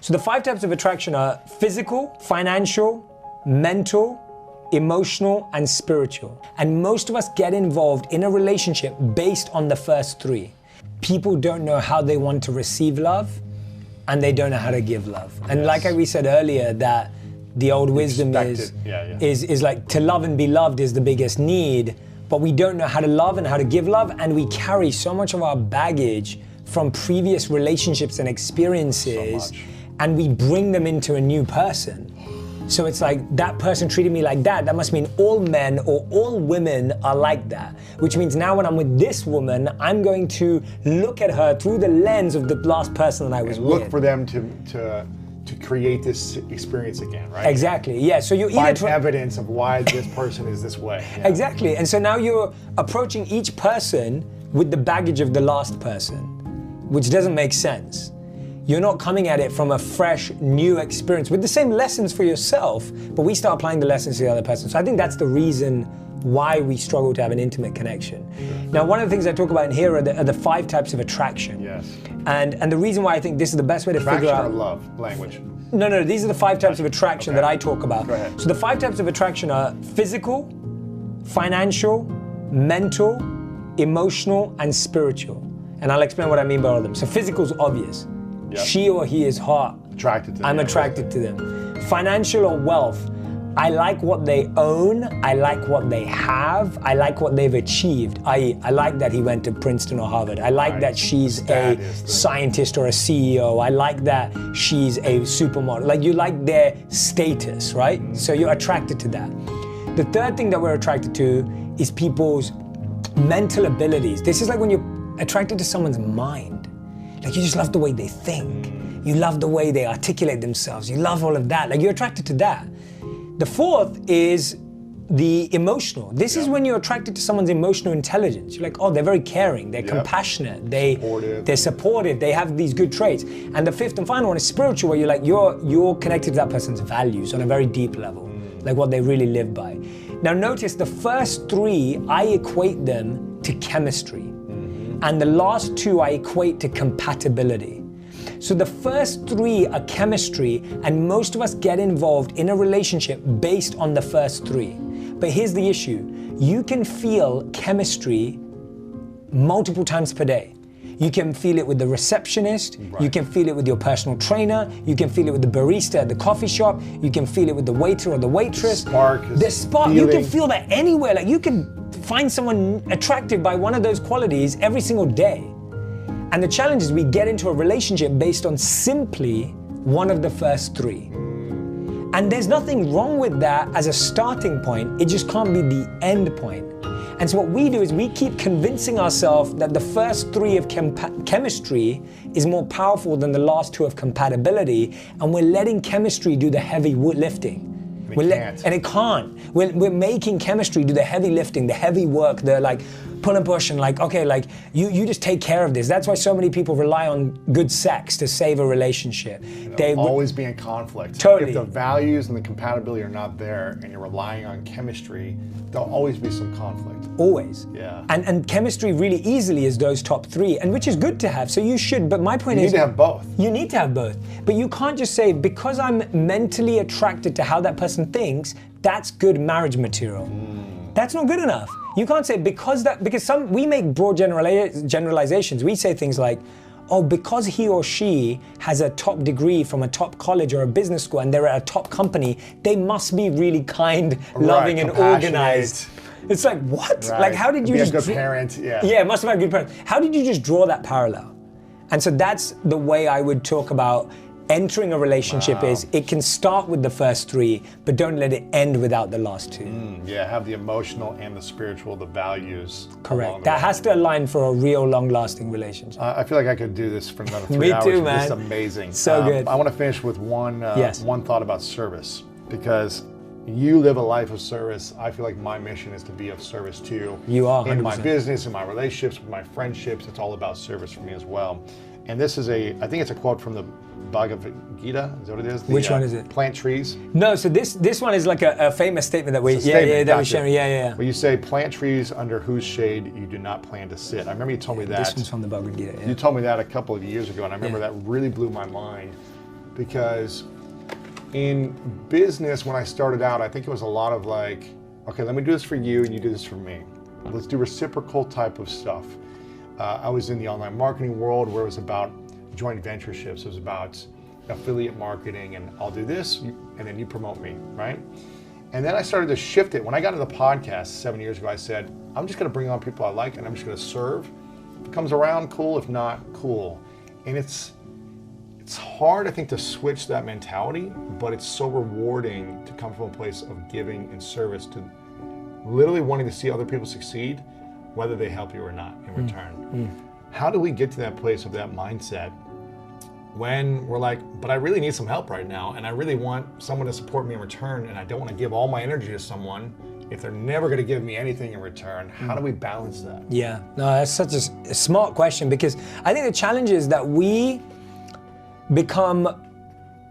So the 5 types of attraction are physical, financial, mental, emotional, and spiritual. And most of us get involved in a relationship based on the first 3. People don't know how they want to receive love, and they don't know how to give love. And like we said earlier, that the old wisdom is like to love and be loved is the biggest need, but we don't know how to love and how to give love, and we carry so much of our baggage from previous relationships and experiences, and we bring them into a new person. So it's like, that person treated me like that. That must mean all men or all women are like that. Which means now when I'm with this woman, I'm going to look at her through the lens of the last person that I was with. Look for them to create this experience again, right? Exactly, yeah. So you find evidence of why this person is this way. Yeah. Exactly, and so now you're approaching each person with the baggage of the last person, which doesn't make sense. You're not coming at it from a fresh, new experience with the same lessons for yourself, but we start applying the lessons to the other person. So I think that's the reason why we struggle to have an intimate connection. Now, one of the things I talk about in here are the 5 types of attraction. Yes. And the reason why I think this is the best way to figure out— Attraction or love, language? No, these are the 5 types of attraction that I talk about. Go ahead. So the 5 types of attraction are physical, financial, mental, emotional, and spiritual. And I'll explain what I mean by all of them. So physical is obvious. Yep. She or he is hot. Attracted to them. I'm attracted to them. Financial or wealth, I like what they own, I like what they have, I like what they've achieved. I like that he went to Princeton or Harvard. I like that she's a scientist or a CEO. I like that she's a supermodel. Like, you like their status, right? So you're attracted to that. The third thing that we're attracted to is people's mental abilities. This is like when you're attracted to someone's mind. Like, you just love the way they think. You love the way they articulate themselves. You love all of that. Like, you're attracted to that. The fourth is the emotional. This is when you're attracted to someone's emotional intelligence. You're like, oh, they're very caring, they're compassionate, they're supportive, they have these good traits. And the fifth and final one is spiritual, where you're like, you're connected to that person's values on a very deep level, like what they really live by. Now notice the first 3, I equate them to chemistry. And the last 2 I equate to compatibility. So the first 3 are chemistry, and most of us get involved in a relationship based on the first 3. But here's the issue. You can feel chemistry multiple times per day. You can feel it with the receptionist, you can feel it with your personal trainer, you can feel it with the barista at the coffee shop, you can feel it with the waiter or the waitress. The spark, you can feel that anywhere. Like, you can find someone attracted by one of those qualities every single day. And the challenge is we get into a relationship based on simply one of the first 3. And there's nothing wrong with that as a starting point, it just can't be the end point. And so what we do is we keep convincing ourselves that the first 3 of chemistry is more powerful than the last 2 of compatibility, and we're letting chemistry do the heavy lifting. And it can't. We're making chemistry do the heavy lifting, the heavy work, the like pull and push, and like, okay, like you just take care of this. That's why so many people rely on good sex to save a relationship. They'll always be in conflict. Totally. If the values and the compatibility are not there and you're relying on chemistry, there'll always be some conflict. Always. Yeah. And chemistry really easily is those top 3, and which is good to have, so you should, but my point is— You need to have both. You need to have both. But you can't just say, because I'm mentally attracted to how that person thinks, that's good marriage material. That's not good enough. You can't say because we make broad generalizations. We say things like, oh, because he or she has a top degree from a top college or a business school and they're at a top company, they must be really kind, loving, and organized. It's like, what? Right. Like, how did you just— Be a good parent, yeah. Yeah, must have had good parents. How did you just draw that parallel? And so that's the way I would talk about entering a relationship. Is it can start with the first 3, but don't let it end without the last 2. Yeah, have the emotional and the spiritual, the values. Correct. That has to align for a real long-lasting relationship. I feel like I could do this for another 3 Me hours. too, man. This is amazing. So good. I want to finish with one thought about service, because you live a life of service. I feel like my mission is to be of service to you. You are, 100%. In my business, in my relationships, with my friendships. It's all about service for me as well. And this is I think it's a quote from the Bhagavad Gita, is that what it is? Which one is it? Plant trees. No, so this one is like a famous statement that we're sharing. Yeah. Where you say, plant trees under whose shade you do not plan to sit. I remember you told me that. This one's from the Bhagavad Gita. You told me that a couple of years ago, and I remember that really blew my mind, because in business, when I started out, I think it was a lot of like, okay, let me do this for you and you do this for me. Let's do reciprocal type of stuff. I was in the online marketing world where it was about joint ventureships. It was about affiliate marketing, and I'll do this and then you promote me, right? And then I started to shift it. When I got into the podcast 7 years ago, I said, I'm just gonna bring on people I like and I'm just gonna serve. If it comes around, cool. If not, cool. And it's hard, I think, to switch that mentality, but it's so rewarding to come from a place of giving and service, to literally wanting to see other people succeed, whether they help you or not in return. How do we get to that place of that mindset when we're like, but I really need some help right now, and I really want someone to support me in return, and I don't want to give all my energy to someone if they're never going to give me anything in return? How do we balance that? Yeah, no, that's such a smart question, because I think the challenge is that we become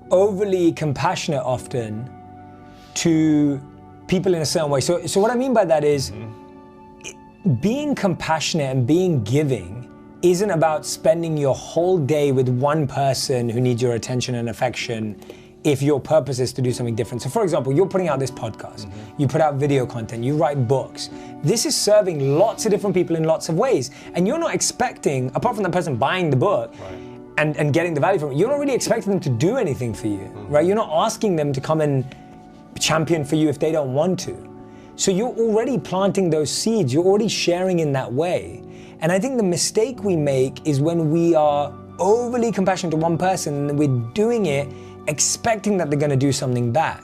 overly compassionate often to people in a certain way. So what I mean by that is being compassionate and being giving isn't about spending your whole day with one person who needs your attention and affection if your purpose is to do something different. So for example, you're putting out this podcast, you put out video content, you write books. This is serving lots of different people in lots of ways. And you're not expecting, apart from the person buying the book, and getting the value from it, you're not really expecting them to do anything for you, right? You're not asking them to come and champion for you if they don't want to. So you're already planting those seeds, you're already sharing in that way. And I think the mistake we make is when we are overly compassionate to one person and we're doing it expecting that they're gonna do something back,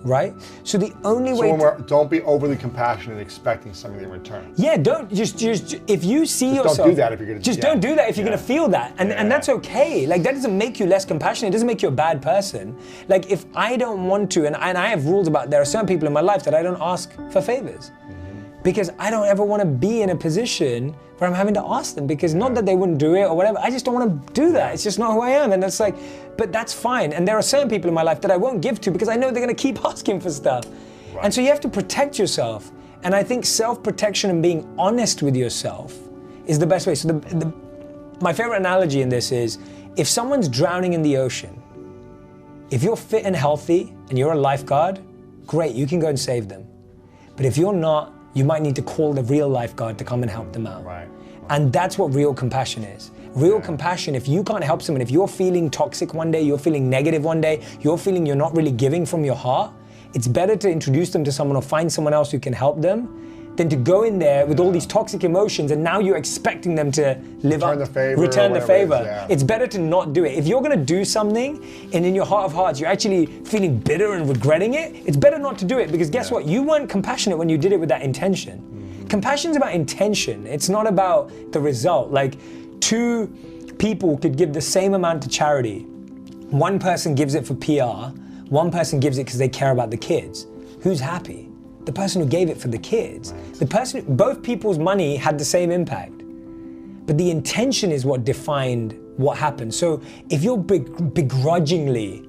right? So the only way don't be overly compassionate expecting something in return. Yeah, don't just if you see yourself, don't do that if you're gonna don't do that if you're gonna feel that, and that's okay. Like, that doesn't make you less compassionate. It doesn't make you a bad person. Like, if I don't want to, and I have rules about, there are certain people in my life that I don't ask for favors, because I don't ever want to be in a position where I'm having to ask them, because not that they wouldn't do it or whatever, I just don't want to do that. It's just not who I am, and it's like, but that's fine. And there are certain people in my life that I won't give to because I know they're going to keep asking for stuff. And so you have to protect yourself. And I think self-protection and being honest with yourself is the best way. So my favorite analogy in this is, if someone's drowning in the ocean, if you're fit and healthy and you're a lifeguard, great, you can go and save them. But if you're not, you might need to call the real lifeguard to come and help them out. And that's what real compassion is. Real compassion, if you can't help someone, if you're feeling toxic one day, you're feeling negative one day, you're feeling you're not really giving from your heart, it's better to introduce them to someone or find someone else who can help them than to go in there with all these toxic emotions and now you're expecting them to return the favor. It's better to not do it. If you're gonna do something and in your heart of hearts you're actually feeling bitter and regretting it, it's better not to do it, because guess what? You weren't compassionate when you did it with that intention. Compassion's about intention. It's not about the result. Like, two people could give the same amount to charity. One person gives it for PR, one person gives it because they care about the kids. Who's happy? The person who gave it for the kids. The person, both people's money had the same impact, but the intention is what defined what happened. So if you're begrudgingly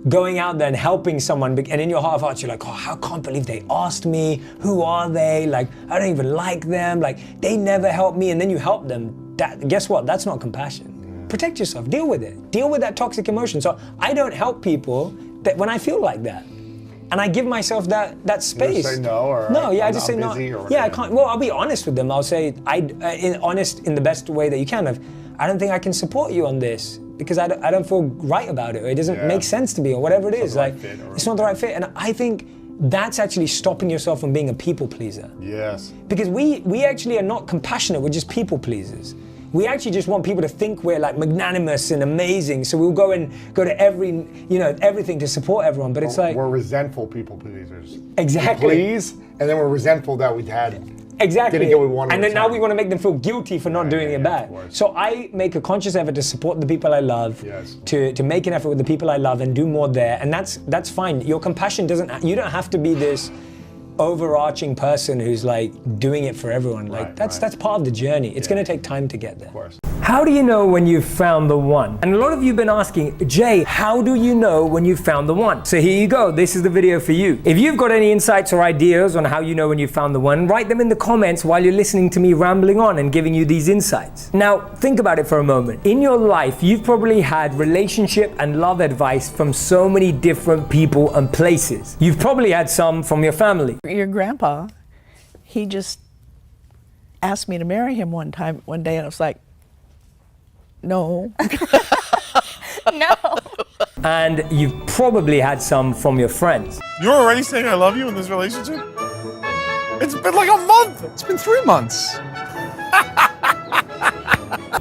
going out there and helping someone, and in your heart of hearts you're like, oh, I can't believe they asked me, who are they? Like, I don't even like them, like, they never helped me, and then you help them, guess what? That's not compassion. Protect yourself, deal with it. Deal with that toxic emotion. So I don't help people that when I feel like that. And I give myself that space. You just say no, or no, yeah, I just say no. Yeah, I can't. Well, I'll be honest with them. I'll say, honest in the best way that you can. I don't think I can support you on this because I don't feel right about it, or it doesn't make sense to me, or whatever it is. Like, it's not the right fit. And I think that's actually stopping yourself from being a people pleaser. Yes. Because we actually are not compassionate. We're just people pleasers. We actually just want people to think we're like magnanimous and amazing, so we'll go to everything to support everyone. But it's like, we're resentful people pleasers. Exactly. We please, and then we're resentful that we didn't get what we wanted. And then now we want to make them feel guilty for not doing it back. So I make a conscious effort to support the people I love, to make an effort with the people I love and do more there, and that's fine. Your compassion you don't have to be this overarching person who's like doing it for everyone. Like, that's part of the journey. It's going to take time to get there. Of course. How do you know when you've found the one? And a lot of you have been asking, Jay, how do you know when you've found the one? So here you go. This is the video for you. If you've got any insights or ideas on how you know when you've found the one, write them in the comments while you're listening to me rambling on and giving you these insights. Now, think about it for a moment. In your life, you've probably had relationship and love advice from so many different people and places. You've probably had some from your family. Your grandpa, he just asked me to marry him one day, and I was like, no. No. And you've probably had some from your friends. You're already saying I love you in this relationship? It's been like a month. It's been 3 months.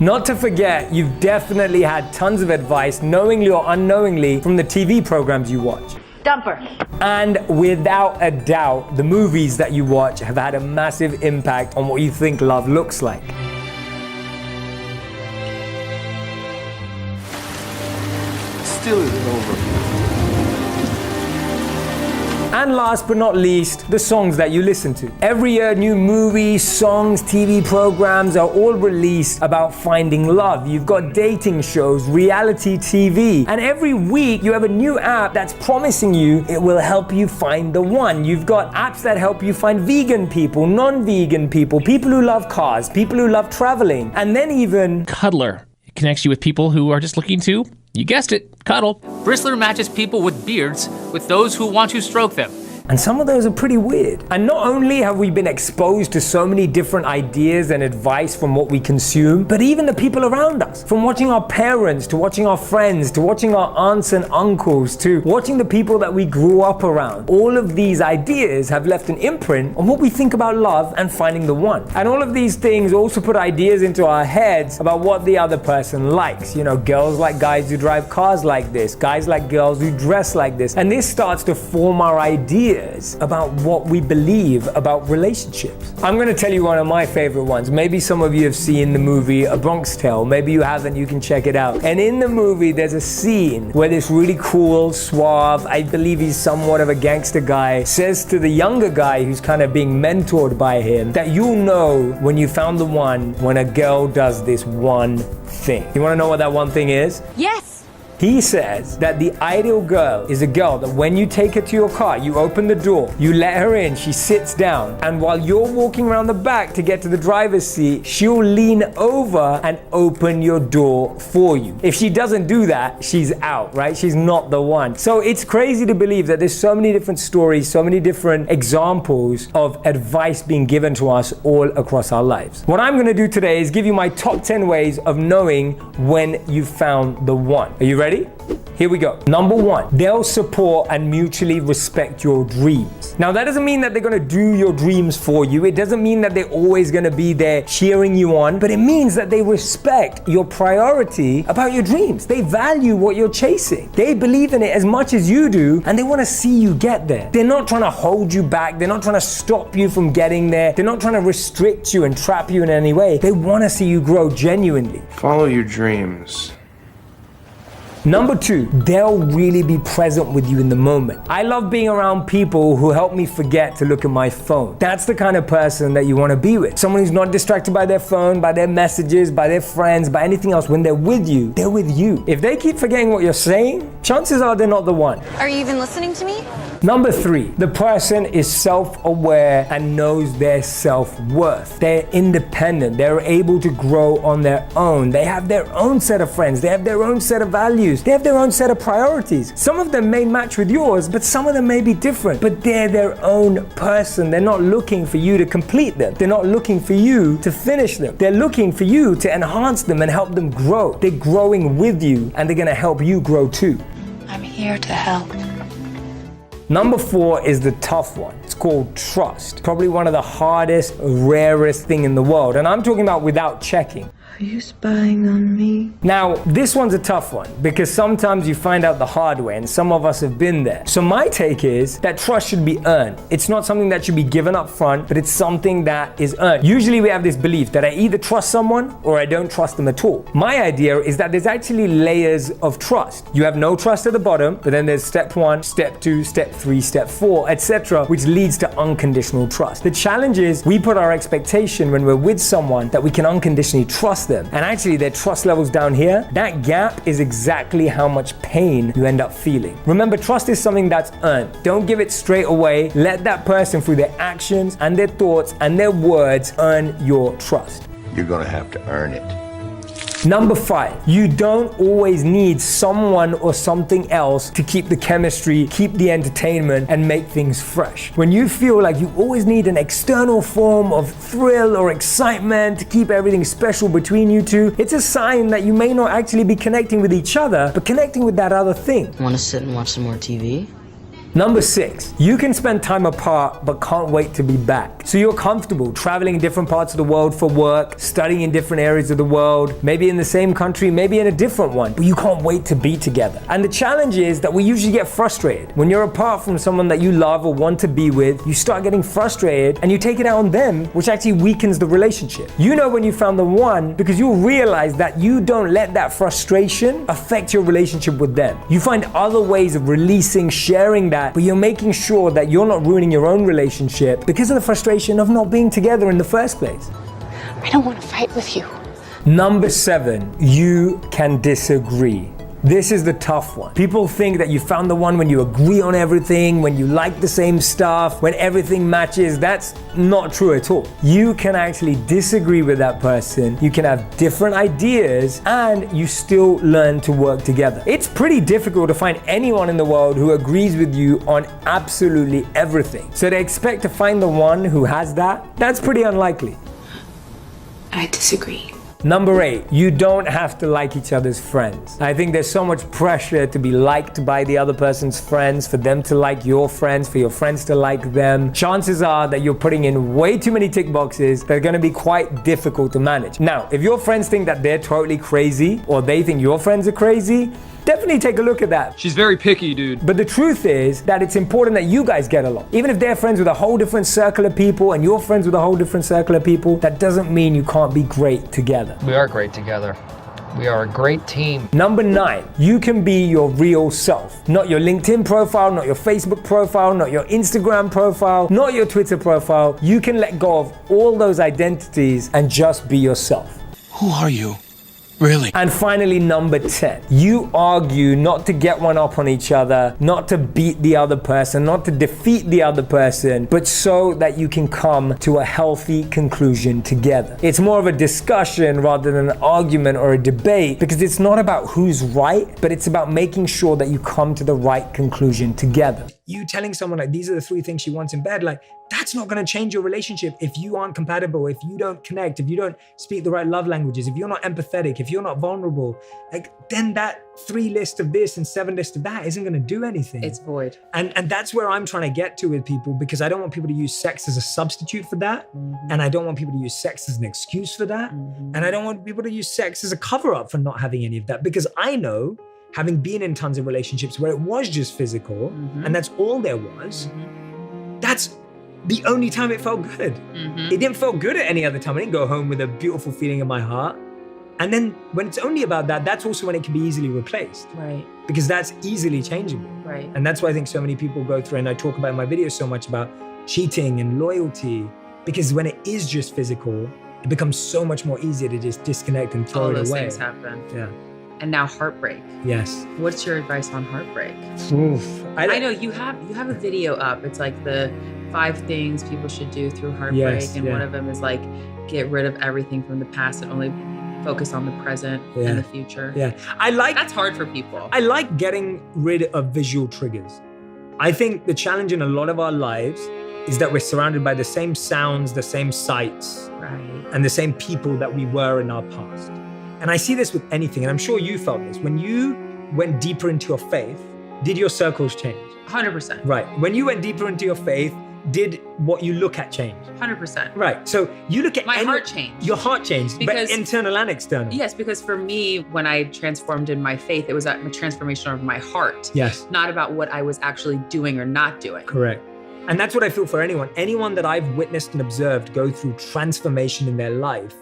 Not to forget, you've definitely had tons of advice, knowingly or unknowingly, from the TV programs you watch. Dumper. And without a doubt, the movies that you watch have had a massive impact on what you think love looks like. Still isn't over. And last but not least, the songs that you listen to. Every year, new movies, songs, TV programs are all released about finding love. You've got dating shows, reality TV, and every week you have a new app that's promising you it will help you find the one. You've got apps that help you find vegan people, non-vegan people, people who love cars, people who love traveling, and then even Cuddler. It connects you with people who are just looking to, you guessed it, cuddle. Bristler matches people with beards with those who want to stroke them. And some of those are pretty weird. And not only have we been exposed to so many different ideas and advice from what we consume, but even the people around us. From watching our parents, to watching our friends, to watching our aunts and uncles, to watching the people that we grew up around. All of these ideas have left an imprint on what we think about love and finding the one. And all of these things also put ideas into our heads about what the other person likes. You know, girls like guys who drive cars like this, guys like girls who dress like this. And this starts to form our ideas about what we believe about relationships. I'm going to tell you one of my favorite ones. Maybe some of you have seen the movie A Bronx Tale. Maybe you haven't, you can check it out. And in the movie, there's a scene where this really cool, suave, I believe he's somewhat of a gangster guy, says to the younger guy who's kind of being mentored by him that you'll know when you found the one when a girl does this one thing. You want to know what that one thing is? Yes. He says that the ideal girl is a girl that when you take her to your car, you open the door, you let her in, she sits down, and while you're walking around the back to get to the driver's seat, she'll lean over and open your door for you. If she doesn't do that, she's out, right? She's not the one. So it's crazy to believe that there's so many different stories, so many different examples of advice being given to us all across our lives. What I'm going to do today is give you my top 10 ways of knowing when you've found the one. Are you ready? Here we go. Number 1, they'll support and mutually respect your dreams. Now, that doesn't mean that they're going to do your dreams for you. It doesn't mean that they're always going to be there cheering you on, but it means that they respect your priority about your dreams. They value what you're chasing. They believe in it as much as you do, and they want to see you get there. They're not trying to hold you back. They're not trying to stop you from getting there. They're not trying to restrict you and trap you in any way. They want to see you grow genuinely. Follow your dreams. Number 2, they'll really be present with you in the moment. I love being around people who help me forget to look at my phone. That's the kind of person that you want to be with. Someone who's not distracted by their phone, by their messages, by their friends, by anything else. When they're with you, they're with you. If they keep forgetting what you're saying, chances are they're not the one. Are you even listening to me? Number 3, the person is self-aware and knows their self-worth. They're independent. They're able to grow on their own. They have their own set of friends. They have their own set of values. They have their own set of priorities. Some of them may match with yours, but some of them may be different. But they're their own person. They're not looking for you to complete them. They're not looking for you to finish them. They're looking for you to enhance them and help them grow. They're growing with you, and they're going to help you grow too. I'm here to help. Number 4 is the tough one. It's called trust. Probably one of the hardest, rarest thing in the world. And I'm talking about without checking. Are you spying on me? Now, this one's a tough one because sometimes you find out the hard way, and some of us have been there. So my take is that trust should be earned. It's not something that should be given up front, but it's something that is earned. Usually we have this belief that I either trust someone or I don't trust them at all. My idea is that there's actually layers of trust. You have no trust at the bottom, but then there's step 1, step 2, step 3, step 4, etc., which leads to unconditional trust. The challenge is we put our expectation when we're with someone that we can unconditionally trust them. them, and actually their trust levels down here, that gap is exactly how much pain you end up feeling. Remember, trust is something that's earned. Don't give it straight away. Let that person, through their actions and their thoughts and their words, earn your trust. You're gonna have to earn it. Number 5, you don't always need someone or something else to keep the chemistry, keep the entertainment, and make things fresh. When you feel like you always need an external form of thrill or excitement to keep everything special between you two, it's a sign that you may not actually be connecting with each other, but connecting with that other thing. Want to sit and watch some more TV? Number 6, you can spend time apart but can't wait to be back. So you're comfortable traveling in different parts of the world for work, studying in different areas of the world, maybe in the same country, maybe in a different one, but you can't wait to be together. And the challenge is that we usually get frustrated. When you're apart from someone that you love or want to be with, you start getting frustrated and you take it out on them, which actually weakens the relationship. You know when you found the one because you'll realize that you don't let that frustration affect your relationship with them. You find other ways of releasing, sharing that, but you're making sure that you're not ruining your own relationship because of the frustration of not being together in the first place. I don't want to fight with you. Number 7, you can disagree. This is the tough one. People think that you found the one when you agree on everything, when you like the same stuff, when everything matches. That's not true at all. You can actually disagree with that person. You can have different ideas and you still learn to work together. It's pretty difficult to find anyone in the world who agrees with you on absolutely everything. So to expect to find the one who has that, that's pretty unlikely. I disagree. Number 8, you don't have to like each other's friends. I think there's so much pressure to be liked by the other person's friends, for them to like your friends, for your friends to like them. Chances are that you're putting in way too many tick boxes that are going to be quite difficult to manage. Now, if your friends think that they're totally crazy or they think your friends are crazy, definitely take a look at that. She's very picky, dude. But the truth is that it's important that you guys get along. Even if they're friends with a whole different circle of people and you're friends with a whole different circle of people, that doesn't mean you can't be great together. We are great together. We are a great team. Number 9, you can be your real self. Not your LinkedIn profile, not your Facebook profile, not your Instagram profile, not your Twitter profile. You can let go of all those identities and just be yourself. Who are you? Really? And finally, number 10, you argue not to get one up on each other, not to beat the other person, not to defeat the other person, but so that you can come to a healthy conclusion together. It's more of a discussion rather than an argument or a debate, because it's not about who's right, but it's about making sure that you come to the right conclusion together. You telling someone like, these are the 3 things she wants in bed, like, that's not going to change your relationship if you aren't compatible, if you don't connect, if you don't speak the right love languages, if you're not empathetic, if you're not vulnerable, like, then that 3 list of this and 7 list of that isn't going to do anything. It's void. And that's where I'm trying to get to with people, because I don't want people to use sex as a substitute for that. And I don't want people to use sex as an excuse for that. And I don't want people to use sex as a cover-up for not having any of that, because I know, having been in tons of relationships where it was just physical and that's all there was, that's the only time it felt good. It didn't feel good at any other time. I didn't go home with a beautiful feeling in my heart. And then when it's only about that, that's also when it can be easily replaced. Right. Because that's easily changeable. Right. And that's why I think so many people go through, and I talk about in my videos so much about cheating and loyalty, because when it is just physical, it becomes so much more easier to just disconnect and throw it away. All those things happen. Yeah. And now heartbreak. Yes. What's your advice on heartbreak? Oof. I know you have a video up. It's like the 5 things people should do through heartbreak. Yes, and yeah. one of them is like, get rid of everything from the past and only focus on the present and the future. Yeah. That's hard for people. I like getting rid of visual triggers. I think the challenge in a lot of our lives is that we're surrounded by the same sounds, the same sights, and the same people that we were in our past. And I see this with anything, and I'm sure you felt this. When you went deeper into your faith, did your circles change? 100%. Right. When you went deeper into your faith, did what you look at change? 100%. Right. So you look at my heart changed. Your heart changed, because, but internal and external. Yes, because for me, when I transformed in my faith, it was a transformation of my heart. Yes. Not about what I was actually doing or not doing. Correct. And that's what I feel for anyone. Anyone that I've witnessed and observed go through transformation in their life,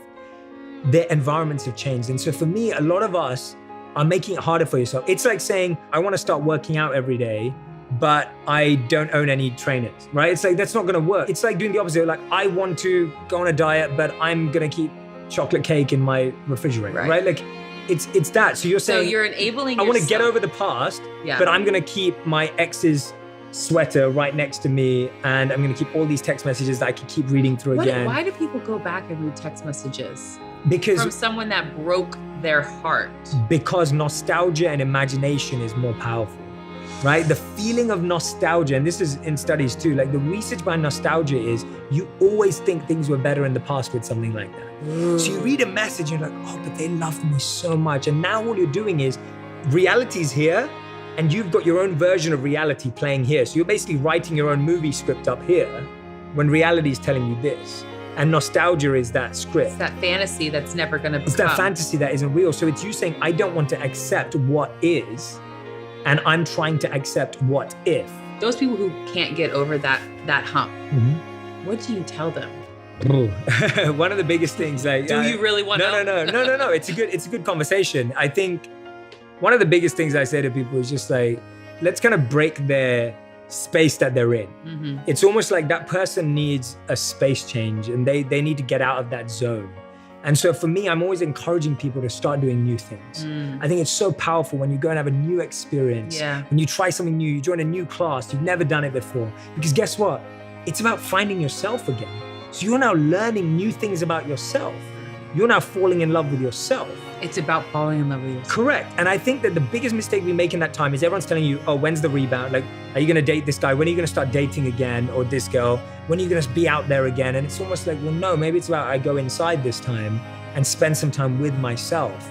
their environments have changed. And so for me, a lot of us are making it harder for yourself. It's like saying, I want to start working out every day, but I don't own any trainers, right? It's like, that's not going to work. It's like doing the opposite. Like, I want to go on a diet, but I'm going to keep chocolate cake in my refrigerator, right? Like, it's that. So you're saying, so you're enabling I want to get yourself. over the past, but I'm going to keep my ex's sweater right next to me, and I'm going to keep all these text messages that I could keep reading through again. Why do people go back and read text messages? Because from someone that broke their heart. Because nostalgia and imagination is more powerful, right? The feeling of nostalgia, and this is in studies too, like the research behind nostalgia is you always think things were better in the past with something like that. So you read a message and you're like, oh, but they loved me so much. And now all you're doing is reality's here and you've got your own version of reality playing here. So you're basically writing your own movie script up here when reality is telling you this. And nostalgia is that script. It's that fantasy that's never gonna become. It's that fantasy that isn't real. So it's you saying, I don't want to accept what is, and I'm trying to accept what if. Those people who can't get over that hump, what do you tell them? One of the biggest things, like, do you really want to? No. It's a good conversation. I think one of the biggest things I say to people is just like, let's kind of break their space that they're in. It's almost like that person needs a space change and they need to get out of that zone. And so for me, I'm always encouraging people to start doing new things. I think it's so powerful when you go and have a new experience, when you try something new, you join a new class, you've never done it before. Because guess what? It's about finding yourself again. So you're now learning new things about yourself. You're now falling in love with yourself. It's about falling in love with yourself. Correct. And I think that the biggest mistake we make in that time is everyone's telling you, oh, when's the rebound? Like, are you gonna date this guy? When are you gonna start dating again? Or this girl? When are you gonna be out there again? And it's almost like, well, no, maybe it's about I go inside this time and spend some time with myself.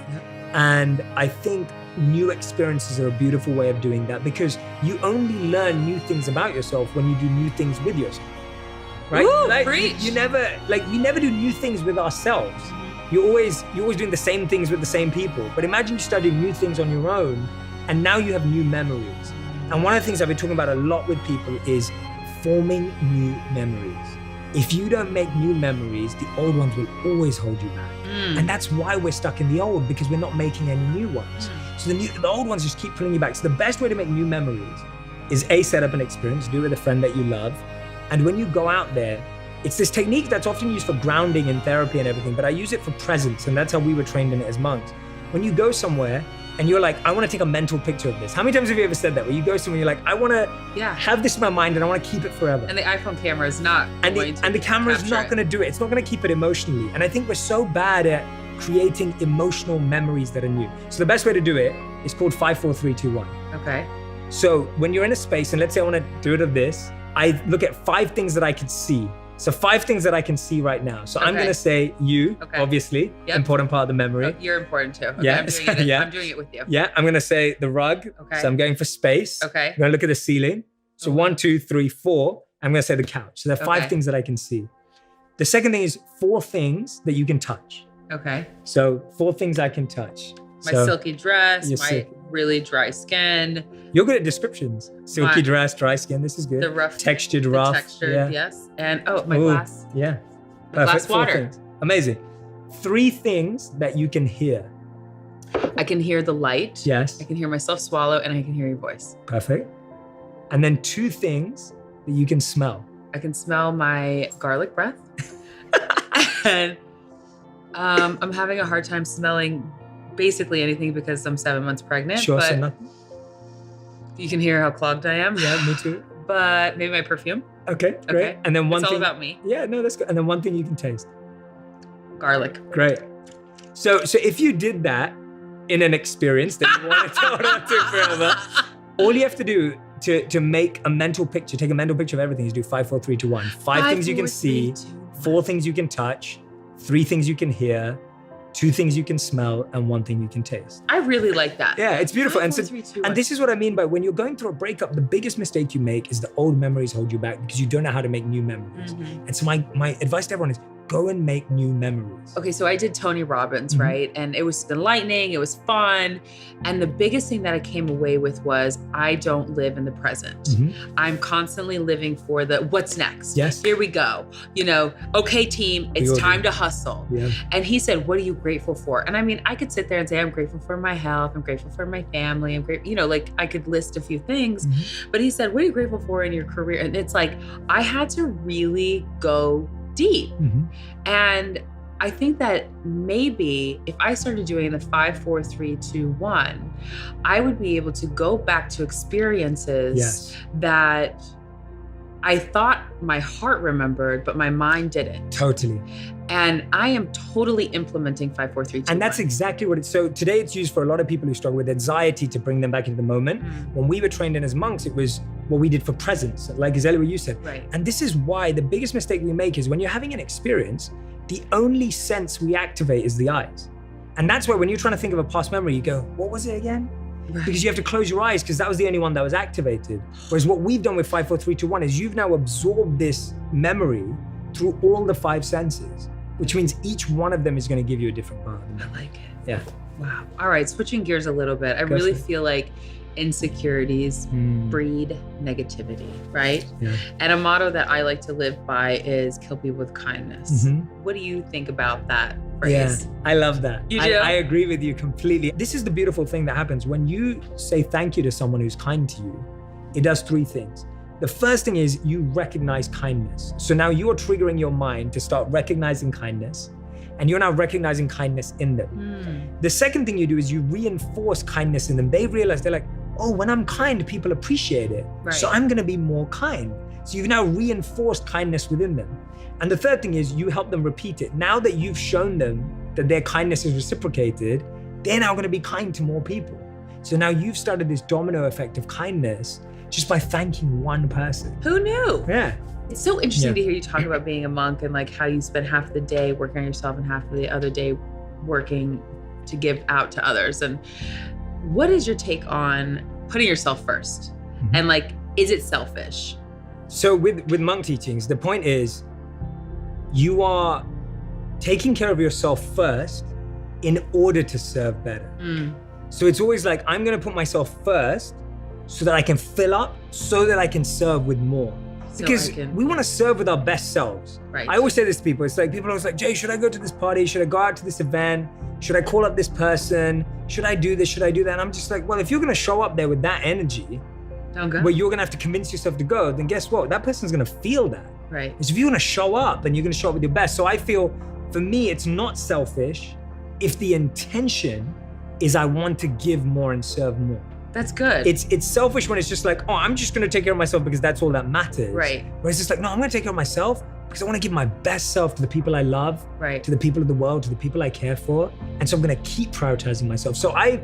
And I think new experiences are a beautiful way of doing that because you only learn new things about yourself when you do new things with yourself. Right? Ooh, like, preach. we never do new things with ourselves. You're always doing the same things with the same people. But imagine you start doing new things on your own, and now you have new memories. And one of the things I've been talking about a lot with people is forming new memories. If you don't make new memories, the old ones will always hold you back. And that's why we're stuck in the old, because we're not making any new ones. So the old ones just keep pulling you back. So the best way to make new memories is A, set up an experience, do it with a friend that you love. And when you go out there, it's this technique that's often used for grounding in therapy and everything, but I use it for presence, and that's how we were trained in it as monks. When you go somewhere and you're like, I want to take a mental picture of this. How many times have you ever said that? Where you go somewhere, you're like, I want to have this in my mind and I want to keep it forever. And the iPhone camera is not the camera is not going to do it. It's not going to keep it emotionally. And I think we're so bad at creating emotional memories that are new. So the best way to do it is called 5, 4, 3, 2, 1. Okay. So when you're in a space, and let's say I want to do it of this, I look at 5 things that I could see. So 5 things that I can see right now. So I'm gonna say you, obviously, important part of the memory. Oh, you're important too. Okay, Yeah, I'm doing it with you. Yeah, I'm gonna say the rug. Okay. So I'm going for space. Okay. I'm gonna look at the ceiling. So 1, 2, 3, 4. I'm gonna say the couch. So there are 5 things that I can see. The second thing is 4 things that you can touch. Okay. So 4 things I can touch. My silky dress, my really dry skin. You're good at descriptions. Silky dress, dry skin. This is good. The rough, textured, rough. Textured, yes. And my glass. Yeah. My glass water. 4 things. Amazing. 3 things that you can hear. I can hear the light. Yes. I can hear myself swallow, and I can hear your voice. Perfect. And then 2 things that you can smell. I can smell my garlic breath. And I'm having a hard time smelling basically anything because I'm 7 months pregnant. Sure, but so nothing. You can hear how clogged I am. Yeah, me too. But maybe my perfume. Okay, great. Okay. And then one it's thing. all about me. Yeah, no, that's good. And then one thing you can taste. Garlic. Great. So if you did that in an experience that you wanted to hold on to forever, all you have to do to make a mental picture, take a mental picture of everything is do 5, 4, 3, 2, 1. 5 things you can see, 4 things you can touch, 3 things you can hear, 2 things you can smell, and 1 thing you can taste. I really like that. Yeah, it's beautiful. 5, 4, 3, 2, 1. And this is what I mean by when you're going through a breakup, the biggest mistake you make is the old memories hold you back because you don't know how to make new memories. And so my advice to everyone is go and make new memories. Okay, so I did Tony Robbins, right? And it was enlightening, it was fun. And the biggest thing that I came away with was I don't live in the present. I'm constantly living for the what's next. Yes. Here we go. You know, okay team, it's time to hustle. Yeah. And he said, what are you grateful for? And I mean, I could sit there and say, I'm grateful for my health. I'm grateful for my family. I'm grateful, you know, like I could list a few things, but he said, what are you grateful for in your career? And it's like, I had to really go deep. And I think that maybe if I started doing the 5, 4, 3, 2, 1, I would be able to go back to experiences that I thought my heart remembered, but my mind didn't. Totally. And I am totally implementing 5, 4, 3, 2, And that's 1. exactly what it's, so today it's used for a lot of people who struggle with anxiety to bring them back into the moment. When we were trained in as monks, it was what we did for presence, like exactly what you said. Right. And this is why the biggest mistake we make is when you're having an experience, the only sense we activate is the eyes. And that's why when you're trying to think of a past memory, you go, what was it again? Right. Because you have to close your eyes because that was the only one that was activated. Whereas what we've done with 5, 4, 3, 2, 1 is you've now absorbed this memory through all the 5 senses, which means each one of them is going to give you a different part. I like it. Yeah. Wow. All right, switching gears a little bit. I Go really for it. feel like insecurities breed negativity, right? Yeah. And a motto that I like to live by is kill people with kindness. Mhm. What do you think about that Yeah, phrase? I love that. You do? I agree with you completely. This is the beautiful thing that happens when you say thank you to someone who's kind to you. It does 3 things. The first thing is you recognize kindness. So now you are triggering your mind to start recognizing kindness, and you're now recognizing kindness in them. The second thing you do is you reinforce kindness in them. They realize, they're like, oh, when I'm kind, people appreciate it. Right. So I'm gonna be more kind. So you've now reinforced kindness within them. And the third thing is you help them repeat it. Now that you've shown them that their kindness is reciprocated, they're now gonna be kind to more people. So now you've started this domino effect of kindness just by thanking one person. Who knew? Yeah. It's so interesting Yeah. to hear you talk about being a monk and like how you spend half of the day working on yourself and half of the other day working to give out to others. And what is your take on putting yourself first? And like, is it selfish? So with monk teachings, the point is you are taking care of yourself first in order to serve better. So it's always like, I'm gonna put myself first so that I can fill up, so that I can serve with more. So Because I can- we wanna serve with our best selves. Right. I always say this to people, it's like, people are always like, Jay, should I go to this party? Should I go out to this event? Should I call up this person? Should I do this? Should I do that? And I'm just like, well, if you're gonna show up there with that energy, Don't go. where you're gonna have to convince yourself to go, then guess what? That person's gonna feel that. Right. Because if you're gonna show up, then you're gonna show up with your best. So I feel, for me, it's not selfish if the intention is I want to give more and serve more. That's good. It's selfish when it's just like, oh, I'm just gonna take care of myself because that's all that matters. Right. Whereas it's like, no, I'm gonna take care of myself because I wanna give my best self to the people I love, Right. to the people of the world, to the people I care for. And so I'm gonna keep prioritizing myself. So I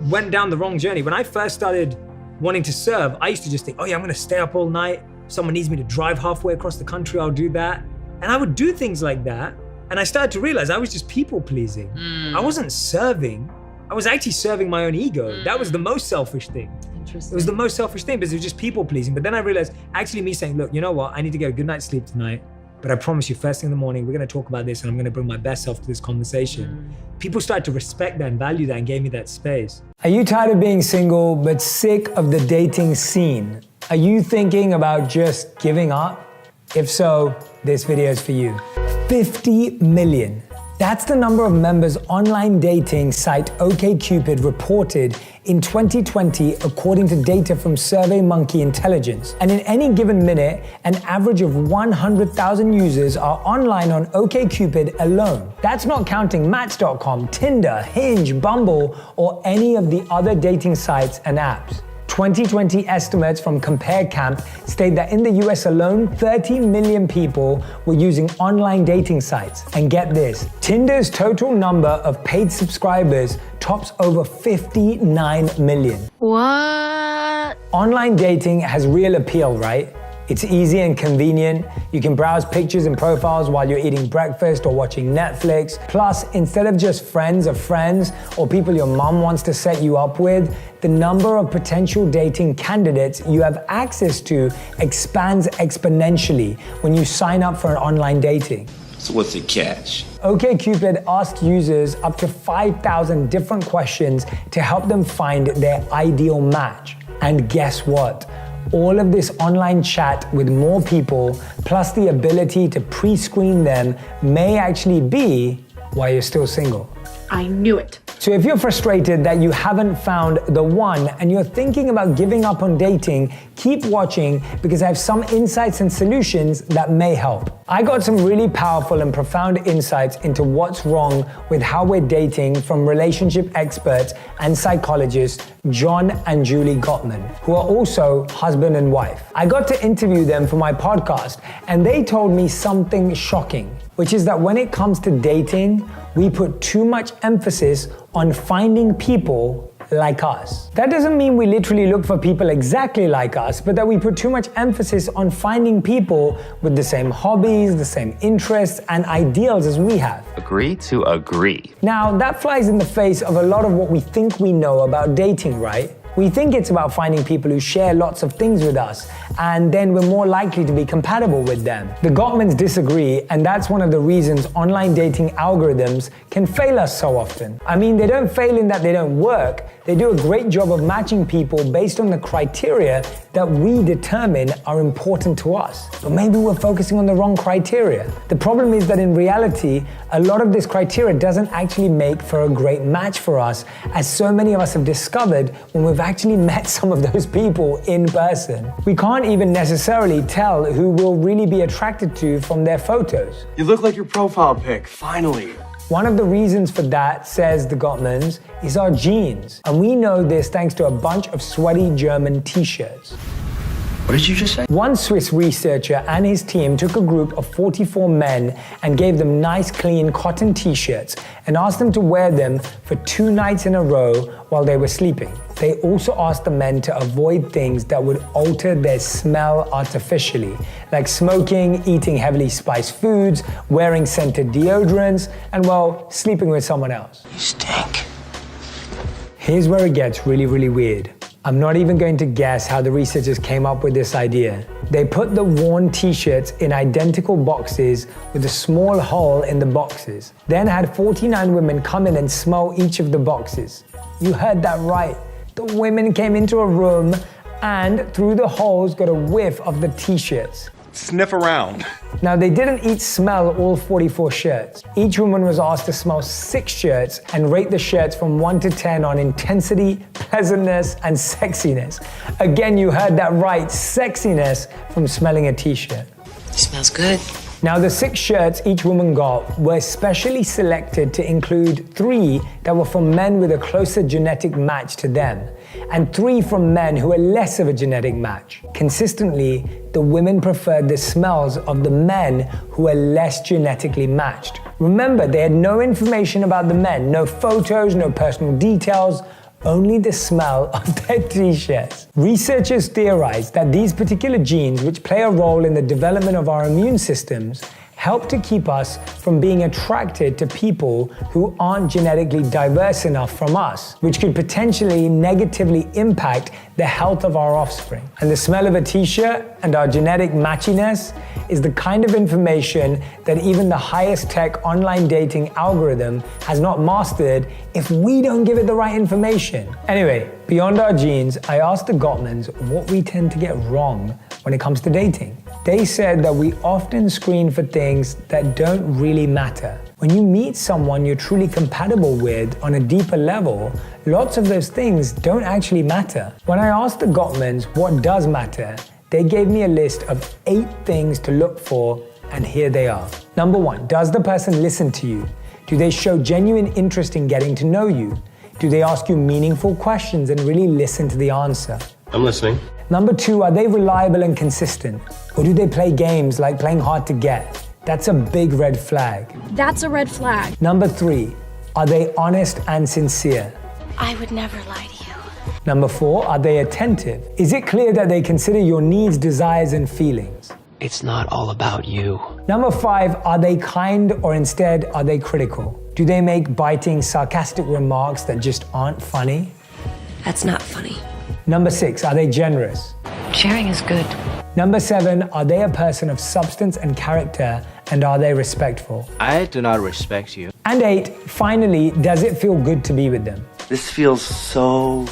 went down the wrong journey. When I first started wanting to serve, I used to just think, oh yeah, I'm gonna stay up all night. If someone needs me to drive halfway across the country, I'll do that. And I would do things like that. And I started to realize I was just people pleasing. I wasn't serving. I was actually serving my own ego. That was the most selfish thing. Interesting. It was the most selfish thing because it was just people pleasing. But then I realized actually me saying, look, you know what? I need to get a good night's sleep tonight. But I promise you, first thing in the morning, we're gonna talk about this and I'm gonna bring my best self to this conversation. People started to respect that and value that and gave me that space. Are you tired of being single but sick of the dating scene? Are you thinking about just giving up? If so, this video is for you. 50 million. That's the number of members online dating site OkCupid reported in 2020 according to data from SurveyMonkey Intelligence. And in any given minute, an average of 100,000 users are online on OkCupid alone. That's not counting Match.com, Tinder, Hinge, Bumble, or any of the other dating sites and apps. 2020 estimates from CompareCamp state that in the US alone, 30 million people were using online dating sites. And get this, Tinder's total number of paid subscribers tops over 59 million. What? Online dating has real appeal, right? It's easy and convenient. You can browse pictures and profiles while you're eating breakfast or watching Netflix. Plus, instead of just friends of friends or people your mom wants to set you up with, the number of potential dating candidates you have access to expands exponentially when you sign up for an online dating. So what's the catch? OkCupid asks users up to 5,000 different questions to help them find their ideal match. And guess what? All of this online chat with more people, plus the ability to pre-screen them, may actually be why you're still single. I knew it. So if you're frustrated that you haven't found the one and you're thinking about giving up on dating, keep watching because I have some insights and solutions that may help. I got some really powerful and profound insights into what's wrong with how we're dating from relationship experts and psychologists John and Julie Gottman, who are also husband and wife. I got to interview them for my podcast and they told me something shocking, which is that when it comes to dating, we put too much emphasis on finding people like us. That doesn't mean we literally look for people exactly like us, but that we put too much emphasis on finding people with the same hobbies, the same interests, and ideals as we have. Agree to agree. Now, that flies in the face of a lot of what we think we know about dating, right? We think it's about finding people who share lots of things with us, and then we're more likely to be compatible with them. The Gottmans disagree, and that's one of the reasons online dating algorithms can fail us so often. I mean, they don't fail in that they don't work. They do a great job of matching people based on the criteria that we determine are important to us. But maybe we're focusing on the wrong criteria. The problem is that in reality, a lot of this criteria doesn't actually make for a great match for us, as so many of us have discovered when we've actually met some of those people in person. We can't even necessarily tell who we'll really be attracted to from their photos. You look like your profile pic, finally. One of the reasons for that, says the Gottmans, is our genes. And we know this thanks to a bunch of sweaty German t-shirts. What did you just say? One Swiss researcher and his team took a group of 44 men and gave them nice, clean cotton t-shirts and asked them to wear them for 2 nights in a row while they were sleeping. They also asked the men to avoid things that would alter their smell artificially, like smoking, eating heavily spiced foods, wearing scented deodorants, and, well, sleeping with someone else. You stink. Here's where it gets really, really weird. I'm not even going to guess how the researchers came up with this idea. They put the worn t-shirts in identical boxes with a small hole in the boxes, then had 49 women come in and smell each of the boxes. You heard that right. The women came into a room and through the holes got a whiff of the t-shirts. Sniff around. Now, they didn't each smell all 44 shirts. Each woman was asked to smell 6 shirts and rate the shirts from 1 to 10 on intensity, pleasantness, and sexiness. Again, you heard that right, sexiness from smelling a t-shirt. Smells good. Now, the 6 shirts each woman got were specially selected to include 3 that were from men with a closer genetic match to them, and 3 from men who were less of a genetic match. Consistently, the women preferred the smells of the men who were less genetically matched. Remember, they had no information about the men, no photos, no personal details, only the smell of their t-shirts. Researchers theorize that these particular genes, which play a role in the development of our immune systems, help to keep us from being attracted to people who aren't genetically diverse enough from us, which could potentially negatively impact the health of our offspring. And the smell of a t-shirt and our genetic matchiness is the kind of information that even the highest tech online dating algorithm has not mastered if we don't give it the right information. Anyway, beyond our genes, I asked the Gottmans what we tend to get wrong when it comes to dating. They said that we often screen for things that don't really matter. When you meet someone you're truly compatible with on a deeper level, lots of those things don't actually matter. When I asked the Gottmans what does matter, they gave me a list of 8 things to look for, and here they are. Number 1, does the person listen to you? Do they show genuine interest in getting to know you? Do they ask you meaningful questions and really listen to the answer? I'm listening. Number 2, are they reliable and consistent? Or do they play games like playing hard to get? That's a big red flag. That's a red flag. Number 3, are they honest and sincere? I would never lie to you. Number 4, are they attentive? Is it clear that they consider your needs, desires, and feelings? It's not all about you. Number 5, are they kind or instead are they critical? Do they make biting, sarcastic remarks that just aren't funny? That's not funny. Number 6, are they generous? Sharing is good. Number 7, are they a person of substance and character, and are they respectful? I do not respect you. And 8, finally, does it feel good to be with them? This feels so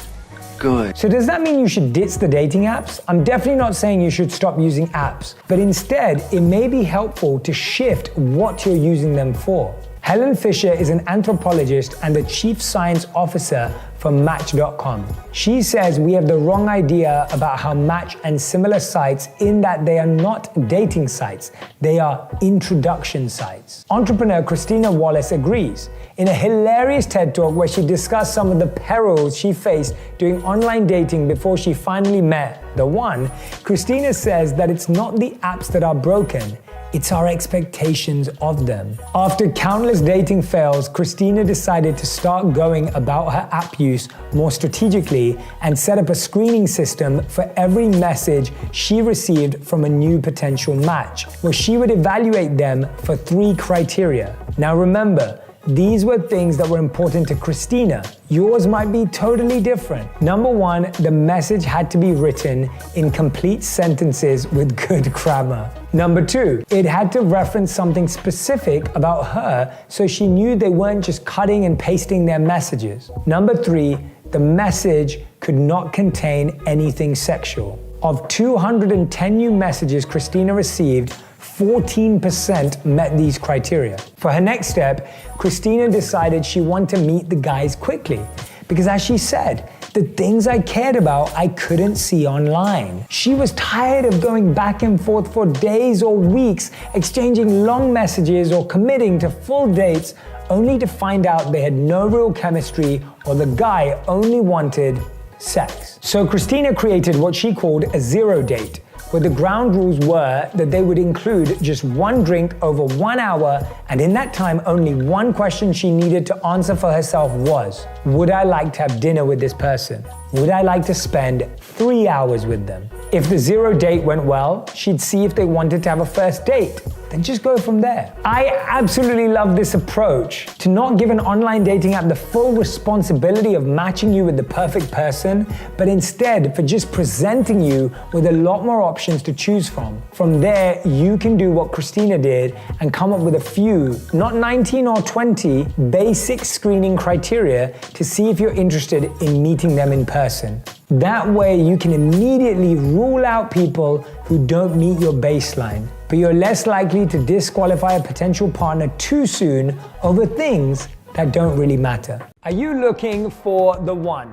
good. So does that mean you should ditch the dating apps? I'm definitely not saying you should stop using apps, but instead, it may be helpful to shift what you're using them for. Helen Fisher is an anthropologist and the chief science officer for Match.com. She says we have the wrong idea about how Match and similar sites in that they are not dating sites, they are introduction sites. Entrepreneur Christina Wallace agrees. In a hilarious TED Talk where she discussed some of the perils she faced doing online dating before she finally met the one, Christina says that it's not the apps that are broken, it's our expectations of them. After countless dating fails, Christina decided to start going about her app use more strategically and set up a screening system for every message she received from a new potential match, where she would evaluate them for 3 criteria. Now remember, these were things that were important to Christina. Yours might be totally different. Number 1, the message had to be written in complete sentences with good grammar. Number 2, it had to reference something specific about her so she knew they weren't just cutting and pasting their messages. Number 3, the message could not contain anything sexual. Of 210 new messages Christina received, 14% met these criteria. For her next step, Christina decided she wanted to meet the guys quickly because, as she said, the things I cared about I couldn't see online. She was tired of going back and forth for days or weeks, exchanging long messages or committing to full dates only to find out they had no real chemistry or the guy only wanted sex. So Christina created what she called a 0 date, where the ground rules were that they would include just 1 drink over 1 hour, and in that time only 1 question she needed to answer for herself was, would I like to have dinner with this person? Would I like to spend 3 hours with them? If the 0 date went well, she'd see if they wanted to have a first date, then just go from there. I absolutely love this approach to not give an online dating app the full responsibility of matching you with the perfect person, but instead for just presenting you with a lot more options to choose from. From there, you can do what Christina did and come up with a few, not 19 or 20, basic screening criteria to see if you're interested in meeting them in person. That way you can immediately rule out people who don't meet your baseline, but you're less likely to disqualify a potential partner too soon over things that don't really matter. Are you looking for the one?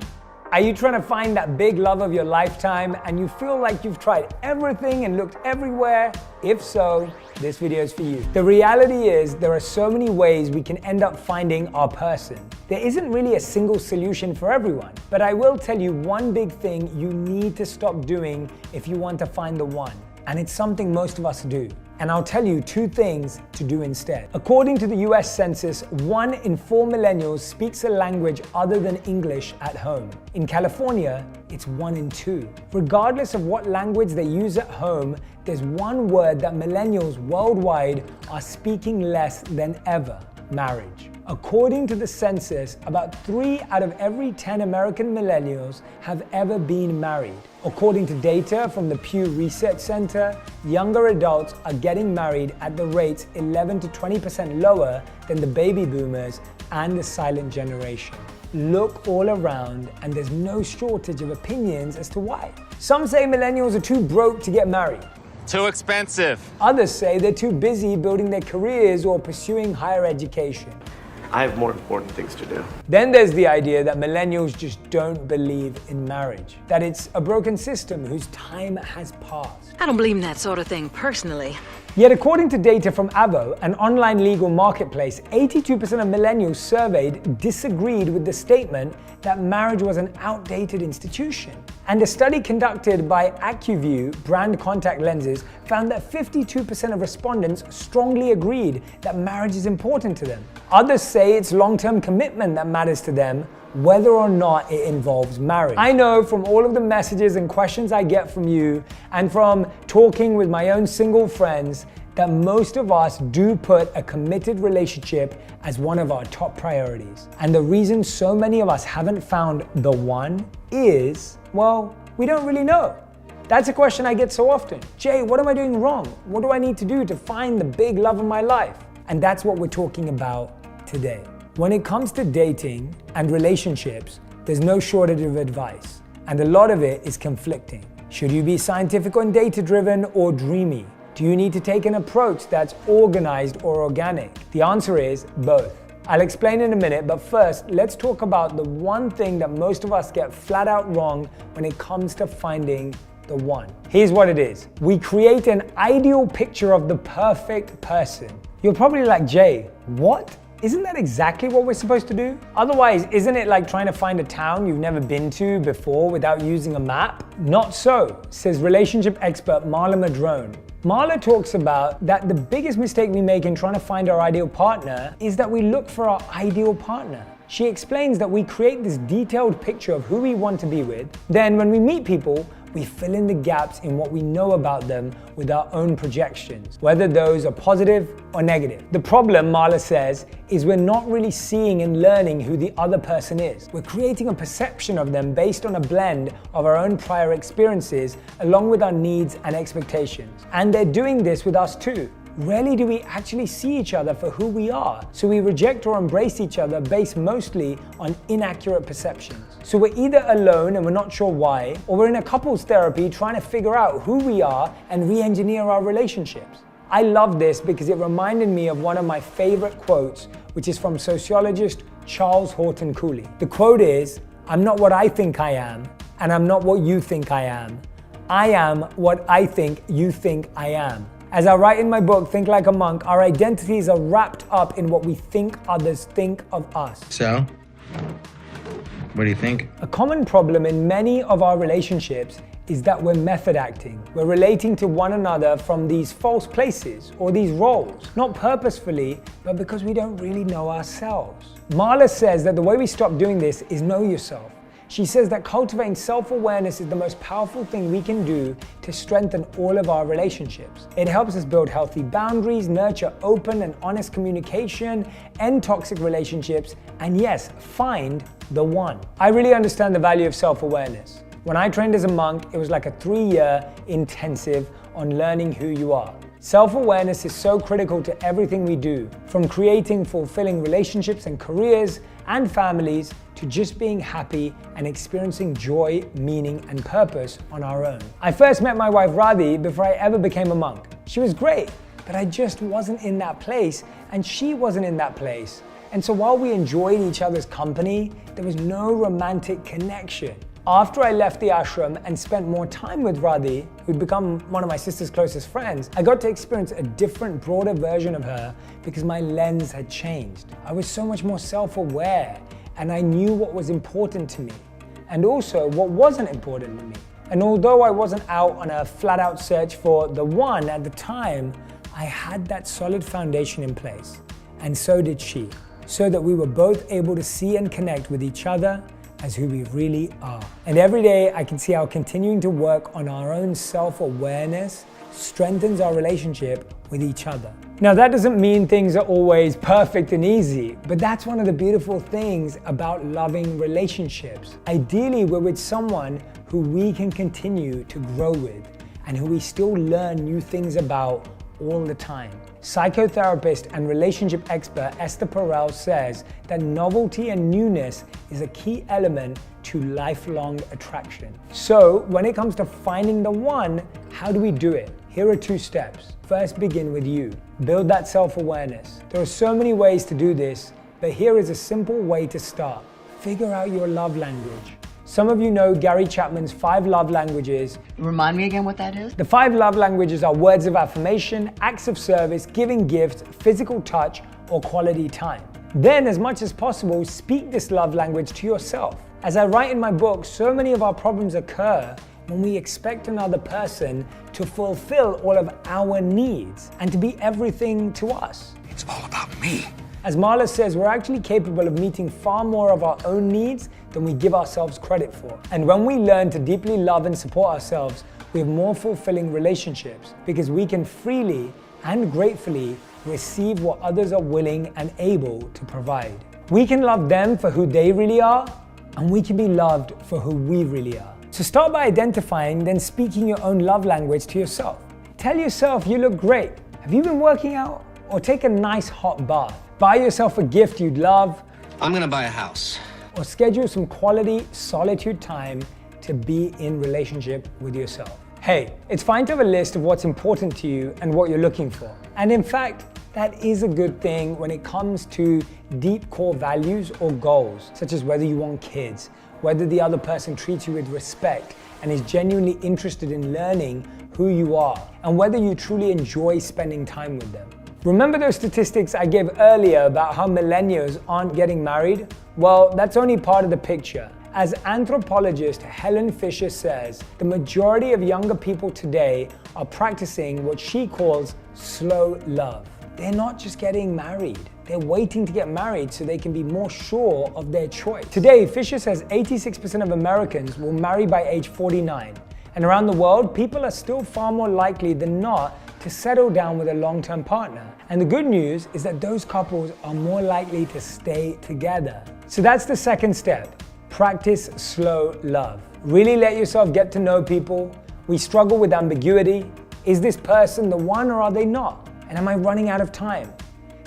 Are you trying to find that big love of your lifetime and you feel like you've tried everything and looked everywhere? If so, this video is for you. The reality is there are so many ways we can end up finding our person. There isn't really a single solution for everyone, but I will tell you one big thing you need to stop doing if you want to find the one. And it's something most of us do. And I'll tell you 2 things to do instead. According to the US Census, 1 in 4 millennials speaks a language other than English at home. In California, it's 1 in 2. Regardless of what language they use at home, there's one word that millennials worldwide are speaking less than ever: marriage. According to the census, about 3 out of every 10 American millennials have ever been married. According to data from the Pew Research Center, younger adults are getting married at the rates 11 to 20% lower than the baby boomers and the silent generation. Look all around and there's no shortage of opinions as to why. Some say millennials are too broke to get married. Too expensive. Others say they're too busy building their careers or pursuing higher education. I have more important things to do. Then there's the idea that millennials just don't believe in marriage, that it's a broken system whose time has passed. I don't believe in that sort of thing personally. Yet according to data from Avo, an online legal marketplace, 82% of millennials surveyed disagreed with the statement that marriage was an outdated institution. And a study conducted by AccuView brand contact lenses found that 52% of respondents strongly agreed that marriage is important to them. Others say it's long-term commitment that matters to them, whether or not it involves marriage. I know from all of the messages and questions I get from you and from talking with my own single friends that most of us do put a committed relationship as one of our top priorities. And the reason so many of us haven't found the one is, well, we don't really know. That's a question I get so often. Jay, what am I doing wrong? What do I need to do to find the big love of my life? And that's what we're talking about today. When it comes to dating and relationships, there's no shortage of advice, and a lot of it is conflicting. Should you be scientific and data-driven or dreamy? Do you need to take an approach that's organized or organic? The answer is both. I'll explain in a minute, but first, let's talk about the one thing that most of us get flat out wrong when it comes to finding the one. Here's what it is. We create an ideal picture of the perfect person. You're probably like, Jay, what? Isn't that exactly what we're supposed to do? Otherwise, isn't it like trying to find a town you've never been to before without using a map? Not so, says relationship expert Marla Madrone. Marla talks about that the biggest mistake we make in trying to find our ideal partner is that we look for our ideal partner. She explains that we create this detailed picture of who we want to be with. Then when we meet people, we fill in the gaps in what we know about them with our own projections, whether those are positive or negative. The problem, Marla says, is we're not really seeing and learning who the other person is. We're creating a perception of them based on a blend of our own prior experiences along with our needs and expectations. And they're doing this with us too. Rarely do we actually see each other for who we are, so we reject or embrace each other based mostly on inaccurate perceptions. So we're either alone and we're not sure why, or we're in a couples therapy trying to figure out who we are and re-engineer our relationships. I love this because it reminded me of one of my favorite quotes, which is from sociologist Charles Horton Cooley. The quote is, "I'm not what I think I am, and I'm not what you think I am. I am what I think you think I am." As I write in my book, Think Like a Monk, our identities are wrapped up in what we think others think of us. So, what do you think? A common problem in many of our relationships is that we're method acting. We're relating to one another from these false places or these roles, not purposefully, but because we don't really know ourselves. Marla says that the way we stop doing this is know yourself. She says that cultivating self-awareness is the most powerful thing we can do to strengthen all of our relationships. It helps us build healthy boundaries, nurture open and honest communication, end toxic relationships, and yes, find the one. I really understand the value of self-awareness. When I trained as a monk, it was like a 3-year intensive on learning who you are. Self-awareness is so critical to everything we do, from creating fulfilling relationships and careers and families to just being happy and experiencing joy, meaning, and purpose on our own. I first met my wife Radhi before I ever became a monk. She was great, but I just wasn't in that place, and she wasn't in that place. And so while we enjoyed each other's company, there was no romantic connection. After I left the ashram and spent more time with Radhi, who'd become one of my sister's closest friends, I got to experience a different, broader version of her because my lens had changed. I was so much more self-aware, and I knew what was important to me, and also what wasn't important to me. And although I wasn't out on a flat-out search for the one at the time, I had that solid foundation in place, and so did she, so that we were both able to see and connect with each other as who we really are. And every day I can see how continuing to work on our own self-awareness strengthens our relationship with each other. Now that doesn't mean things are always perfect and easy, but that's one of the beautiful things about loving relationships. Ideally, we're with someone who we can continue to grow with and who we still learn new things about all the time. Psychotherapist and relationship expert Esther Perel says that novelty and newness is a key element to lifelong attraction. So when it comes to finding the one, how do we do it? Here are 2 steps. First, begin with you. Build that self-awareness. There are so many ways to do this, but here is a simple way to start. Figure out your love language. Some of you know Gary Chapman's 5 love languages. Remind me again what that is? The 5 love languages are words of affirmation, acts of service, giving gifts, physical touch, or quality time. Then, as much as possible, speak this love language to yourself. As I write in my book, so many of our problems occur when we expect another person to fulfill all of our needs and to be everything to us. It's all about me. As Marla says, we're actually capable of meeting far more of our own needs than we give ourselves credit for. And when we learn to deeply love and support ourselves, we have more fulfilling relationships because we can freely and gratefully receive what others are willing and able to provide. We can love them for who they really are, and we can be loved for who we really are. So start by identifying, then speaking your own love language to yourself. Tell yourself you look great. Have you been working out? Or take a nice hot bath. Buy yourself a gift you'd love. I'm gonna buy a house. Or schedule some quality solitude time to be in relationship with yourself. Hey, it's fine to have a list of what's important to you and what you're looking for. And in fact, that is a good thing when it comes to deep core values or goals, such as whether you want kids, whether the other person treats you with respect and is genuinely interested in learning who you are, and whether you truly enjoy spending time with them. Remember those statistics I gave earlier about how millennials aren't getting married? Well, that's only part of the picture. As anthropologist Helen Fisher says, the majority of younger people today are practicing what she calls slow love. They're not just getting married, they're waiting to get married so they can be more sure of their choice. Today, Fisher says 86% of Americans will marry by age 49. And around the world, people are still far more likely than not to settle down with a long-term partner. And the good news is that those couples are more likely to stay together. So that's the second step. Practice slow love. Really let yourself get to know people. We struggle with ambiguity. Is this person the one or are they not? And am I running out of time?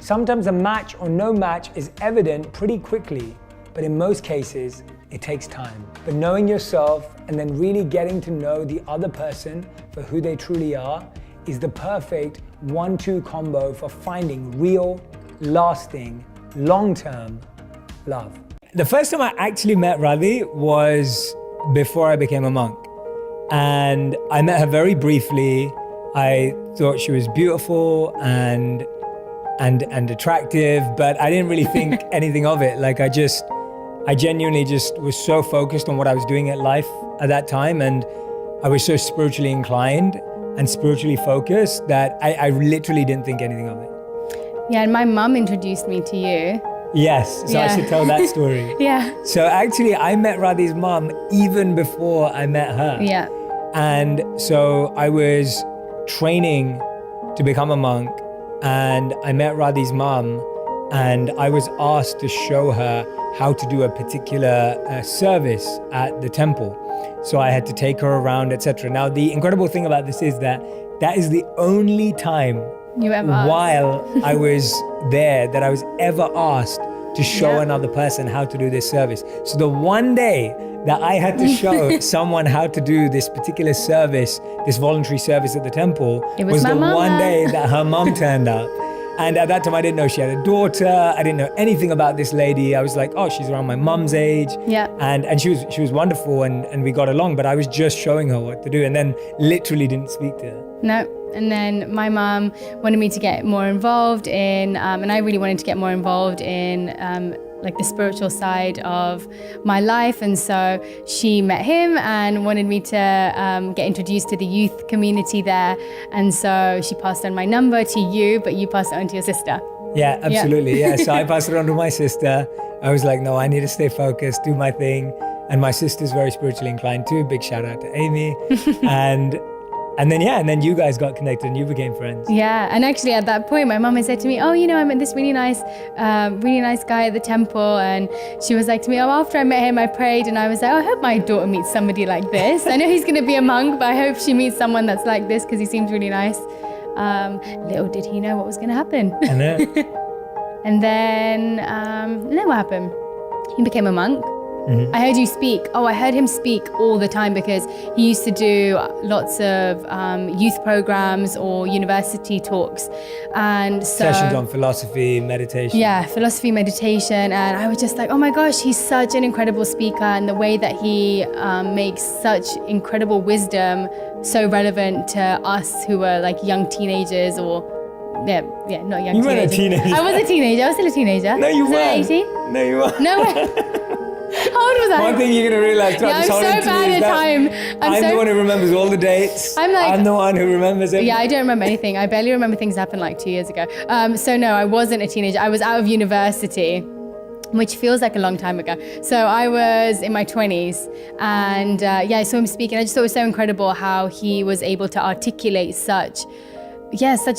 Sometimes a match or no match is evident pretty quickly, but in most cases, it takes time. But knowing yourself and then really getting to know the other person for who they truly are is the perfect 1-2 combo for finding real, lasting, long-term love. The first time I actually met Radhi was before I became a monk. And I met her very briefly. I thought she was beautiful and attractive, but I didn't really think anything of it. Like I genuinely just was so focused on what I was doing at life at that time. And I was so spiritually inclined and spiritually focused that I literally didn't think anything of it. Yeah, and my mum introduced me to you. Yes, so I should tell that story. Yeah. So actually, I met Radhi's mom even before I met her. Yeah. And so I was training to become a monk, and I met Radhi's mom, and I was asked to show her how to do a particular service at the temple. So I had to take her around, etc. Now, the incredible thing about this is that is the only time you ever asked. While I was there that I was ever asked to show another person how to do this service. So the one day that I had to show someone how to do this particular service, this voluntary service at the temple, was the one day that her mom turned up. And at that time, I didn't know she had a daughter. I didn't know anything about this lady. I was like, oh, she's around my mom's age. Yeah. And she was wonderful and we got along, but I was just showing her what to do and then literally didn't speak to her. No. And then my mom wanted me to get more involved in, and I really wanted to get more involved in like the spiritual side of my life. And so she met him and wanted me to get introduced to the youth community there. And so she passed on my number to you, but you passed it on to your sister. Yeah, absolutely. Yeah. So I passed it on to my sister. I was like, no, I need to stay focused, do my thing. And my sister's very spiritually inclined too. Big shout out to Amy. And then you guys got connected and you became friends. Yeah, and actually at that point, my mom had said to me, oh, I met this really nice guy at the temple. And she was like to me, oh, after I met him, I prayed and I was like, oh, I hope my daughter meets somebody like this. I know he's gonna be a monk, but I hope she meets someone that's like this because he seems really nice. Little did he know what was gonna happen. And then what happened? He became a monk. Mm-hmm. I heard you speak. I heard him speak all the time because he used to do lots of youth programs or university talks. And so, sessions on philosophy, meditation. Yeah, philosophy, meditation. And I was just like, oh my gosh, he's such an incredible speaker. And the way that he makes such incredible wisdom so relevant to us who are like young teenagers or not young teenagers. You weren't a teenager. I was a teenager. I was still a teenager. No, you weren't. 18? No, you weren't. No way. How old was I? One thing you're going to realize throughout this whole interview so bad is at that time. I'm the one who remembers all the dates. I'm the one who remembers everything. Yeah, I don't remember anything. I barely remember things that happened like 2 years ago. So no, I wasn't a teenager. I was out of university, which feels like a long time ago. So I was in my 20s and I saw him speak and I just thought it was so incredible how he was able to articulate such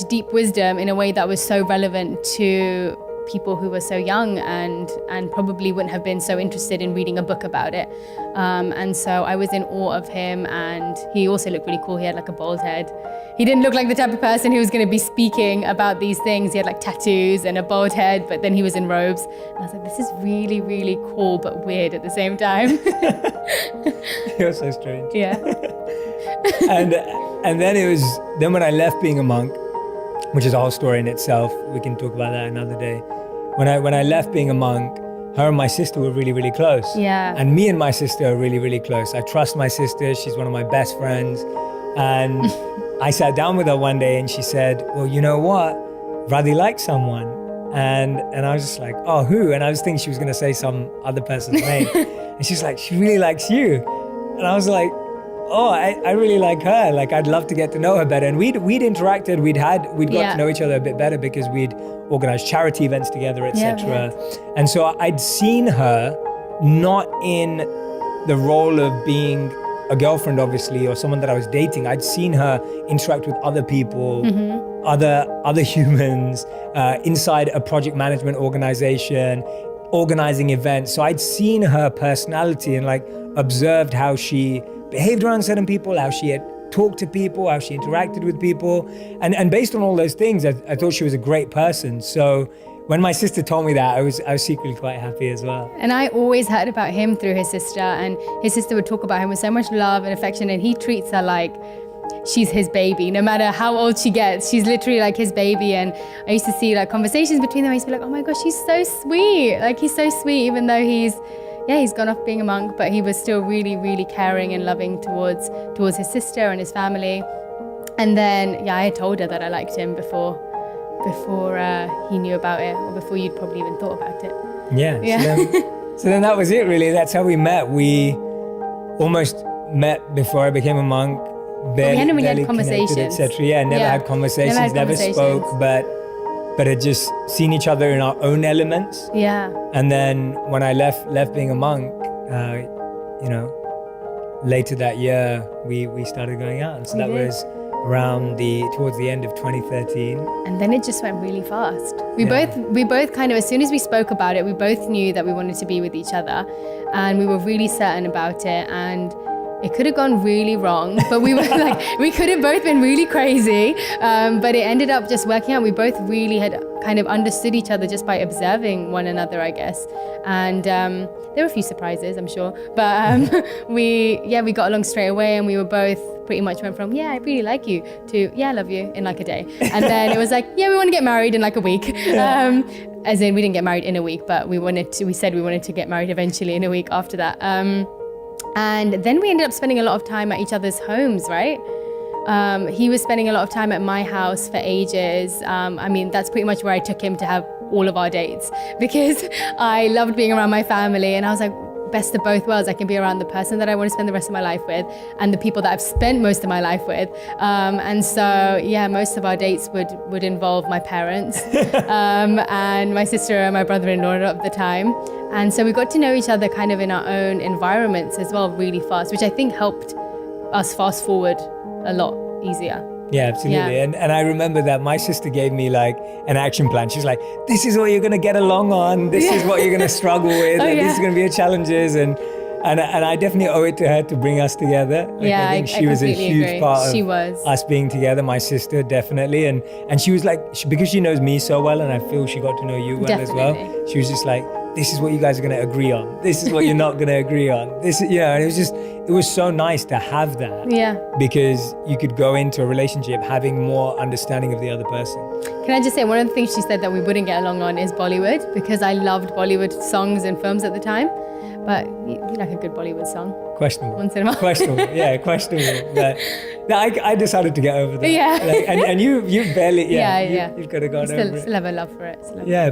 deep wisdom in a way that was so relevant to people who were so young and probably wouldn't have been so interested in reading a book about it. And so I was in awe of him, and he also looked really cool. He had like a bald head. He didn't look like the type of person who was going to be speaking about these things. He had like tattoos and a bald head, but then he was in robes. And I was like, this is really, really cool, but weird at the same time. You're so strange. Yeah. and then when I left being a monk, which is a whole story in itself, we can talk about that another day. When I left being a monk, her and my sister were really, really close. Yeah. And me and my sister are really, really close. I trust my sister. She's one of my best friends. And I sat down with her one day and she said, well, you know what? Radhi likes someone. And I was just like, oh, who? And I was thinking she was going to say some other person's name. And she's like, she really likes you. And I was like, oh, I really like her. Like, I'd love to get to know her better. And we'd interacted. We'd got to know each other a bit better because we'd organized charity events together, etc. And so I'd seen her not in the role of being a girlfriend, obviously, or someone that I was dating. I'd seen her interact with other people, other humans, inside a project management organization, organizing events. So I'd seen her personality and like observed how she behaved around certain people, how she had talked to people, how she interacted with people. And based on all those things, I thought she was a great person. So when my sister told me that, I was secretly quite happy as well. And I always heard about him through his sister, and his sister would talk about him with so much love and affection, and he treats her like she's his baby. No matter how old she gets, she's literally like his baby. And I used to see like conversations between them. I used to be like, oh my gosh, she's so sweet. Like, he's so sweet, even though he's gone off being a monk, but he was still really, really caring and loving towards his sister and his family. And then, I had told her that I liked him before he knew about it, or before you'd probably even thought about it. Yeah. So then that was it, really. That's how we met. We almost met before I became a monk. We hadn't really had conversations, etc. Never had conversations, never spoke, but had just seen each other in our own elements. Yeah. And then when I left being a monk, later that year, we started going out. And so that was around towards the end of 2013. And then it just went really fast. We both kind of, as soon as we spoke about it, we both knew that we wanted to be with each other, and we were really certain about it. And it could have gone really wrong, but we were like, we could have both been really crazy, but it ended up just working out. We both really had kind of understood each other just by observing one another, I guess. And there were a few surprises, I'm sure, but we got along straight away, and we were both pretty much went from, I really like you, to, I love you, in like a day. And then it was like, we want to get married in like a week. As in, we didn't get married in a week, but we said we wanted to get married eventually in a week after that. And then we ended up spending a lot of time at each other's homes, right? He was spending a lot of time at my house for ages. That's pretty much where I took him to have all of our dates, because I loved being around my family, and I was like, best of both worlds. I can be around the person that I want to spend the rest of my life with, and the people that I've spent most of my life with. And so, most of our dates would involve my parents and my sister and my brother-in-law at the time. And so we got to know each other kind of in our own environments as well, really fast, which I think helped us fast forward a lot easier. Yeah, absolutely. Yeah. And I remember that my sister gave me like an action plan. She's like, this is what you're going to get along on. This is what you're going to struggle with. This is going to be your challenges. And I definitely owe it to her to bring us together. Like, I think she was a huge part of us being together, my sister, definitely. And she was like, because she knows me so well, and I feel she got to know you well as well. She was just like, this is what you guys are going to agree on. This is what you're not going to agree on. And it was so nice to have that. Yeah. Because you could go into a relationship having more understanding of the other person. Can I just say, one of the things she said that we wouldn't get along on is Bollywood, because I loved Bollywood songs and films at the time. But you like a good Bollywood song. Questionable. Once in a while. Questionable. Yeah, questionable. But I decided to get over that. Yeah. And you barely. You've got to go over it. Still have a love for it.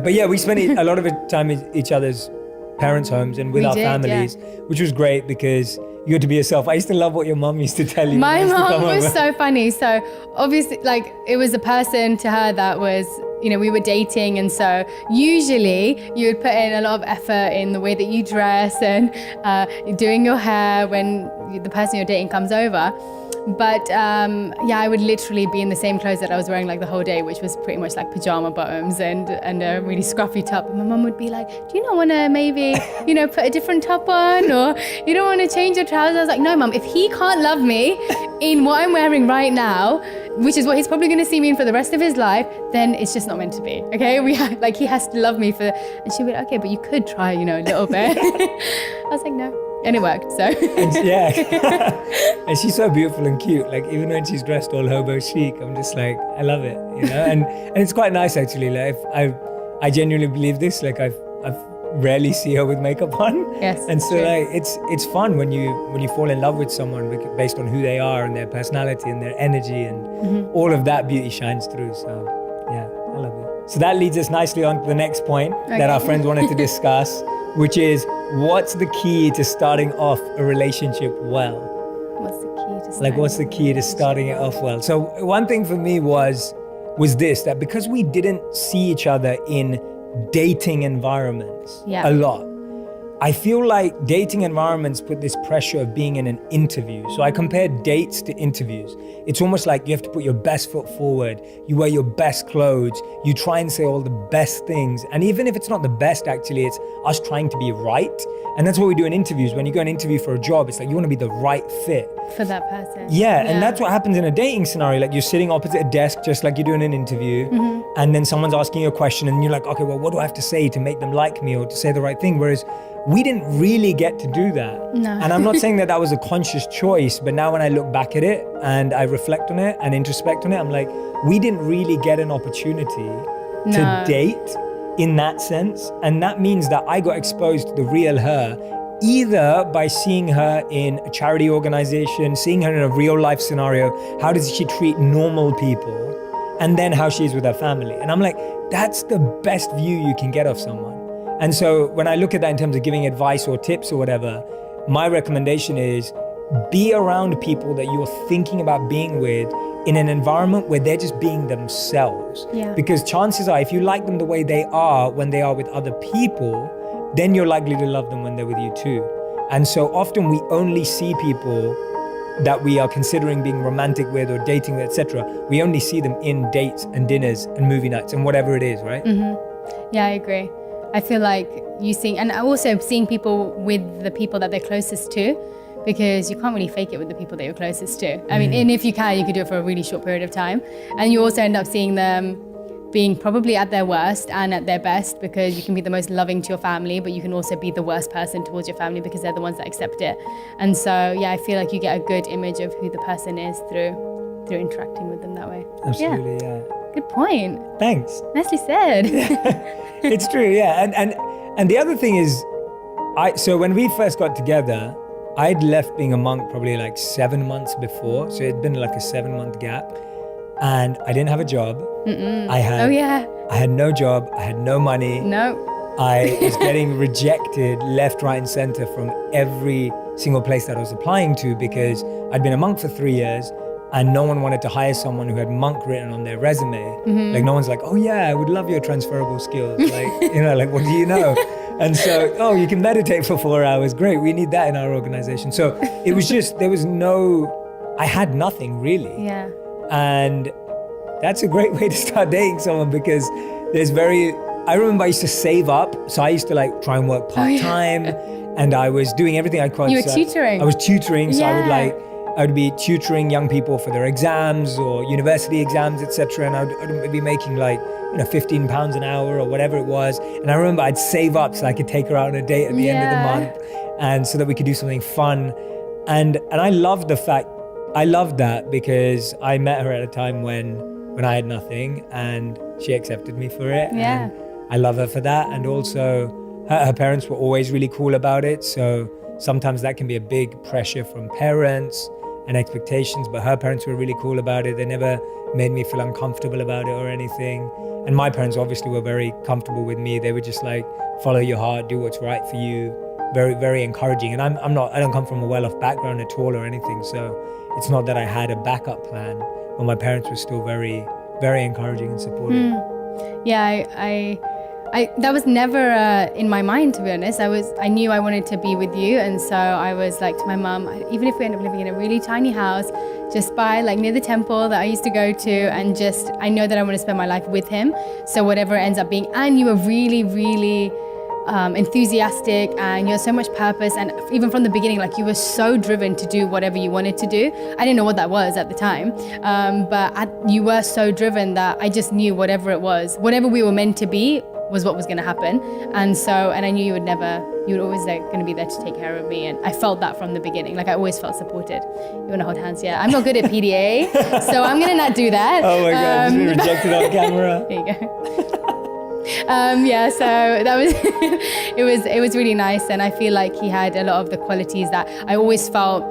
But we spent a lot of time in each other's parents' homes and with our families, which was great because you had to be yourself. I used to love what your mom used to tell you. My mom was so funny. So obviously, like, it was a person to her that was, we were dating, and so usually you would put in a lot of effort in the way that you dress and doing your hair when the person you're dating comes over. But I would literally be in the same clothes that I was wearing like the whole day, which was pretty much like pajama bottoms and a really scruffy top. And my mum would be like, do you not want to maybe, put a different top on, or you don't want to change your trousers? I was like, no, Mum, if he can't love me in what I'm wearing right now, which is what he's probably going to see me in for the rest of his life, then it's just not meant to be. Okay, he has to love me for. And she'd be like, okay, but you could try, a little bit. I was like, no. And it worked, so. And she's so beautiful and cute. Like, even when she's dressed all hobo chic, I'm just like, I love it, you know? And it's quite nice, actually. Like, I genuinely believe this. Like, I've rarely see her with makeup on. Yes. And so true. like it's fun when you fall in love with someone based on who they are and their personality and their energy and all of that beauty shines through. So yeah, I love it. So that leads us nicely on to the next point that our friends wanted to discuss, which is what's the key to starting off a relationship well? What's the key to Like, what's the key to starting it off well? So one thing for me was this, that because we didn't see each other in dating environments a lot, I feel like dating environments put this pressure of being in an interview. So I compare dates to interviews. It's almost like you have to put your best foot forward. You wear your best clothes. You try and say all the best things. And even if it's not the best, actually, it's us trying to be right. And that's what we do in interviews. When you go and interview for a job, it's like you want to be the right fit. For that person. Yeah, and that's what happens in a dating scenario. Like, you're sitting opposite a desk just like you're doing an interview, and then someone's asking you a question and you're like, okay, well, what do I have to say to make them like me or to say the right thing? Whereas we didn't really get to do that. No. And I'm not saying that was a conscious choice, but now when I look back at it and I reflect on it and introspect on it, I'm like, we didn't really get an opportunity to date in that sense. And that means that I got exposed to the real her, either by seeing her in a charity organization, seeing her in a real life scenario, how does she treat normal people, and then how she is with her family. And I'm like, that's the best view you can get of someone. And so when I look at that in terms of giving advice or tips or whatever, my recommendation is be around people that you're thinking about being with in an environment where they're just being themselves. Yeah. Because chances are, if you like them the way they are when they are with other people, then you're likely to love them when they're with you too. And so often we only see people that we are considering being romantic with or dating with, etc. We only see them in dates and dinners and movie nights and whatever it is, right? Yeah, I agree. I feel like you seeing, and also seeing people with the people that they're closest to, because you can't really fake it with the people that you're closest to. I mean, and if you can, you could do it for a really short period of time. And you also end up seeing them being probably at their worst and at their best, because you can be the most loving to your family, but you can also be the worst person towards your family because they're the ones that accept it. And so, yeah, I feel like you get a good image of who the person is through interacting with them that way. Absolutely, yeah. Good point. Thanks. Nicely said. It's true, yeah. And the other thing is, so when we first got together, I'd left being a monk probably like 7 months before. So it'd been like a 7-month gap. And I didn't have a job. I had no job. I had no money. I was getting rejected left, right, and center from every single place that I was applying to, because I'd been a monk for 3 years and no one wanted to hire someone who had monk written on their resume. Like, no one's like, oh yeah, I would love your transferable skills. Like, you know, like, what do you know? And so, oh, you can meditate for 4 hours. Great, we need that in our organization. So it was just, I had nothing really. Yeah. And that's a great way to start dating someone, because I remember I used to save up. So I used to like try and work part-time and I was doing everything I could. You were tutoring. I was tutoring. So I would be tutoring young people for their exams or university exams, etc. And I would be making like, you know, £15 an hour or whatever it was. And I remember I'd save up so I could take her out on a date at the end of the month, and so that we could do something fun. And I loved that because I met her at a time when I had nothing, and she accepted me for it. Yeah. And I love her for that. And also her parents were always really cool about it. So sometimes that can be a big pressure from parents and expectations, but her parents were really cool about it. They never made me feel uncomfortable about it or anything. And my parents obviously were very comfortable with me. They were just like, follow your heart, do what's right for you. Very, very encouraging. And I don't come from a well-off background at all or anything. So it's not that I had a backup plan, but my parents were still very, very encouraging and supportive. Yeah, I that was never in my mind, to be honest. I knew I wanted to be with you, and so I was like to my mum, even if we end up living in a really tiny house, just by like near the temple that I used to go to, and just I know that I want to spend my life with him. So whatever it ends up being, and you were really, really enthusiastic, and you had so much purpose, and even from the beginning, like you were so driven to do whatever you wanted to do. I didn't know what that was at the time, but you were so driven that I just knew whatever it was, whatever we were meant to be, was what was going to happen. And I knew you would always going to be there to take care of me. And I felt that from the beginning. Like I always felt supported. You want to hold hands? Yeah. I'm not good at PDA, so I'm going to not do that. Oh my God, just been rejected on camera. There you go. Yeah, so that was, it was really nice. And I feel like he had a lot of the qualities that I always felt.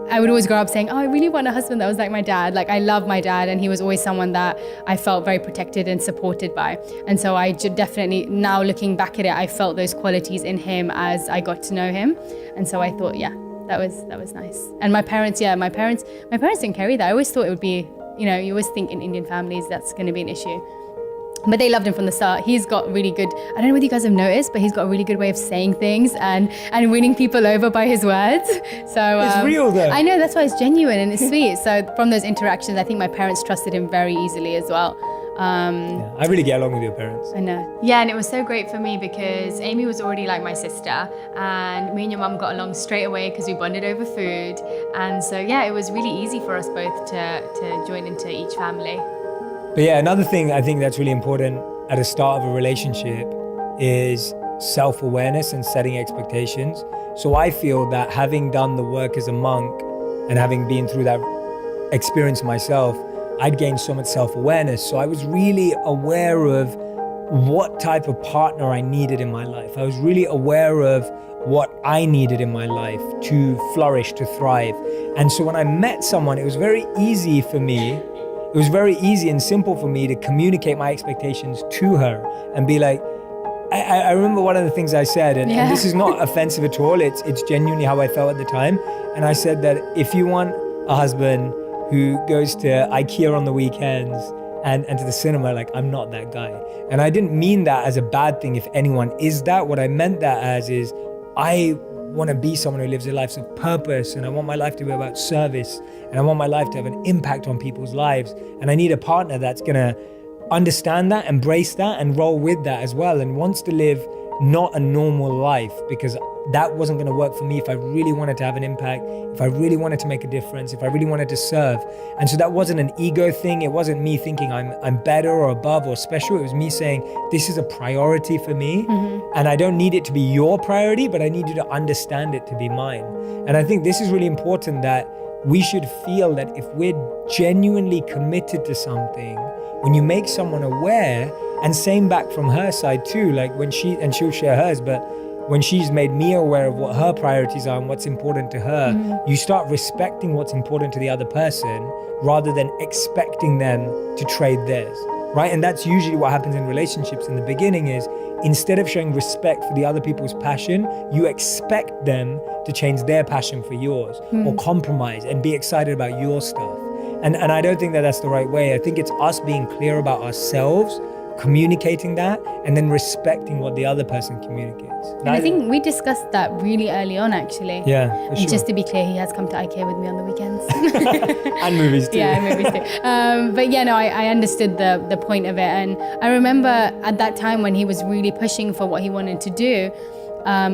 I would always grow up saying, oh, I really want a husband that was like my dad. Like I love my dad, and he was always someone that I felt very protected and supported by. And so I definitely, now looking back at it, I felt those qualities in him as I got to know him. And so I thought, yeah, that was nice. And my parents didn't carry that. I always thought it would be, you always think in Indian families that's going to be an issue. But they loved him from the start. He's got really good, I don't know whether you guys have noticed, but he's got a really good way of saying things and winning people over by his words. So it's real though. I know, that's why it's genuine and it's sweet. So from those interactions, I think my parents trusted him very easily as well. Yeah, I really get along with your parents. I know. Yeah, and it was so great for me because Amy was already like my sister, and me and your mum got along straight away because we bonded over food. And so yeah, it was really easy for us both to join into each family. But yeah, another thing I think that's really important at the start of a relationship is self-awareness and setting expectations. So I feel that having done the work as a monk and having been through that experience myself, I'd gained so much self-awareness. So I was really aware of what type of partner I needed in my life. I was really aware of what I needed in my life to flourish, to thrive. And so when I met someone, it was very easy for me. It was very easy and simple for me to communicate my expectations to her and be like, I remember one of the things I said, and this is not offensive at all, it's genuinely how I felt at the time. And I said that if you want a husband who goes to IKEA on the weekends and to the cinema, like, I'm not that guy. And I didn't mean that as a bad thing if anyone is that. What I meant that as is, I want to be someone who lives a life of purpose, and I want my life to be about service, and I want my life to have an impact on people's lives. And I need a partner that's gonna understand that, embrace that, and roll with that as well, and wants to live not a normal life, because that wasn't gonna work for me if I really wanted to have an impact, if I really wanted to make a difference, if I really wanted to serve. And so that wasn't an ego thing. It wasn't me thinking I'm better or above or special. It was me saying, this is a priority for me, and I don't need it to be your priority, but I need you to understand it to be mine. And I think this is really important, that we should feel that if we're genuinely committed to something, when you make someone aware, and same back from her side too, like when she'll share hers, but when she's made me aware of what her priorities are and what's important to her, you start respecting what's important to the other person rather than expecting them to trade theirs, right? And that's usually what happens in relationships in the beginning is, instead of showing respect for the other people's passion, you expect them to change their passion for yours or compromise and be excited about your stuff. And I don't think that that's the right way. I think it's us being clear about ourselves, communicating that, and then respecting what the other person communicates. And I think we discussed that really early on, actually. Yeah, for sure. Just to be clear, he has come to IKEA with me on the weekends. And movies too. Yeah, movies too. But yeah, no, I understood the point of it. And I remember at that time when he was really pushing for what he wanted to do,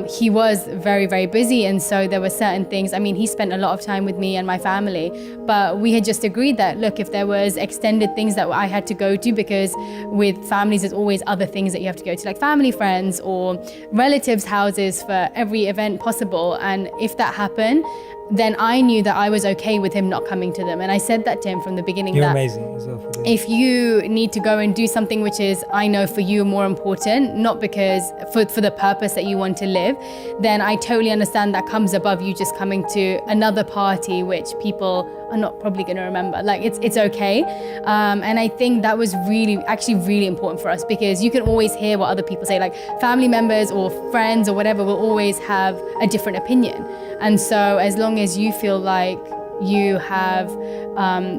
he was very, very busy. And so there were certain things, I mean, he spent a lot of time with me and my family, but we had just agreed that, look, if there was extended things that I had to go to, because with families, there's always other things that you have to go to, like family, friends, or relatives' houses for every event possible. And if that happened, then I knew that I was okay with him not coming to them. And I said that to him from the beginning. You're that amazing as well. If you need to go and do something which is, I know for you, more important, not because for the purpose that you want to live, then I totally understand that comes above you just coming to another party, which people are not probably going to remember. Like, it's okay. And I think that was actually really important for us, because you can always hear what other people say, like family members or friends or whatever will always have a different opinion. And so as long as you feel like you have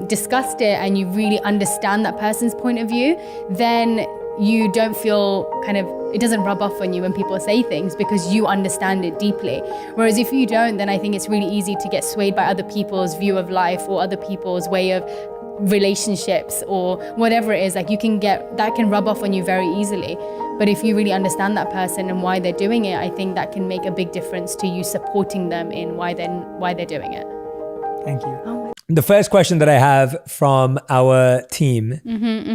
discussed it and you really understand that person's point of view, then you don't feel it doesn't rub off on you when people say things, because you understand it deeply. Whereas if you don't, then I think it's really easy to get swayed by other people's view of life or other people's way of relationships or whatever it is. Like, that can rub off on you very easily. But if you really understand that person and why they're doing it, I think that can make a big difference to you supporting them in why they're doing it. Thank you. The first question that I have from our team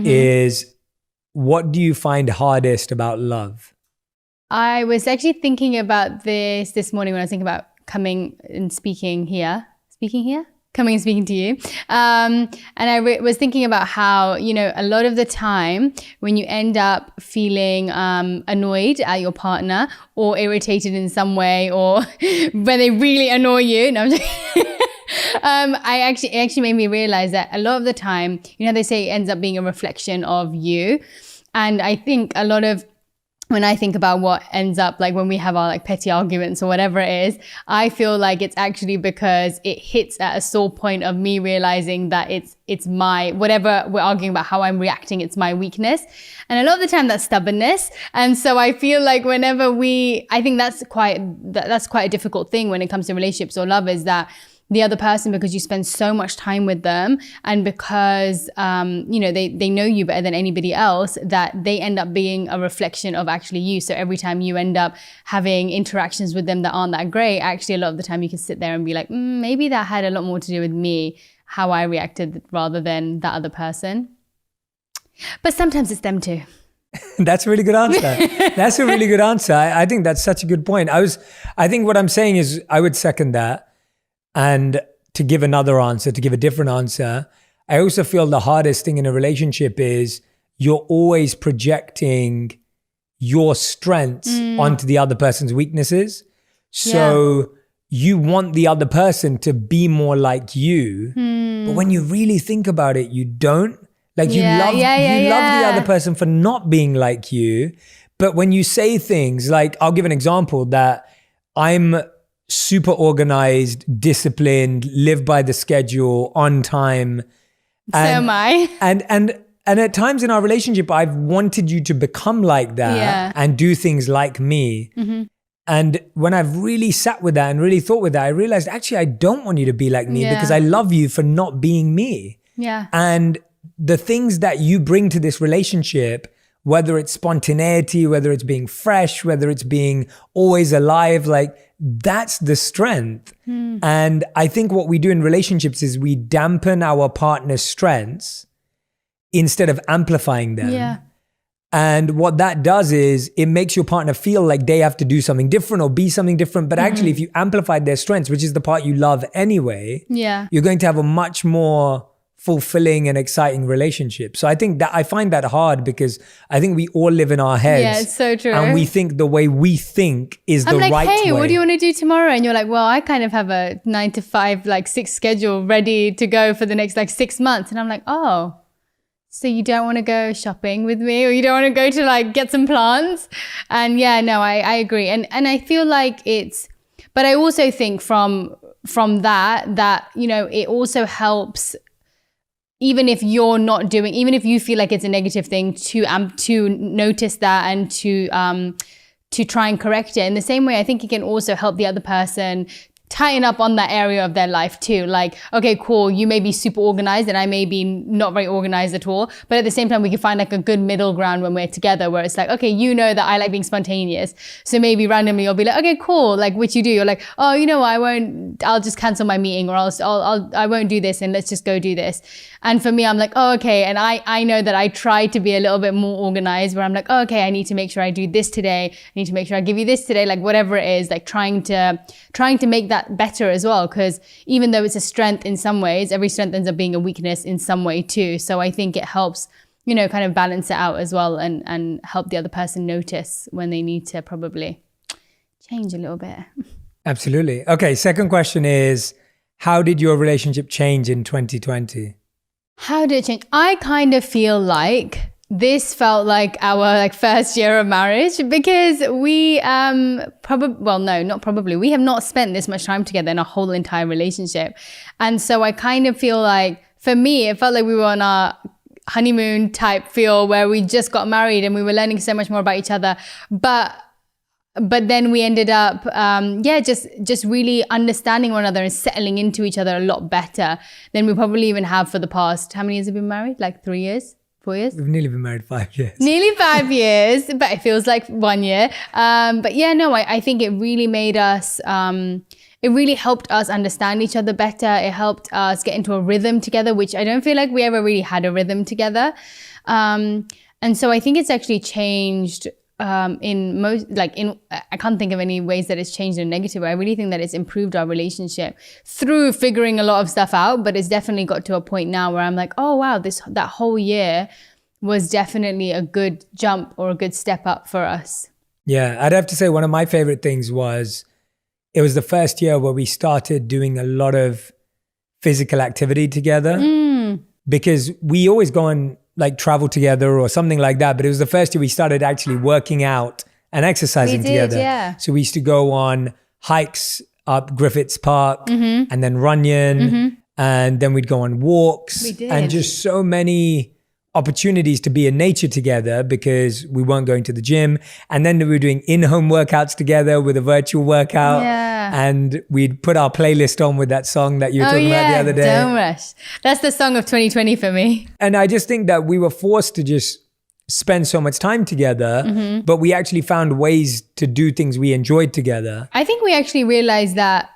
is, what do you find hardest about love? I was actually thinking about this morning when I was thinking about coming and speaking here. Coming and speaking to you. And I was thinking about how, you know, a lot of the time when you end up feeling annoyed at your partner or irritated in some way, or when they really annoy you, no, I'm just it actually made me realize that a lot of the time, you know, they say it ends up being a reflection of you. And I think a lot of, when I think about what ends up, like when we have our like petty arguments or whatever it is, I feel like it's actually because it hits at a sore point of me realizing that it's my, whatever we're arguing about, how I'm reacting, it's my weakness. And a lot of the time that's stubbornness. And so I feel like whenever I think that's quite a difficult thing when it comes to relationships or love, is that the other person, because you spend so much time with them, and because you know, they know you better than anybody else, that they end up being a reflection of actually you. So every time you end up having interactions with them that aren't that great, actually a lot of the time you can sit there and be like, maybe that had a lot more to do with me, how I reacted, rather than that other person. But sometimes it's them too. That's a really good answer. That's a really good answer. I think that's such a good point. I think what I'm saying is I would second that. And to give another answer, to give a different answer, I also feel the hardest thing in a relationship is you're always projecting your strengths onto the other person's weaknesses. So you want the other person to be more like you, but when you really think about it, you don't. Like you love the other person for not being like you. But when you say things like, I'll give an example, that I'm super organized, disciplined, live by the schedule, on time. So am I. And at times in our relationship, I've wanted you to become like that and do things like me. Mm-hmm. And when I've really sat with that and really thought with that, I realized actually I don't want you to be like me because I love you for not being me. Yeah. And the things that you bring to this relationship, whether it's spontaneity, whether it's being fresh, whether it's being always alive, like that's the strength. And I think what we do in relationships is we dampen our partner's strengths instead of amplifying them. Yeah. And what that does is it makes your partner feel like they have to do something different or be something different. But actually, if you amplified their strengths, which is the part you love anyway, you're going to have a much more fulfilling and exciting relationship. So I think that I find that hard because I think we all live in our heads. Yeah, it's so true. And we think the way we think is the right way. I'm like, hey, what do you want to do tomorrow? And you're like, well, I kind of have a 9 to 5, like 6 schedule ready to go for the next like 6 months. And I'm like, oh, so you don't want to go shopping with me, or you don't want to go to like get some plants? And yeah, no, I agree. And I feel like but I also think from that, you know, it also helps. Even if you're not doing, even if you feel like it's a negative thing, to notice that and to try and correct it. In the same way, I think it can also help the other person tighten up on that area of their life too. Like, okay, cool, you may be super organized and I may be not very organized at all. But at the same time, we can find like a good middle ground when we're together where it's like, okay, you know that I like being spontaneous. So maybe randomly you'll be like, okay, cool. Like, which you do. You're like, oh, you know, I'll just cancel my meeting, or I won't do this and let's just go do this. And for me, I'm like, oh, okay. And I know that I try to be a little bit more organized where I'm like, oh, okay, I need to make sure I do this today. I need to make sure I give you this today, like whatever it is, like trying to make that better as well. Because even though it's a strength in some ways, every strength ends up being a weakness in some way too. So I think it helps, you know, kind of balance it out as well and help the other person notice when they need to probably change a little bit. Absolutely. Okay, second question is, how did your relationship change in 2020? How did it change? I kind of feel like this felt like our first year of marriage, because we we have not spent this much time together in a whole entire relationship. And so I kind of feel like, for me, it felt like we were on our honeymoon type feel where we just got married and we were learning so much more about each other. But then we ended up, just really understanding one another and settling into each other a lot better than we probably even have for the past, how many years have we been married? Like 3 years? 4 years? We've nearly been married 5 years. Nearly 5 years, but it feels like 1 year. But yeah, no, I think it really made us, it really helped us understand each other better. It helped us get into a rhythm together, which I don't feel like we ever really had a rhythm together. And so I think it's actually changed in most, I can't think of any ways that it's changed in a negative way. I really think that it's improved our relationship through figuring a lot of stuff out, but it's definitely got to a point now where I'm like, oh wow, that whole year was definitely a good jump or a good step up for us. Yeah, I'd have to say one of my favorite things was, it was the first year where we started doing a lot of physical activity together, because we always go on like travel together or something like that. But it was the first year we started actually working out and exercising together. Yeah. So we used to go on hikes up Griffiths Park and then Runyon, and then we'd go on walks, and just so many opportunities to be in nature together because we weren't going to the gym. And then we were doing in-home workouts together with a virtual workout. Yeah. And we'd put our playlist on with that song that you were talking about the other day. Don't Rush. That's the song of 2020 for me. And I just think that we were forced to just spend so much time together, but we actually found ways to do things we enjoyed together. I think we actually realized that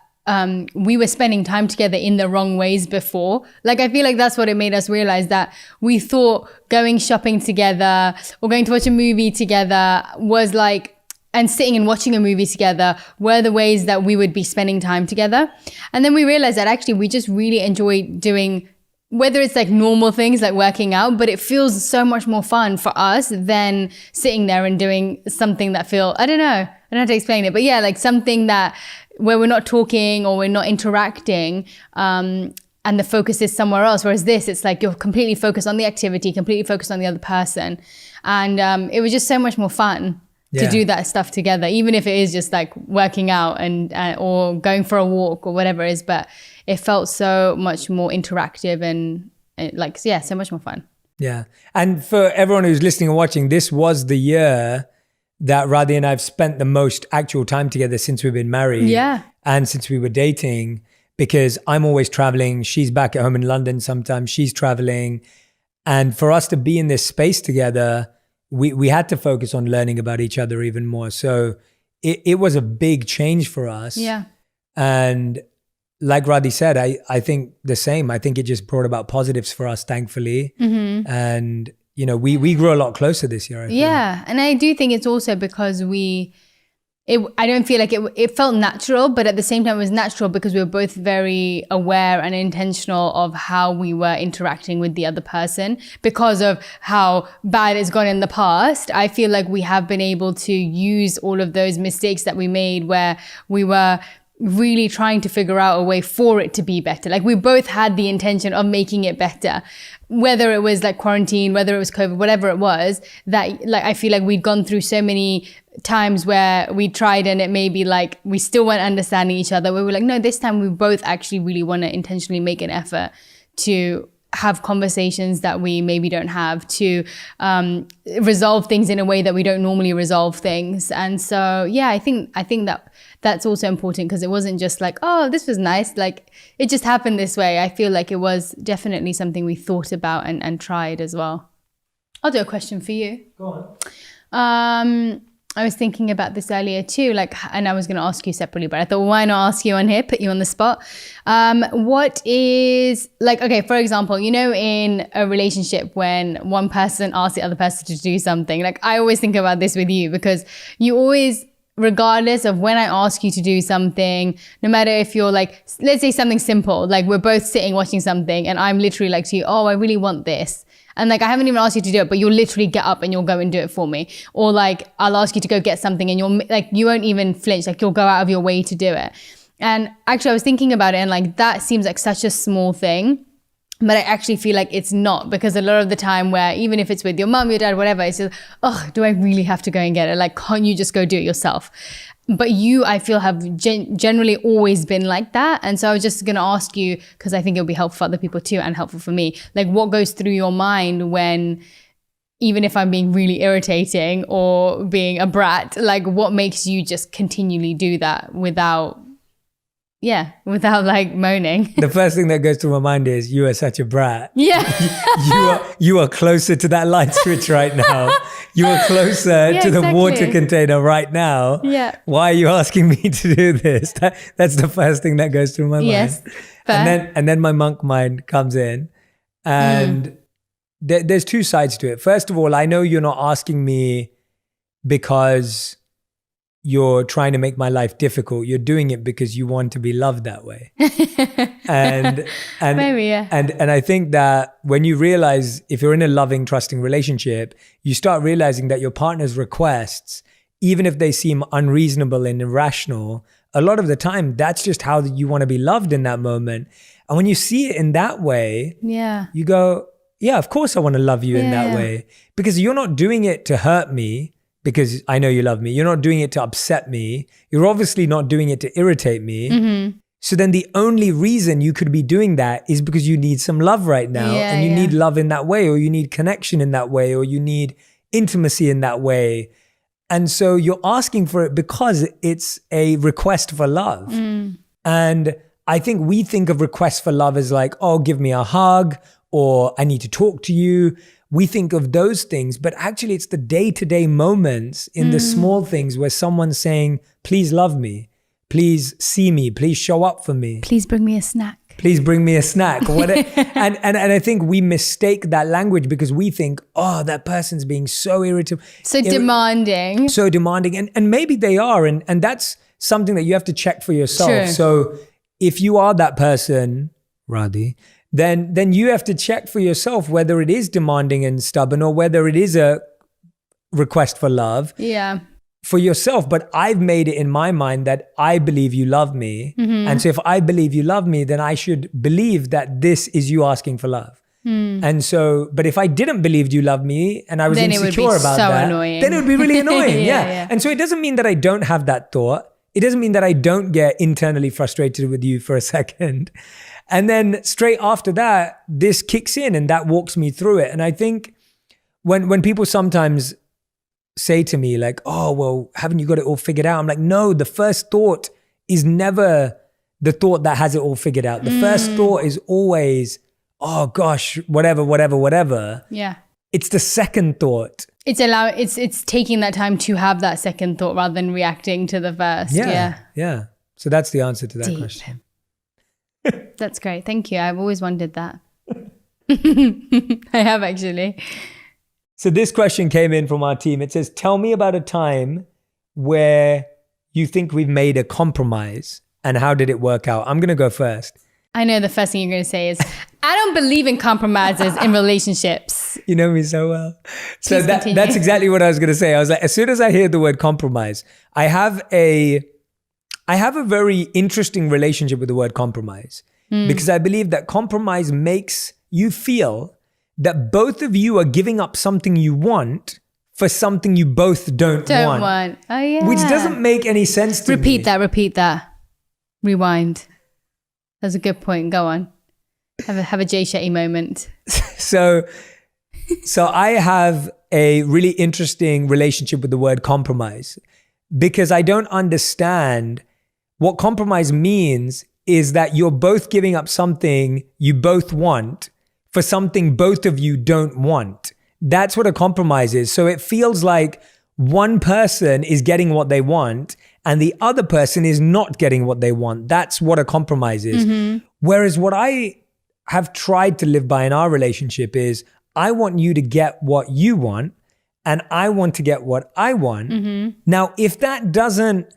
we were spending time together in the wrong ways before. Like, I feel like that's what it made us realize, that we thought going shopping together or going to watch a movie together was like, and sitting and watching a movie together were the ways that we would be spending time together. And then we realized that actually we just really enjoy doing, whether it's like normal things like working out, but it feels so much more fun for us than sitting there and doing something that I don't know how to explain it, but yeah, like something that where we're not talking or we're not interacting, and the focus is somewhere else. Whereas this, it's like you're completely focused on the activity, completely focused on the other person. And it was just so much more fun to do that stuff together, even if it is just like working out and or going for a walk or whatever it is. But it felt so much more interactive and so much more fun. Yeah. And for everyone who's listening and watching, this was the year that Radhi and I have spent the most actual time together since we've been married. Yeah. And since we were dating, because I'm always traveling. She's back at home in London sometimes. She's traveling. And for us to be in this space together, we had to focus on learning about each other even more. So it was a big change for us. Yeah. And like Radhi said, I think the same. I think it just brought about positives for us, thankfully. And you know, we grew a lot closer this year, I feel. Yeah. And I do think it's also because I don't feel like it felt natural, but at the same time it was natural because we were both very aware and intentional of how we were interacting with the other person. Because of how bad it's gone in the past, I feel like we have been able to use all of those mistakes that we made where we were really trying to figure out a way for it to be better. Like, we both had the intention of making it better, whether it was like quarantine, whether it was COVID, whatever it was, that like, I feel like we'd gone through so many times where we tried and it may be like, we still weren't understanding each other. We were like, no, this time we both actually really want to intentionally make an effort to have conversations that we maybe don't have, to resolve things in a way that we don't normally resolve things. And so, yeah, I think that's also important, because it wasn't just like, oh, this was nice, like it just happened this way. I feel like it was definitely something we thought about and tried as well. I'll do a question for you. Go on. I was thinking about this earlier too, and I was going to ask you separately, but I thought, why not ask you on here, put you on the spot? What is, like, okay, for example, you know, in a relationship when one person asks the other person to do something, like I always think about this with you, because you always, regardless of when I ask you to do something, no matter if you're like, let's say something simple, like we're both sitting watching something and I'm literally like to you, oh, I really want this. And like, I haven't even asked you to do it, but you'll literally get up and you'll go and do it for me. Or like, I'll ask you to go get something and you'll like, you won't even flinch, like you'll go out of your way to do it. And actually I was thinking about it and like, that seems like such a small thing, but I actually feel like it's not, because a lot of the time where, even if it's with your mum, your dad, whatever, it's just, oh, do I really have to go and get it? Like, can't you just go do it yourself? But you, I feel, have generally always been like that. And so I was just going to ask you, because I think it'll be helpful for other people too, and helpful for me, like what goes through your mind when, even if I'm being really irritating or being a brat, like what makes you just continually do that without like moaning? The first thing that goes through my mind is, you are such a brat. Yeah. you are closer to that light switch right now. You are closer to the water container right now. Yeah. Why are you asking me to do this? That's the first thing that goes through my mind. Yes. Fair. And then my monk mind comes in, and there's two sides to it. First of all, I know you're not asking me because you're trying to make my life difficult. You're doing it because you want to be loved that way. and Maybe, yeah. And I think that when you realize, if you're in a loving, trusting relationship, you start realizing that your partner's requests, even if they seem unreasonable and irrational, a lot of the time, that's just how you want to be loved in that moment. And when you see it in that way, you go, yeah, of course I want to love you in that way. Because you're not doing it to hurt me, because I know you love me. You're not doing it to upset me. You're obviously not doing it to irritate me. So then the only reason you could be doing that is because you need some love right now. And you need love in that way, or you need connection in that way, or you need intimacy in that way. And so you're asking for it because it's a request for love. And I think we think of requests for love as like, oh, give me a hug, or I need to talk to you. We think of those things, but actually it's the day-to-day moments in the small things where someone's saying, please love me, please see me, please show up for me. Please bring me a snack. Please bring me a snack. and I think we mistake that language because we think, oh, that person's being so irritable. So demanding. So demanding. And maybe they are. And that's something that you have to check for yourself. True. So if you are that person, Radhi, then you have to check for yourself whether it is demanding and stubborn or whether it is a request for love. Yeah. For yourself. But I've made it in my mind that I believe you love me. And so if I believe you love me, then I should believe that this is you asking for love. And so, but if I didn't believe you love me and I was then insecure it would be about so that, annoying. then it would be really annoying. Yeah. And so it doesn't mean that I don't have that thought. It doesn't mean that I don't get internally frustrated with you for a second. And then straight after that, this kicks in and that walks me through it. And I think when people sometimes say to me like, oh, well, haven't you got it all figured out? I'm like, no, the first thought is never the thought that has it all figured out. The first thought is always, oh gosh, whatever. Yeah. It's the second thought. It's taking that time to have that second thought rather than reacting to the first. Yeah. So that's the answer to that Deep. question. That's great. Thank you. I've always wondered that. I have actually. So this question came in from our team. It says, tell me about a time where you think we've made a compromise and how did it work out? I'm going to go first. I know the first thing you're going to say is, I don't believe in compromises in relationships. You know me so well. So Please that's exactly what I was going to say. I was like, as soon as I hear the word compromise, I have a very interesting relationship with the word compromise because I believe that compromise makes you feel that both of you are giving up something you want for something you both don't want. Oh, yeah. Which doesn't make any sense to me. Repeat that. Rewind. That's a good point. Go on. Have a Jay Shetty moment. So I have a really interesting relationship with the word compromise because I don't understand what compromise means is that you're both giving up something you both want for something both of you don't want. That's what a compromise is. So it feels like one person is getting what they want and the other person is not getting what they want. That's what a compromise is. Whereas what I have tried to live by in our relationship is I want you to get what you want and I want to get what I want. Now, if that doesn't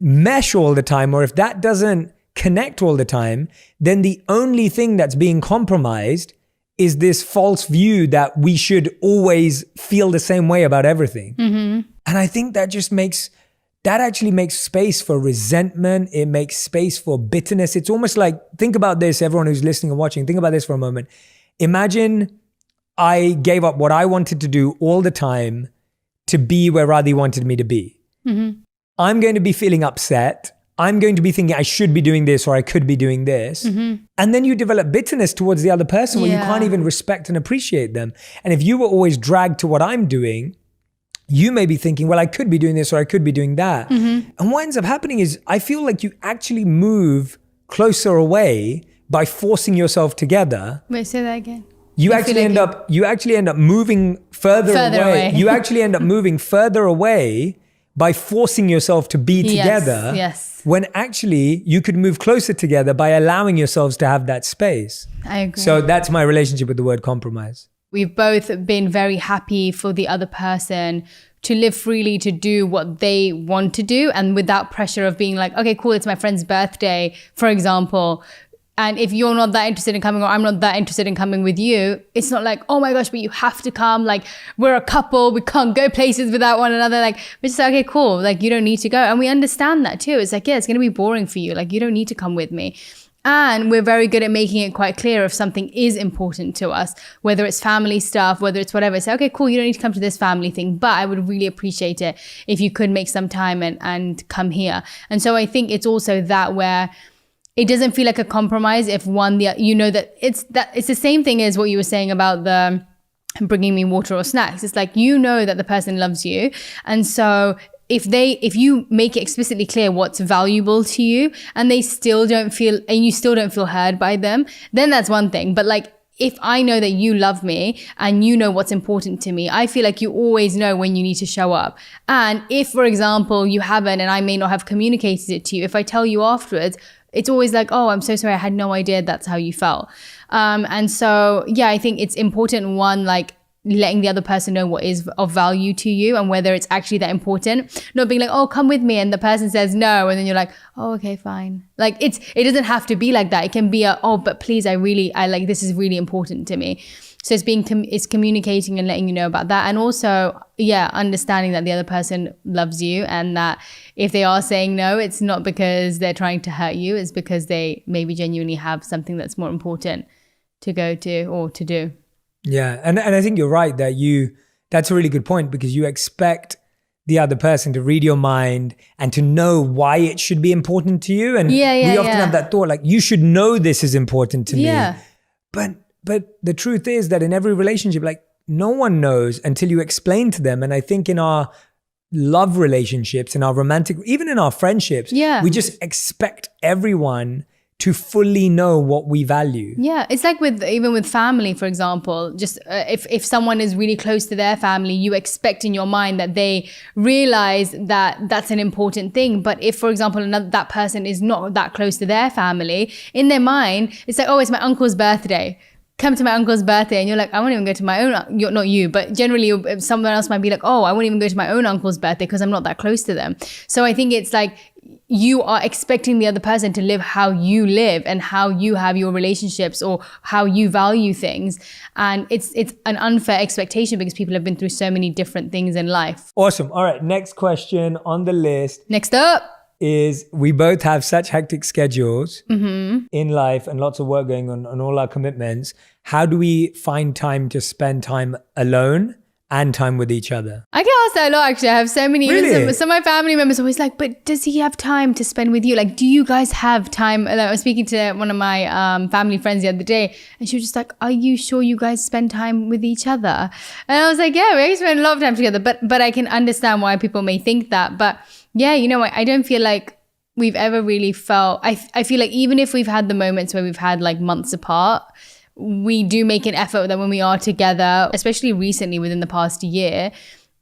mesh all the time or if that doesn't connect all the time, then the only thing that's being compromised is this false view that we should always feel the same way about everything. And I think that actually makes space for resentment. It makes space for bitterness. It's almost like, think about this, everyone who's listening and watching, think about this for a moment. Imagine I gave up what I wanted to do all the time to be where Radhi wanted me to be. I'm going to be feeling upset. I'm going to be thinking I should be doing this or I could be doing this. And then you develop bitterness towards the other person where you can't even respect and appreciate them. And if you were always dragged to what I'm doing, you may be thinking, well, I could be doing this or I could be doing that. And what ends up happening is I feel like you actually move closer away by forcing yourself together. Wait, say that again. You actually end up moving further away. You actually end up moving further away by forcing yourself to be together. Yes. When actually you could move closer together by allowing yourselves to have that space. I agree. So that's my relationship with the word compromise. We've both been very happy for the other person to live freely, to do what they want to do, and without pressure of being like, okay, cool, it's my friend's birthday, for example. And if you're not that interested in coming, or I'm not that interested in coming with you, it's not like, oh my gosh, but you have to come. Like, we're a couple, we can't go places without one another. Like, we're just like, okay, cool. Like, you don't need to go. And we understand that too. It's like, yeah, it's going to be boring for you. Like, you don't need to come with me. And we're very good at making it quite clear if something is important to us, whether it's family stuff, whether it's whatever. Say, okay, cool, you don't need to come to this family thing, but I would really appreciate it if you could make some time and come here. And so I think it's also that where it doesn't feel like a compromise if you know that it's the same thing as what you were saying about the bringing me water or snacks. It's like, you know that the person loves you. And so if you make it explicitly clear what's valuable to you and you still don't feel heard by them, then that's one thing. But like, if I know that you love me and you know what's important to me, I feel like you always know when you need to show up. And if, for example, you haven't, and I may not have communicated it to you, if I tell you afterwards, it's always like, oh, I'm so sorry, I had no idea that's how you felt. And so, yeah, I think it's important, one, like letting the other person know what is of value to you and whether it's actually that important. Not being like, oh, come with me, and the person says no, and then you're like, oh, okay, fine. Like, it doesn't have to be like that. It can be oh, but please, I like, this is really important to me. So it's communicating and letting you know about that. And also, yeah, understanding that the other person loves you, and that if they are saying no, it's not because they're trying to hurt you. It's because they maybe genuinely have something that's more important to go to or to do. Yeah. And I think you're right that's a really good point, because you expect the other person to read your mind and to know why it should be important to you. And we often have that thought, like, you should know this is important to me. But the truth is that in every relationship, like, no one knows until you explain to them. And I think in our love relationships, in our romantic, even in our friendships, we just expect everyone to fully know what we value. Yeah, it's like even with family, for example, just if someone is really close to their family, you expect in your mind that they realize that that's an important thing. But if, for example, that person is not that close to their family, in their mind, it's like, oh, it's my uncle's birthday. Come to my uncle's birthday, and you're like, I won't even go to my own, not you, but generally someone else might be like, oh, I won't even go to my own uncle's birthday because I'm not that close to them. So I think it's like, you are expecting the other person to live how you live and how you have your relationships or how you value things. And it's an unfair expectation because people have been through so many different things in life. Awesome. All right, next question on the list. Next up is, we both have such hectic schedules in life and lots of work going on all our commitments. How do we find time to spend time alone and time with each other? I get asked that a lot, actually. I have so many, really? some of my family members are always like, but does he have time to spend with you? Like, do you guys have time? I was speaking to one of my family friends the other day, and she was just like, are you sure you guys spend time with each other? And I was like, yeah, we actually spend a lot of time together, but I can understand why people may think that. But yeah, you know, I don't feel like we've ever really felt, I feel like even if we've had the moments where we've had like months apart, we do make an effort that when we are together, especially recently within the past year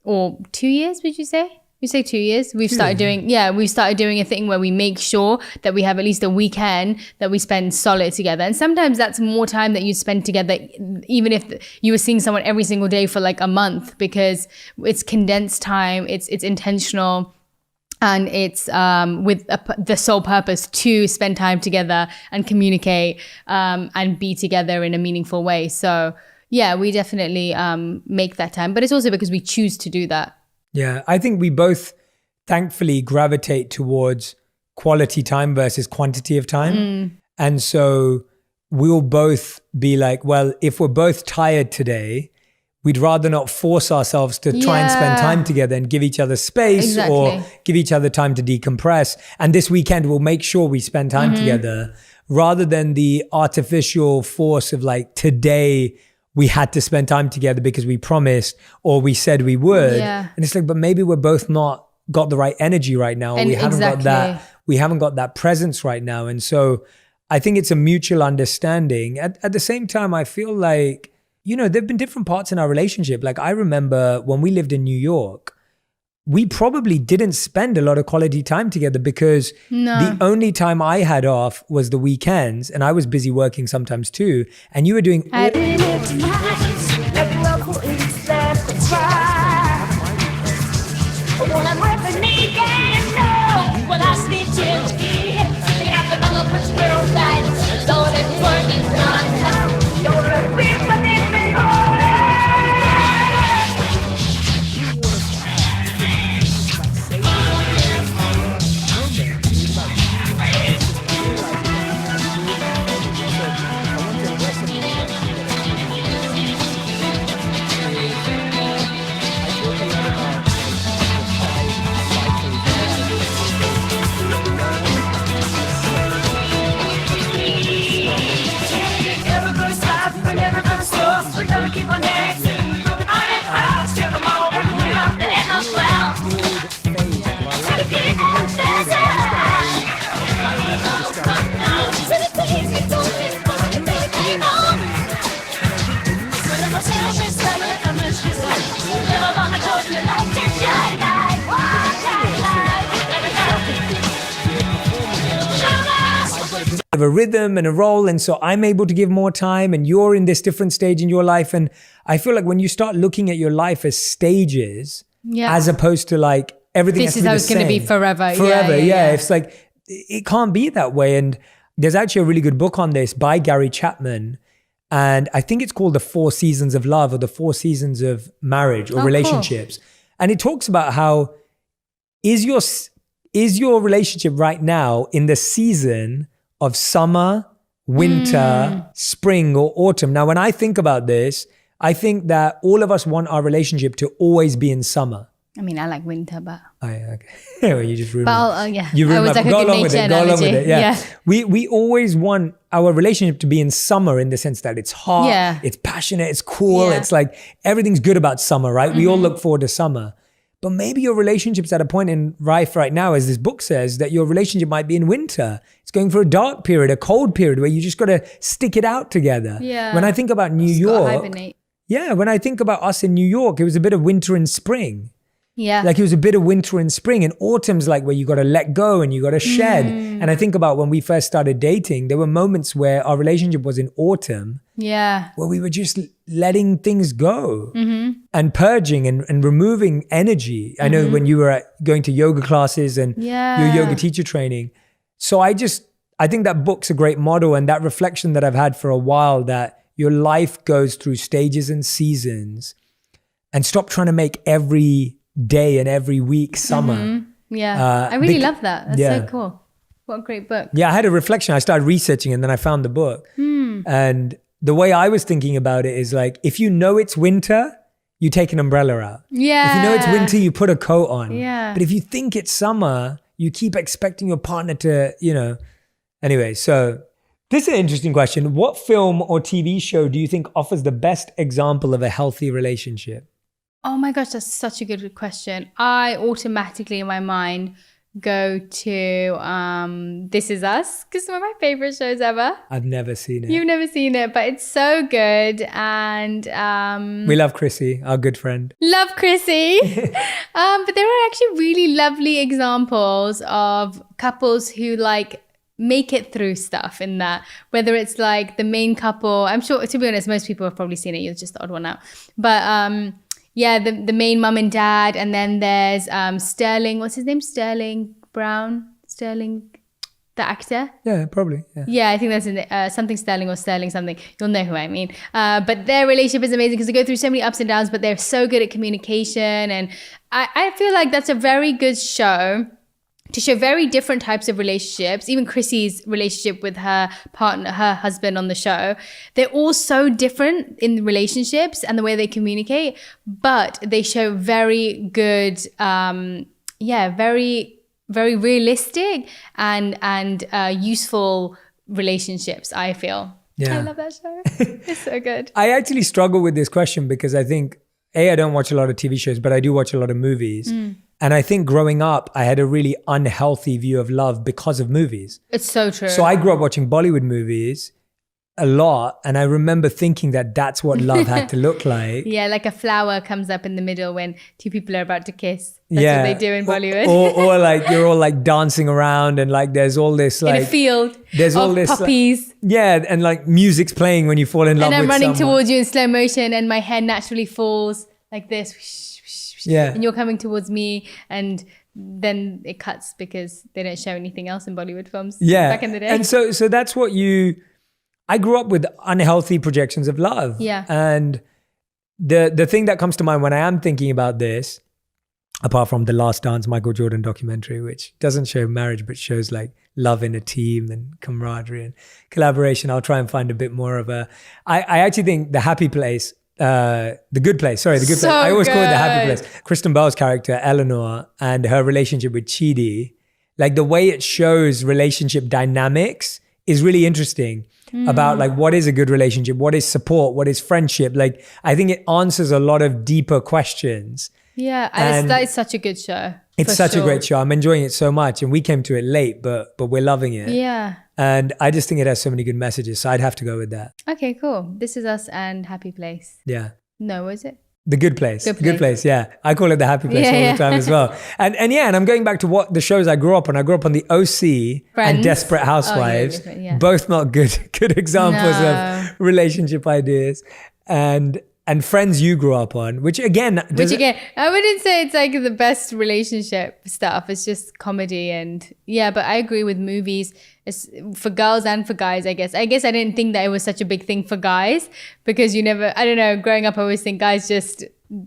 or 2 years, would you say? You say 2 years? We've started doing a thing where we make sure that we have at least a weekend that we spend solid together. And sometimes that's more time that you spend together, even if you were seeing someone every single day for like a month, because it's condensed time, it's intentional. And it's with the sole purpose to spend time together and communicate and be together in a meaningful way. So yeah, we definitely make that time. But it's also because we choose to do that. Yeah, I think we both thankfully gravitate towards quality time versus quantity of time. And so we'll both be like, well, if we're both tired today, we'd rather not force ourselves to try and spend time together and give each other space or give each other time to decompress. And this weekend, we'll make sure we spend time together, rather than the artificial force of like, today we had to spend time together because we promised or we said we would. And it's like, but maybe we're both not got the right energy right now. Or we haven't got that presence right now. And so I think it's a mutual understanding. At the same time, I feel like, you know, there've been different parts in our relationship. Like, I remember when we lived in New York, we probably didn't spend a lot of quality time together because the only time I had off was the weekends, and I was busy working sometimes too. And you were doing have a rhythm and a role. And so I'm able to give more time and you're in this different stage in your life. And I feel like when you start looking at your life as stages, as opposed to like everything This is how it's going to be forever. Forever, yeah. It's like, it can't be that way. And there's actually a really good book on this by Gary Chapman. And I think it's called The 4 Seasons of Love or The 4 Seasons of Marriage or Relationships. Cool. And it talks about how is your relationship right now in the season of summer, winter, spring, or autumn? Now, when I think about this, I think that all of us want our relationship to always be in summer. I mean, I like winter, but... Okay. Well, you just ruined yeah. You I was like a good nature analogy. Go along with it. Yeah. We always want our relationship to be in summer in the sense that it's hot, it's passionate, it's cool. It's like everything's good about summer, right? We all look forward to summer. But maybe your relationship's at a point in life right now, as this book says, that your relationship might be in winter. It's going for a dark period, a cold period where you just got to stick it out together. Yeah. When I think about New York, when I think about us in New York, it was a bit of winter and spring. Yeah. Like it was a bit of winter and spring, and autumn's like where you got to let go and you got to shed. And I think about when we first started dating, there were moments where our relationship was in autumn. Yeah. Where we were just letting things go and purging and removing energy. I know when you were going to yoga classes and your yoga teacher training. So I think that book's a great model, and that reflection that I've had for a while, that your life goes through stages and seasons, and stop trying to make every day and every week summer. I really love that. That's so cool. What a great book. Yeah, I had a reflection. I started researching and then I found the book. And the way I was thinking about it is like, if you know it's winter, you take an umbrella out. Yeah. If you know it's winter, you put a coat on. Yeah. But if you think it's summer, you keep expecting your partner to, Anyway, so this is an interesting question. What film or TV show do you think offers the best example of a healthy relationship? Oh my gosh, that's such a good question. I automatically in my mind go to This Is Us, because it's one of my favorite shows ever. I've never seen it. You've never seen it, but it's so good. And we love Chrissy, our good friend. Love Chrissy. But there are actually really lovely examples of couples who like make it through stuff in that, whether it's like the main couple. I'm sure, to be honest, most people have probably seen it. You're just the odd one out. But the main mum and dad, and then there's Sterling. What's his name? Sterling Brown. Sterling, the actor. Yeah, probably. Yeah, I think that's something Sterling or Sterling something. You'll know who I mean. But their relationship is amazing because they go through so many ups and downs, but they're so good at communication, and I feel like that's a very good show to show very different types of relationships. Even Chrissy's relationship with her partner, her husband on the show, they're all so different in relationships and the way they communicate, but they show very good, very, very realistic and useful relationships, I feel. Yeah. I love that show. It's so good. I actually struggle with this question because I think, I don't watch a lot of TV shows, but I do watch a lot of movies. And I think growing up, I had a really unhealthy view of love because of movies. It's so true. So I grew up watching Bollywood movies a lot. And I remember thinking that that's what love had to look like. Yeah, like a flower comes up in the middle when two people are about to kiss. That's what they do in Bollywood. Or like you're all like dancing around and like there's all this like... in a field there's of all this, puppies. Like, and like music's playing when you fall in love with someone. And I'm running towards you in slow motion and my head naturally falls like this. Yeah. And you're coming towards me, and then it cuts because they don't show anything else in Bollywood films back in the day. And so that's what I grew up with unhealthy projections of love. Yeah. And the thing that comes to mind when I am thinking about this, apart from the Last Dance Michael Jordan documentary, which doesn't show marriage, but shows like love in a team and camaraderie and collaboration. I'll try and find a bit more of I actually think The Happy Place, The Good Place. Sorry, The Good Place. I always call it The Happy Place. Kristen Bell's character, Eleanor, and her relationship with Chidi, like the way it shows relationship dynamics is really interesting about like what is a good relationship, what is support, what is friendship. Like I think it answers a lot of deeper questions. Yeah, and that is such a good show. It's such a great show. I'm enjoying it so much, and we came to it late, but we're loving it. Yeah. And I just think it has so many good messages, so I'd have to go with that. Okay, cool. This Is Us and Happy Place. Yeah. No, was it? The Good Place. Good The Good Place, yeah. I call it the happy place all the time as well. And I'm going back to what the shows I grew up on. I grew up on the OC and Desperate Housewives. Both not good examples of relationship ideas. And Friends you grew up on, which again, I wouldn't say it's like the best relationship stuff. It's just comedy but I agree with movies. It's for girls and for guys, I guess. I didn't think that it was such a big thing for guys because I don't know, growing up I always think guys just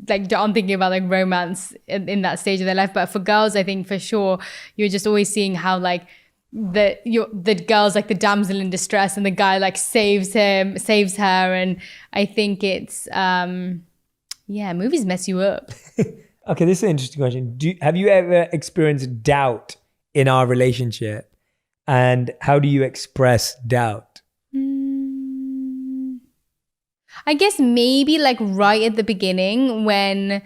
like aren't thinking about like romance in that stage of their life. But for girls, I think for sure, you're just always seeing how like the girl's like the damsel in distress and the guy like saves her, and I think it's movies mess you up. Okay, this is an interesting question. Have you ever experienced doubt in our relationship, and how do you express doubt? I guess maybe like right at the beginning when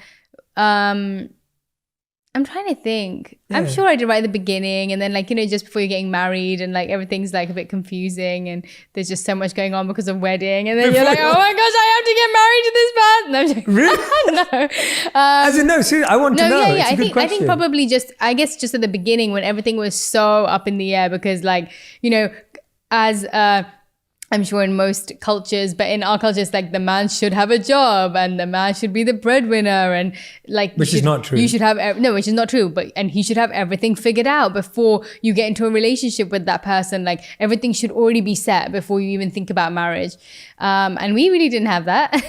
I'm trying to think. Yeah. I'm sure I did right at the beginning, and then like, you know, just before you're getting married and like everything's like a bit confusing and there's just so much going on because of wedding, and then you're like, oh my gosh, I have to get married to this man. No, really? As in, no, seriously, I want to know. Yeah, I think probably just at the beginning when everything was so up in the air because like, you know, as I'm sure in most cultures, but in our cultures, like the man should have a job and the man should be the breadwinner, and like which is not true. You should have which is not true. And he should have everything figured out before you get into a relationship with that person. Like everything should already be set before you even think about marriage. And we really didn't have that.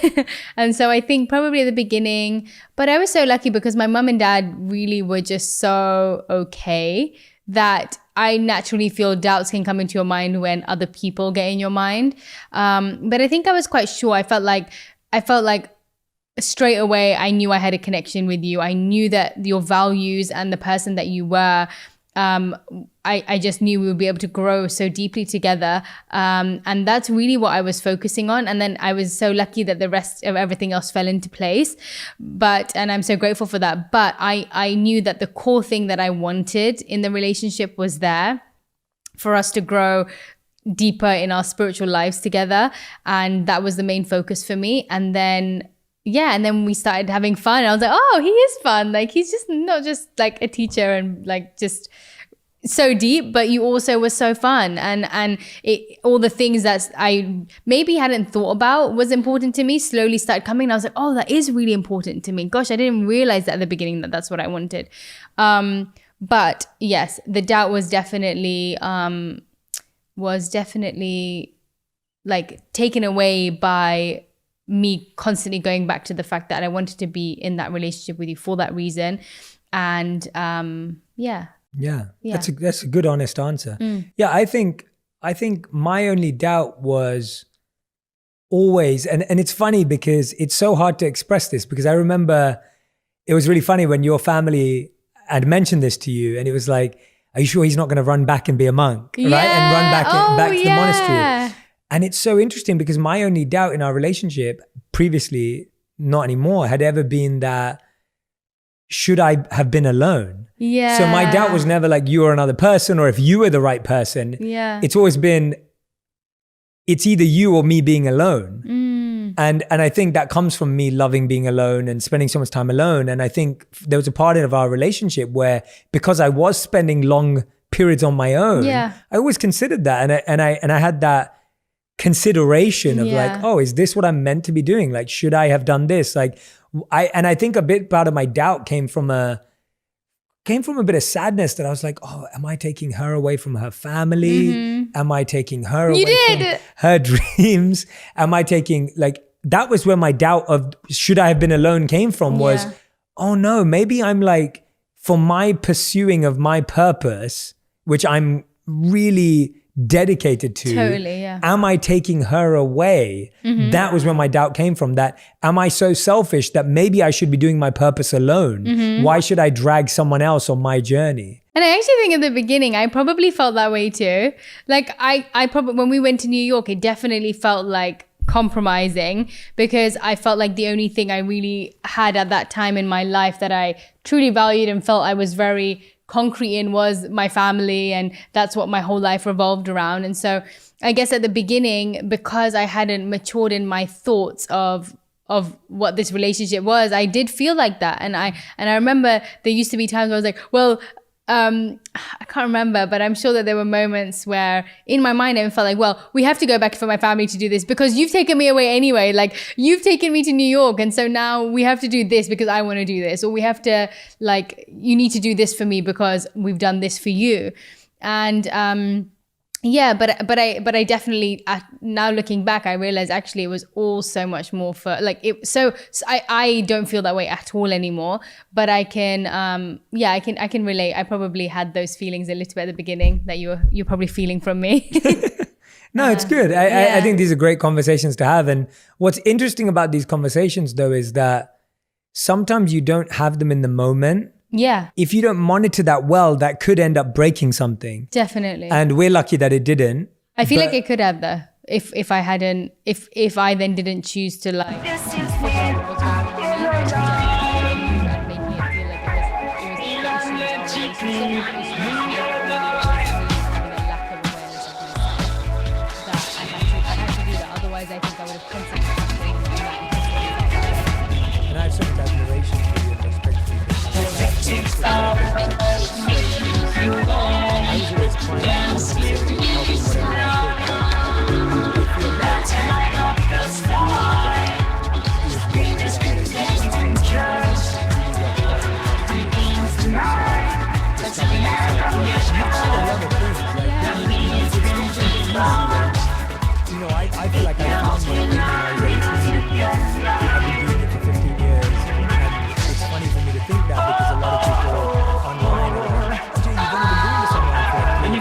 And so I think probably at the beginning, but I was so lucky because my mum and dad really were just so okay that I naturally feel doubts can come into your mind when other people get in your mind. But I think I was quite sure. I felt like straight away, I knew I had a connection with you. I knew that your values and the person that you were, I just knew we would be able to grow so deeply together. And that's really what I was focusing on. And then I was so lucky that the rest of everything else fell into place. And I'm so grateful for that. But I knew that the core thing that I wanted in the relationship was there for us to grow deeper in our spiritual lives together. And that was the main focus for me. And then we started having fun. I was like, oh, he is fun. Like, he's just not just like a teacher and like just so deep, but you also were so fun. And all the things that I maybe hadn't thought about was important to me slowly started coming. And I was like, oh, that is really important to me. Gosh, I didn't realize that at the beginning that that's what I wanted. But yes, the doubt was definitely like taken away by me constantly going back to the fact that I wanted to be in that relationship with you for that reason. And that's a good honest answer. Yeah, I think my only doubt was always, and it's funny because it's so hard to express this, because I remember it was really funny when your family had mentioned this to you, and it was like, are you sure he's not going to run back and be a monk, right? And run back to the monastery. And it's so interesting because my only doubt in our relationship previously, not anymore, had ever been that should I have been alone? Yeah. So my doubt was never like you or another person or if you were the right person. Yeah. It's always been, it's either you or me being alone. And I think that comes from me loving being alone and spending so much time alone. And I think there was a part of our relationship where, because I was spending long periods on my own, I always considered that. And I had that consideration of like, oh, is this what I'm meant to be doing? Like, should I have done this? Like, I think a bit part of my doubt came from a bit of sadness that I was like, oh, am I taking her away from her family? Am I taking her away from her dreams? Am I taking, like, that was where my doubt of should I have been alone came from, was, oh no, maybe I'm like, for my pursuing of my purpose, which I'm really dedicated to, am I taking her away? That was where my doubt came from, that am I so selfish that maybe I should be doing my purpose alone? Why should I drag someone else on my journey? And I actually think at the beginning I probably felt that way too. Like I probably, when we went to New York, it definitely felt like compromising, because I felt like the only thing I really had at that time in my life that I truly valued and felt I was very concrete in was my family, and that's what my whole life revolved around. And so I guess at the beginning, because I hadn't matured in my thoughts of what this relationship was, I did feel like that. And I remember there used to be times where I was like, well, I can't remember, but I'm sure that there were moments where in my mind I felt like, well, we have to go back for my family to do this because you've taken me away anyway. Like, you've taken me to New York. And so now we have to do this because I want to do this. Or we have to, like, you need to do this for me because we've done this for you. And, yeah, but I definitely, now looking back, I realized actually it was all so much more for like it. So I don't feel that way at all anymore. But I can, I can relate. I probably had those feelings a little bit at the beginning that you're probably feeling from me. No, it's good. I think these are great conversations to have. And what's interesting about these conversations, though, is that sometimes you don't have them in the moment. Yeah. If you don't monitor that well, that could end up breaking something. Definitely. And we're lucky that it didn't. I feel like it could have though. If I hadn't, if I then didn't choose to like. Otherwise, I think I would have constantly. And I have so much admiration for you and respect for you. I was always trying to help in whatever you know, I feel like I found my thing when I was 18. I've been doing it for 15 years. And it's funny for me to think that because a lot of people online are like, Jay, you've only been doing this online for 3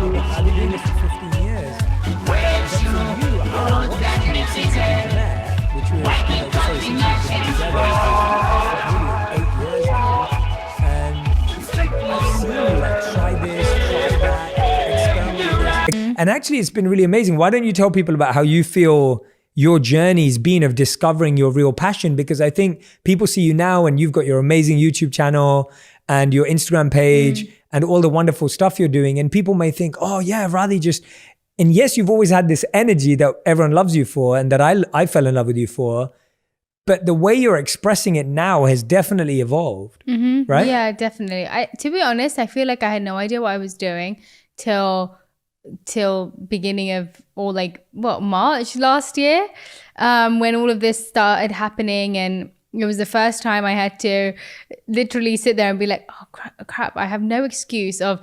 or 4 years. I've been doing this for 15 years. But for you, I watched you since you've been there, which was, you know, sorry, since you've been together for really 8 years now. And I've seen you like try this, try that, experiment with this. And actually, it's been really amazing. Why don't you tell people about how you feel your journey's been of discovering your real passion? Because I think people see you now and you've got your amazing YouTube channel and your Instagram page and all the wonderful stuff you're doing. And people may think, oh yeah, Radhi just, and yes, you've always had this energy that everyone loves you for and that I fell in love with you for. But the way you're expressing it now has definitely evolved, right? Yeah, definitely. To be honest, I feel like I had no idea what I was doing till beginning of, or like March last year, when all of this started happening. And it was the first time I had to literally sit there and be like, oh crap, I have no excuse of,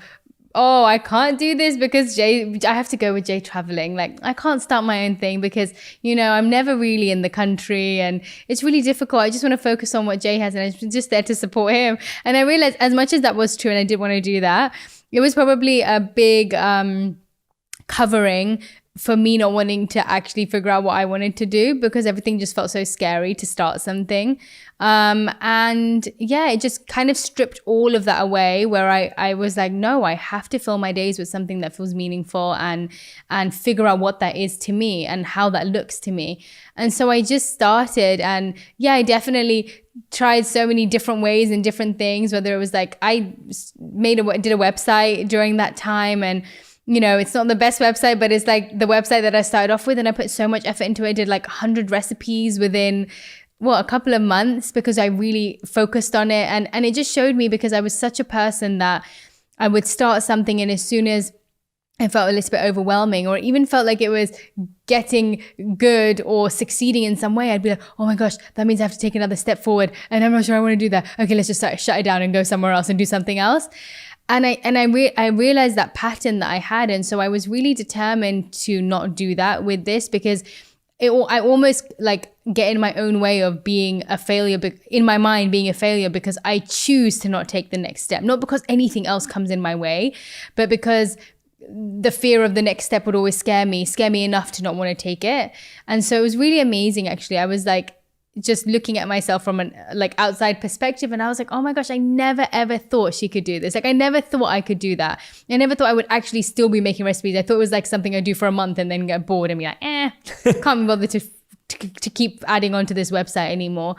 oh, I can't do this because I have to go with Jay traveling. Like, I can't start my own thing because, you know, I'm never really in the country and it's really difficult. I just want to focus on what Jay has and I'm just there to support him. And I realized as much as that was true and I did want to do that, it was probably a big covering for me not wanting to actually figure out what I wanted to do because everything just felt so scary to start something. And yeah, it just kind of stripped all of that away where I was like, no, I have to fill my days with something that feels meaningful and figure out what that is to me and how that looks to me. And so I just started, and yeah, I definitely tried so many different ways and different things, whether it was like I did a website during that time, and you know, it's not the best website, but it's like the website that I started off with, and I put so much effort into it. I did like 100 recipes within a couple of months because I really focused on it. And it just showed me, because I was such a person that I would start something and as soon as it felt a little bit overwhelming or even felt like it was getting good or succeeding in some way, I'd be like, oh my gosh, that means I have to take another step forward and I'm not sure I want to do that. Okay, let's just shut it down and go somewhere else and do something else. And I realized that pattern that I had. And so I was really determined to not do that with this, because I almost like get in my own way of being a failure, in my mind being a failure, because I choose to not take the next step, not because anything else comes in my way, but because the fear of the next step would always scare me enough to not want to take it. And so it was really amazing, actually. I was like, just looking at myself from an like outside perspective, and I was like, oh my gosh, I never ever thought she could do this. Like, I never thought I could do that. I never thought I would actually still be making recipes. I thought it was like something I do for a month and then get bored and be like, can't be bothered to keep adding on to this website anymore.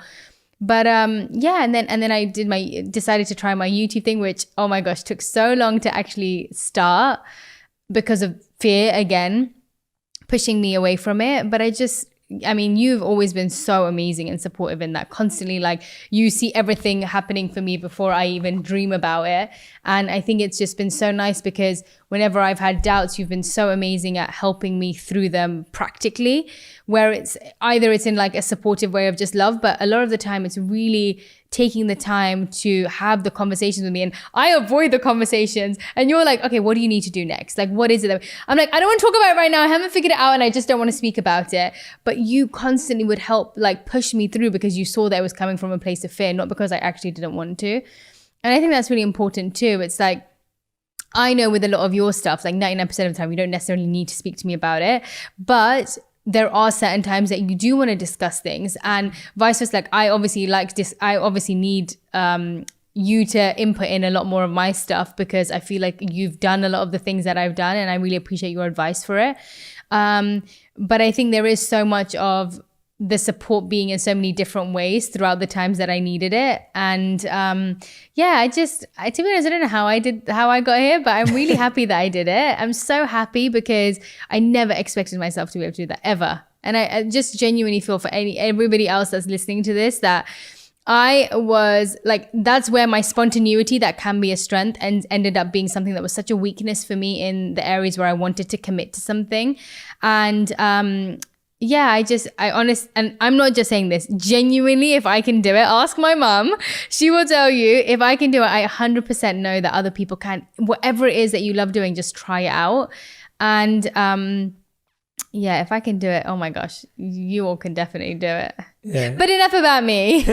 But yeah, and then I decided to try my YouTube thing, which, oh my gosh, took so long to actually start because of fear again pushing me away from it. But I just I mean, you've always been so amazing and supportive in that, constantly. Like, you see everything happening for me before I even dream about it. And I think it's just been so nice because whenever I've had doubts, you've been so amazing at helping me through them practically, where it's in like a supportive way of just love, but a lot of the time it's really taking the time to have the conversations with me. And I avoid the conversations, and you're like, okay, what do you need to do next? Like, what is it that I'm like, I don't want to talk about it right now. I haven't figured it out and I just don't want to speak about it. But you constantly would help like push me through because you saw that it was coming from a place of fear, not because I actually didn't want to. And I think that's really important too. It's like, I know with a lot of your stuff, like 99% of the time, you don't necessarily need to speak to me about it, but there are certain times that you do want to discuss things, and vice versa. Like, I obviously need you to input in a lot more of my stuff because I feel like you've done a lot of the things that I've done, and I really appreciate your advice for it. But I think there is so much of the support being in so many different ways throughout the times that I needed it. And to be honest, I don't know how I got here, but I'm really happy that I did it. I'm so happy because I never expected myself to be able to do that ever. And I just genuinely feel for everybody else that's listening to this that I was like, that's where my spontaneity that can be a strength and ended up being something that was such a weakness for me in the areas where I wanted to commit to something. And and I'm not just saying this, genuinely, if I can do it, ask my mum. She will tell you, if I can do it, I 100% know that other people can. Whatever it is that you love doing, just try it out. And if I can do it, oh my gosh, you all can definitely do it. Yeah. But enough about me.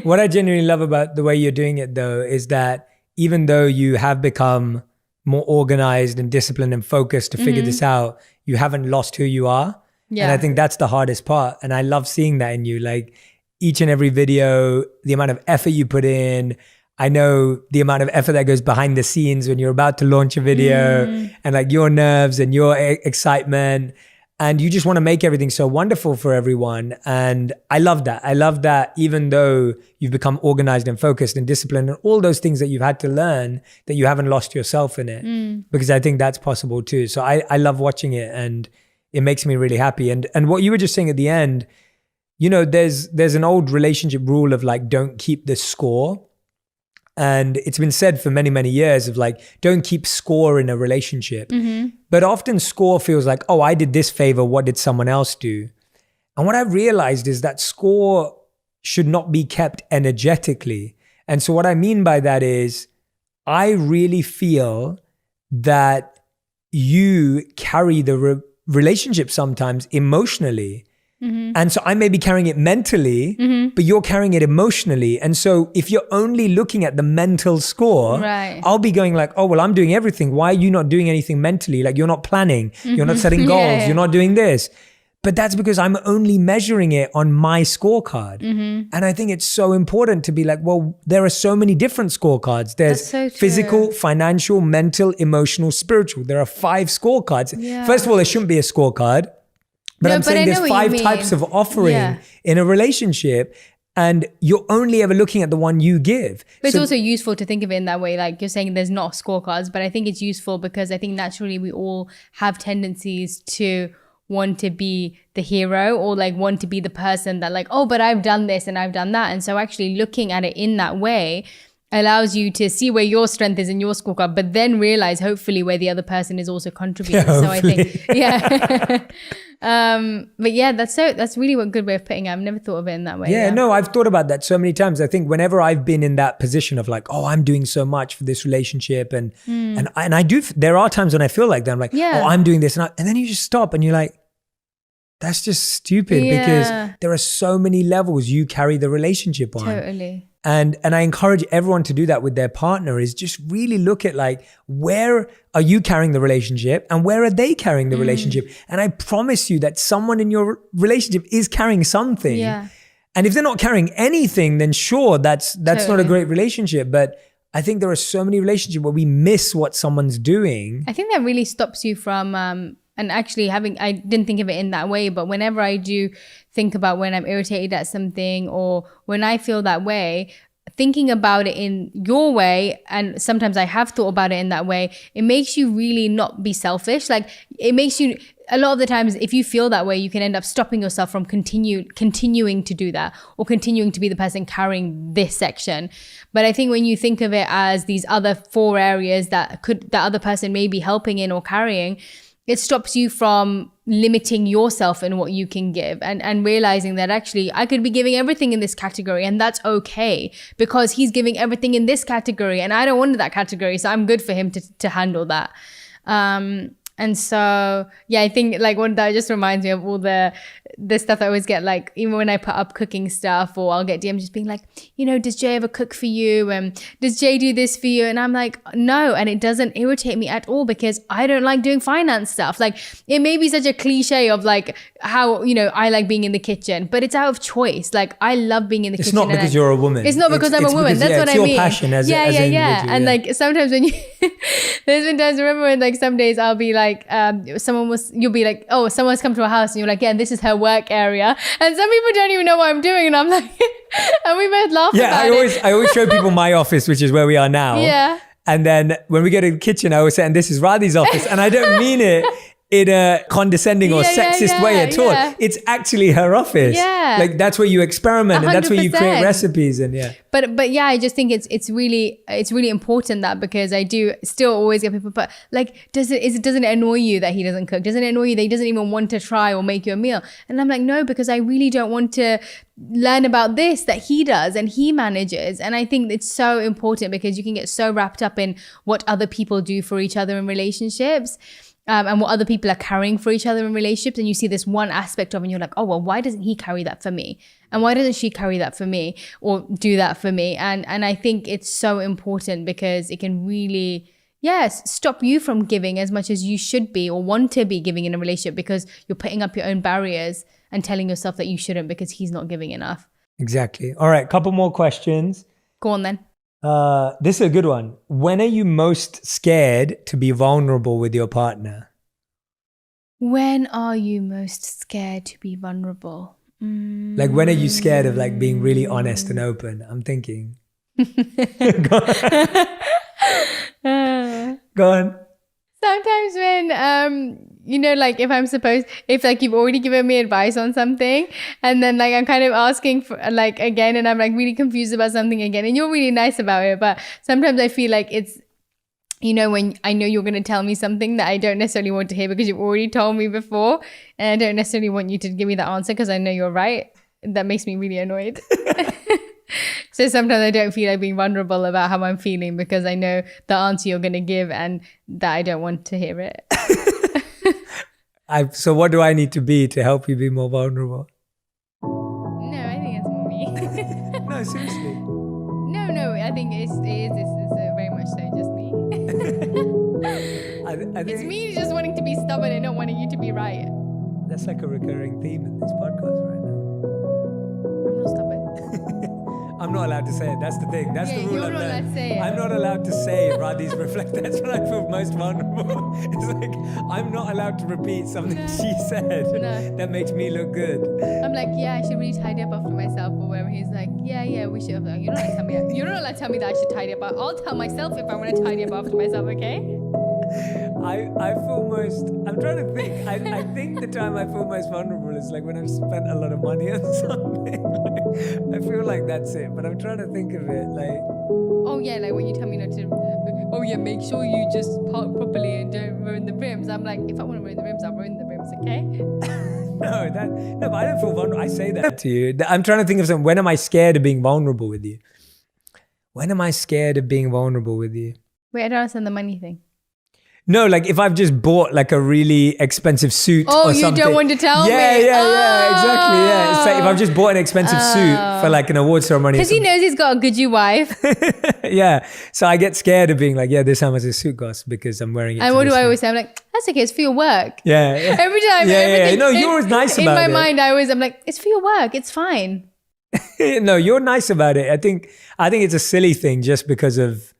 What I genuinely love about the way you're doing it though, is that even though you have become more organized and disciplined and focused to figure this out, you haven't lost who you are. Yeah. And I think that's the hardest part. And I love seeing that in you. Like, each and every video, the amount of effort you put in. I know the amount of effort that goes behind the scenes when you're about to launch a video, and like your nerves and your excitement. And you just want to make everything so wonderful for everyone. And I love that. I love that even though you've become organized and focused and disciplined and all those things that you've had to learn, that you haven't lost yourself in it. Because I think that's possible too. So I love watching it, and it makes me really happy. And what you were just saying at the end, you know, there's an old relationship rule of like, don't keep the score. And it's been said for many, many years of like, don't keep score in a relationship. But often score feels like, oh, I did this favor, what did someone else do? And what I realized is that score should not be kept energetically. And so what I mean by that is, I really feel that you carry the relationship sometimes emotionally. And so I may be carrying it mentally, but you're carrying it emotionally. And so if you're only looking at the mental score, I'll be going like, oh, well, I'm doing everything. Why are you not doing anything mentally? Like, you're not planning, you're not setting goals, you're not doing this. But that's because I'm only measuring it on my scorecard. And I think it's so important to be like, well, there are so many different scorecards. There's physical, financial, mental, emotional, spiritual. There are 5 scorecards. First of all, there shouldn't be a scorecard. But I'm saying there's 5 types of offering in a relationship, and you're only ever looking at the one you give. But it's also useful to think of it in that way. Like, you're saying there's not scorecards, but I think it's useful because I think naturally we all have tendencies to want to be the hero, or like want to be the person that like, oh, but I've done this and I've done that. And so actually looking at it in that way allows you to see where your strength is in your scorecard, but then realize hopefully where the other person is also contributing. So I think, but yeah, that's really a good way of putting it. I've never thought of it in that way. Yeah, no, I've thought about that so many times. I think whenever I've been in that position of like, oh, I'm doing so much for this relationship, and I do. There are times when I feel like that. I'm like, oh, I'm doing this, and then you just stop and you're like, that's just stupid because there are so many levels you carry the relationship on. Totally. And I encourage everyone to do that with their partner, is just really look at like, where are you carrying the relationship and where are they carrying the relationship? And I promise you that someone in your relationship is carrying something. Yeah. And if they're not carrying anything, then sure, that's not a great relationship. But I think there are so many relationships where we miss what someone's doing. I think that really stops you from, and actually I didn't think of it in that way, but whenever I do think about when I'm irritated at something or when I feel that way, thinking about it in your way, and sometimes I have thought about it in that way, it makes you really not be selfish. Like, it makes you, a lot of the times, if you feel that way, you can end up stopping yourself from continuing to do that, or continuing to be the person carrying this section. But I think when you think of it as these other 4 areas that other person may be helping in or carrying, it stops you from limiting yourself in what you can give, and realizing that actually I could be giving everything in this category, and that's okay, because he's giving everything in this category and I don't want that category, so I'm good for him to handle that. And so, yeah, I think like that just reminds me of all the stuff I always get, like even when I put up cooking stuff, or I'll get DMs just being like, does Jay ever cook for you? And does Jay do this for you? And I'm like, no. And it doesn't irritate me at all, because I don't like doing finance stuff. Like, it may be such a cliche of like how, I like being in the kitchen, but it's out of choice. Like, I love being in the kitchen. It's not because you're a woman. It's not because I'm a woman. That's what I mean. It's your passion as an individual. And like sometimes when you, there's been times, remember when like some days I'll be like, you'll be like, oh, someone's come to our house, and you're like, yeah, this is her work area, and some people don't even know what I'm doing, and I'm like, and we both laugh about it. I always show people my office, which is where we are now. Yeah. And then when we get to the kitchen, I always say, and this is Radhi's office, and I don't mean it in a condescending or sexist way at all. Yeah. It's actually her office. Yeah. Like, that's where you experiment 100%. And that's where you create recipes, and yeah. But yeah, I just think it's really important that, because I do still always get people, but like, doesn't it annoy you that he doesn't cook? Doesn't it annoy you that he doesn't even want to try or make you a meal? And I'm like, no, because I really don't want to learn about this that he does and he manages. And I think it's so important, because you can get so wrapped up in what other people do for each other in relationships. And what other people are carrying for each other in relationships, and you see this one aspect of it, and you're like, oh, well, why doesn't he carry that for me? And why doesn't she carry that for me, or do that for me? And I think it's so important, because it can really, stop you from giving as much as you should be or want to be giving in a relationship, because you're putting up your own barriers and telling yourself that you shouldn't because he's not giving enough. Exactly. All right, couple more questions. Go on then. This is a good one. When are you most scared to be vulnerable with your partner? When are you most scared to be vulnerable? Like, when are you scared of like being really honest and open? I'm thinking. Go on. Sometimes when, like if like you've already given me advice on something, and then like I'm kind of asking for like again, and I'm like really confused about something again, and you're really nice about it, but sometimes I feel like it's, when I know you're going to tell me something that I don't necessarily want to hear, because you've already told me before, and I don't necessarily want you to give me that answer because I know you're right. That makes me really annoyed. So sometimes I don't feel like being vulnerable about how I'm feeling, because I know the answer you're going to give and that I don't want to hear it. So what do I need to be to help you be more vulnerable? No, I think it's more me. No, seriously. No, I think it's very much so just me. I think it's me just wanting to be stubborn and not wanting you to be right. That's like a recurring theme in this podcast right now. I'm not stubborn. I'm not allowed to say it. That's the thing. That's the rule. You're not allowed to say it. I'm not allowed to say Radhi's reflect. That's when I feel most vulnerable. It's like, I'm not allowed to repeat something she said that makes me look good. I'm like, I should really tidy up after myself or whatever. He's like, yeah, we should. You're not allowed to tell me. You're not allowed to tell me that I should tidy up. I'll tell myself if I want to tidy up after myself. Okay. I feel most, I'm trying to think. I think the time I feel most vulnerable is like when I've spent a lot of money on something. Like, I feel like that's it, but I'm trying to think of it like. Oh yeah, like when you tell me not to. Oh yeah, make sure you just park properly and don't ruin the rims. I'm like, if I want to ruin the rims, I'll ruin the rims, okay? No, but I don't feel vulnerable. I say that to you. I'm trying to think of something. When am I scared of being vulnerable with you? When am I scared of being vulnerable with you? Wait, I don't understand the money thing. No, like if I've just bought like a really expensive suit or something. Oh, you don't want to tell me? Yeah, exactly. Yeah, it's like if I've just bought an expensive suit for like an award ceremony. Because he knows he's got a Gucci wife. Yeah, so I get scared of being like, this is how much this suit costs because I'm wearing it. And what do I always say? I'm like, that's okay, it's for your work. Yeah. Every time. Yeah. No, you're always nice about it. In my mind, I'm like, it's for your work, it's fine. No, you're nice about it. I think it's a silly thing just because of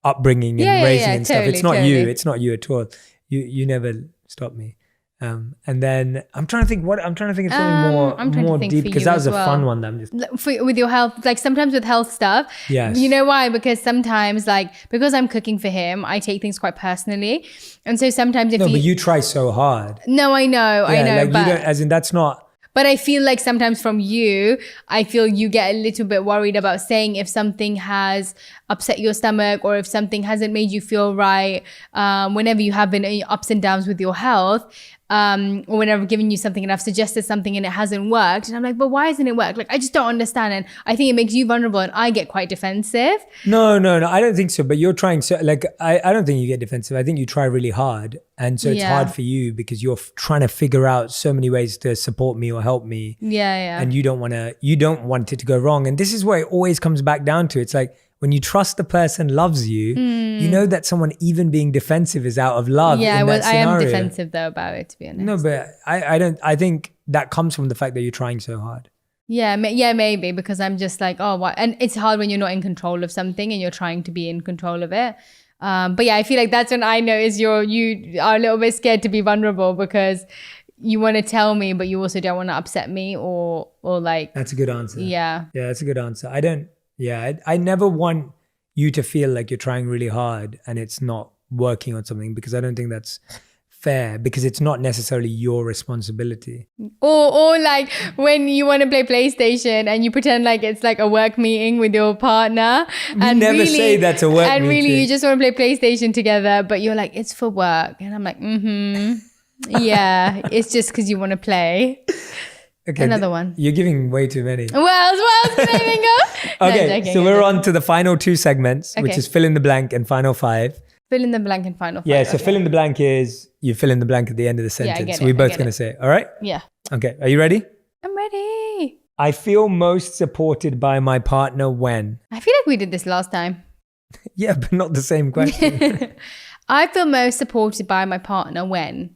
upbringing and raising and stuff. It's not you. It's not you at all. You never stop me. And then I'm trying to think of something more deep, because that was a fun one that I'm just with your health, like sometimes with health stuff. Yes. You know why? Because sometimes, like, because I'm cooking for him, I take things quite personally. And so sometimes if but you try so hard. No, I know, Like but you don't, as in that's not. But I feel like sometimes from you, I feel you get a little bit worried about saying if something has upset your stomach or if something hasn't made you feel right, whenever you have been in ups and downs with your health, or whenever I've given you something and I've suggested something and it hasn't worked. And I'm like, but why hasn't it worked? Like, I just don't understand. And I think it makes you vulnerable and I get quite defensive. No, I don't think so. But you're trying so, like, I don't think you get defensive. I think you try really hard. And so it's hard for you because you're trying to figure out so many ways to support me or help me. Yeah. And you don't want it to go wrong. And this is where it always comes back down to. It's like, when you trust the person loves you, you know that someone even being defensive is out of love. Yeah, in that I am scenario. defensive though about it, to be honest. No, but I think that comes from the fact that you're trying so hard. Yeah, maybe because I'm just like, oh, what? And it's hard when you're not in control of something and you're trying to be in control of it. But yeah, I feel like that's when I notice you are a little bit scared to be vulnerable because you want to tell me, but you also don't want to upset me or like. That's a good answer. Yeah. Yeah, that's a good answer. I never want you to feel like you're trying really hard and it's not working on something, because I don't think that's fair, because it's not necessarily your responsibility. Or like when you want to play PlayStation and you pretend like it's like a work meeting with your partner. And never really, say that's a work and meeting. And really you just want to play PlayStation together, but you're like, it's for work. And I'm like, yeah, it's just because you want to play. Okay, another one. You're giving way too many. What else can I think of? Okay, so we're on to the final two segments, which is fill in the blank and final five. Fill in the blank and final five. Yeah, so fill in the blank is you fill in the blank at the end of the sentence. Yeah, so we're both going to say it. All right? Yeah. Okay, are you ready? I'm ready. I feel most supported by my partner when? I feel like we did this last time. Yeah, but not the same question. I feel most supported by my partner when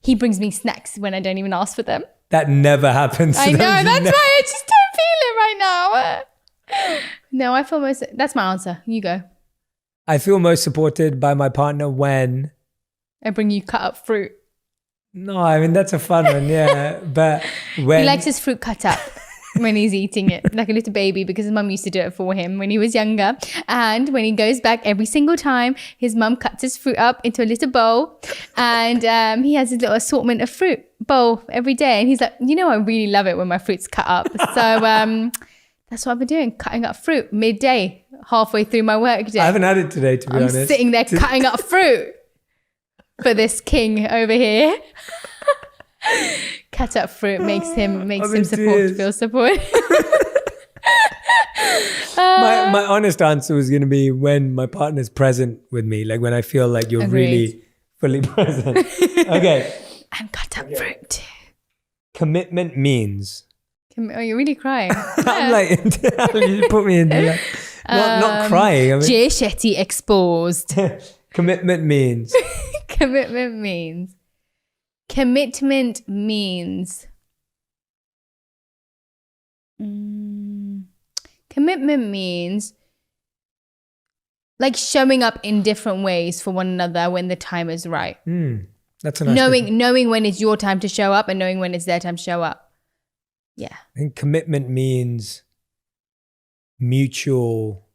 he brings me snacks when I don't even ask for them. That never happens. I know, that's why I just don't feel it right now. No, I feel most, that's my answer. You go. I feel most supported by my partner when I bring you cut up fruit. No, I mean, that's a fun one, yeah. But when... He likes his fruit cut up when he's eating it, like a little baby, because his mum used to do it for him when he was younger. And when he goes back every single time, his mum cuts his fruit up into a little bowl. And he has his little assortment of fruit bowl every day. And he's like, you know, I really love it when my fruit's cut up. So that's what I've been doing, cutting up fruit midday, halfway through my work day. I haven't had it today, to be honest. I'm sitting there cutting up fruit for this king over here. Cut up fruit makes him feel supported. My honest answer was going to be when my partner's present with me, like when I feel like you're really fully present. Okay. And cut up fruit too. Commitment means. Oh, you're really crying. I'm like, you put me in like, not crying. I mean, J. Shetty exposed. Commitment means. Commitment means. Commitment means. Commitment means like showing up in different ways for one another when the time is right. That's a nice knowing when it's your time to show up and knowing when it's their time to show up. Yeah. I think commitment means mutual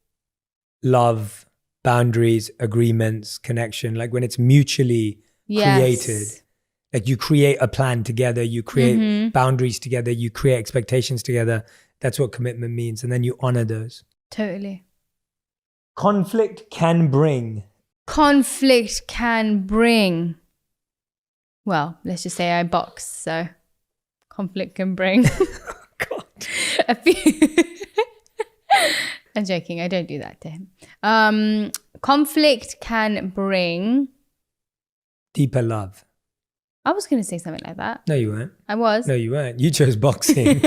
love, boundaries, agreements, connection. Like when it's mutually created. Like you create a plan together, you create boundaries together, you create expectations together. That's what commitment means. And then you honor those. Totally. Conflict can bring. Conflict can bring. Well, let's just say I box, so conflict can bring. God. A few. I'm joking. I don't do that to him. Conflict can bring. Deeper love. I was going to say something like that. No, you weren't. I was. No, you weren't. You chose boxing.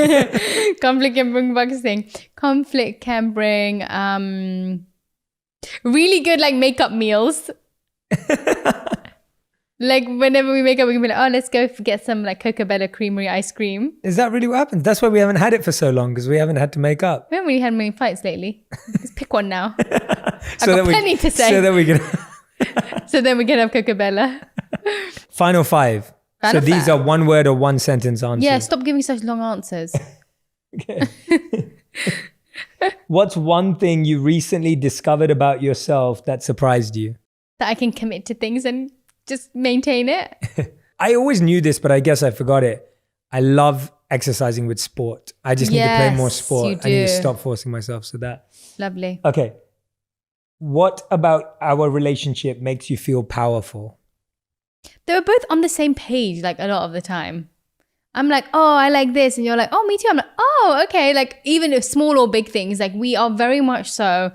Conflict can bring boxing. Conflict can bring really good like makeup meals. Like whenever we make up, we can be like, oh, let's go get some like Cocobella creamery ice cream. Is that really what happens? That's why we haven't had it for so long, because we haven't had to make up. We haven't really had many fights lately. Let's pick one now. I've got plenty to say. So that we can... So then we can have Cocobella. Final 5. Final so these five. are one word or one sentence answers. Yeah, stop giving such long answers. What's one thing you recently discovered about yourself that surprised you? That I can commit to things and just maintain it. I always knew this, but I guess I forgot it. I love exercising with sport. I just need to play more sport. I need to stop forcing myself. So that. Lovely. Okay. What about our relationship makes you feel powerful? They were both on the same page, like a lot of the time. I'm like, oh, I like this. And you're like, oh, me too. I'm like, oh, okay. Like even if small or big things, like we are very much so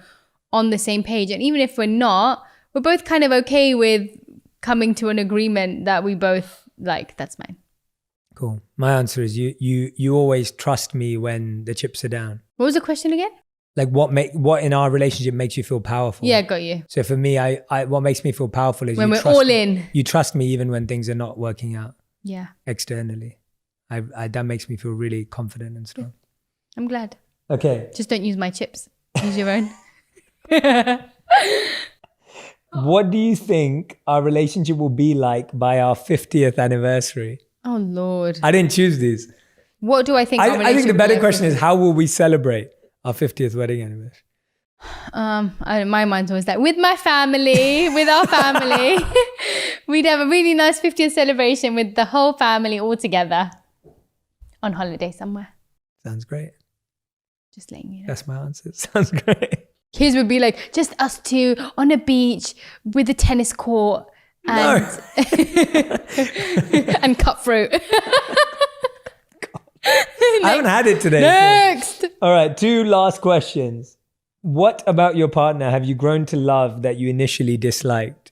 on the same page. And even if we're not, we're both kind of okay with coming to an agreement that we both like. That's mine. Cool. My answer is you always trust me when the chips are down. What was the question again? Like what in our relationship makes you feel powerful? Yeah, got you. So for me, I what makes me feel powerful is when you we're trust all me. in. You trust me even when things are not working out. Yeah. Externally. I that makes me feel really confident and strong. I'm glad. Okay. Just don't use my chips. Use your own. What do you think our relationship will be like by our 50th anniversary? Oh, Lord. I didn't choose these. What do I think? I think the better question is, how will we celebrate our 50th wedding anniversary? My mind's always like, with my family, with our family. We'd have a really nice 50th celebration with the whole family all together on holiday somewhere. Sounds great. Just letting you know. That's my answer. Sounds great. His would be like, just us two on a beach with a tennis court and, and cut fruit. I haven't had it today. Next. All right, 2 last questions. What about your partner have you grown to love that you initially disliked?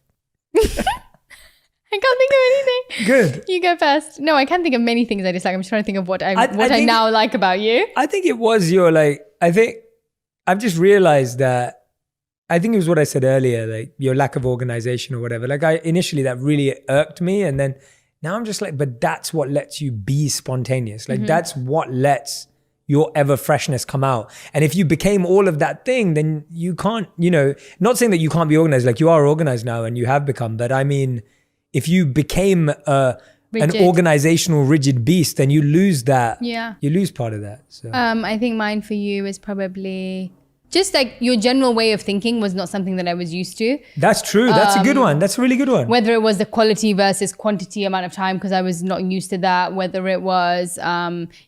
I can't think of anything. Good. You go first. No, I can't think of many things I dislike. I'm just trying to think of what I now like about you. I think it was your I've just realized that, I think it was what I said earlier, like your lack of organization or whatever. Like initially that really irked me. And then now I'm just like, but that's what lets you be spontaneous. Like that's what lets your ever freshness come out. And if you became all of that thing, then you can't, not saying that you can't be organized, like you are organized now and you have become, but I mean, if you became an organizational rigid beast, then you lose that. Yeah. You lose part of that. So I think mine for you is probably just like your general way of thinking was not something that I was used to. That's true. That's a good one. That's a really good one. Whether it was the quality versus quantity amount of time, because I was not used to that. Whether it was,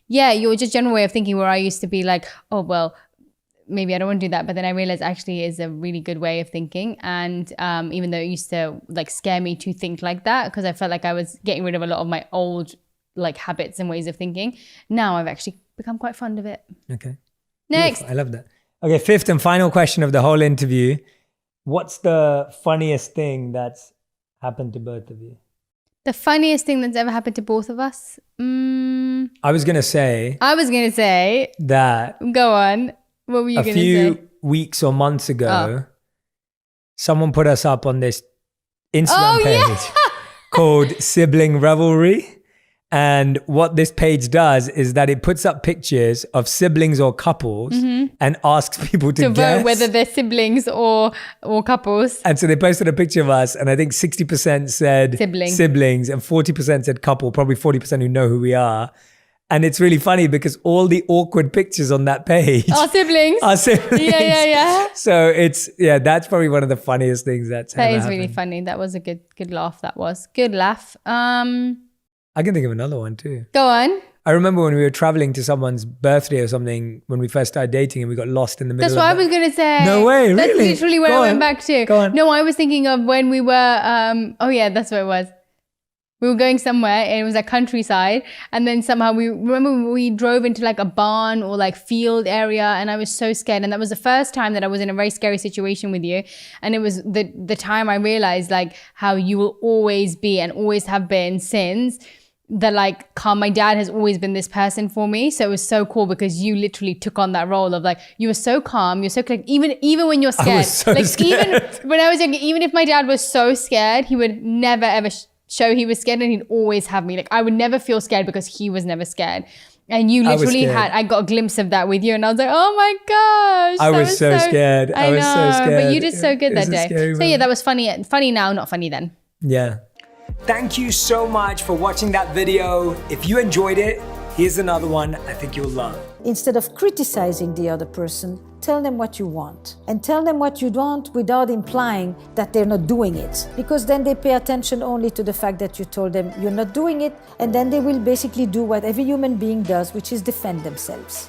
your just general way of thinking where I used to be like, oh, well, maybe I don't want to do that. But then I realized actually is a really good way of thinking. And even though it used to like scare me to think like that, because I felt like I was getting rid of a lot of my old like habits and ways of thinking. Now I've actually become quite fond of it. Okay. Next. Beautiful. I love that. Okay, 5th and final question of the whole interview. What's the funniest thing that's happened to both of you? The funniest thing that's ever happened to both of us? I was going to say that. Go on. What were you going to say? A few weeks or months ago, someone put us up on this Instagram page called Sibling Revelry. And what this page does is that it puts up pictures of siblings or couples and asks people to guess vote whether they're siblings or couples. And so they posted a picture of us, and I think 60% said siblings and 40% said couple, probably 40% who know who we are. And it's really funny because all the awkward pictures on that page are siblings. Yeah. So that's probably one of the funniest things that's ever happened. Really funny. That was a good laugh. That was good laugh. I can think of another one too. Go on. I remember when we were traveling to someone's birthday or something when we first started dating and we got lost in the middle. That's what I was going to say. No way, really? That's literally where I went back to. Go on. No, I was thinking of when we were, that's what it was. We were going somewhere and it was like countryside. And then somehow we drove into like a barn or like field area and I was so scared. And that was the first time that I was in a very scary situation with you. And it was the time I realized like how you will always be and always have been since that like calm. My dad has always been this person for me. So it was so cool because you literally took on that role of like, you were so calm. You're so like, even when you're scared. I was so scared. Even when I was younger, even if my dad was so scared, he would never ever show he was scared and he'd always have me. Like I would never feel scared because he was never scared. And you literally I got a glimpse of that with you and I was like, oh my gosh. I was so scared. I was so scared. But you did so good that day. So yeah, that was funny. Funny now, not funny then. Yeah. Thank you so much for watching that video. If you enjoyed it, here's another one I think you'll love. Instead of criticizing the other person, tell them what you want. And tell them what you want without implying that they're not doing it. Because then they pay attention only to the fact that you told them you're not doing it, and then they will basically do what every human being does, which is defend themselves.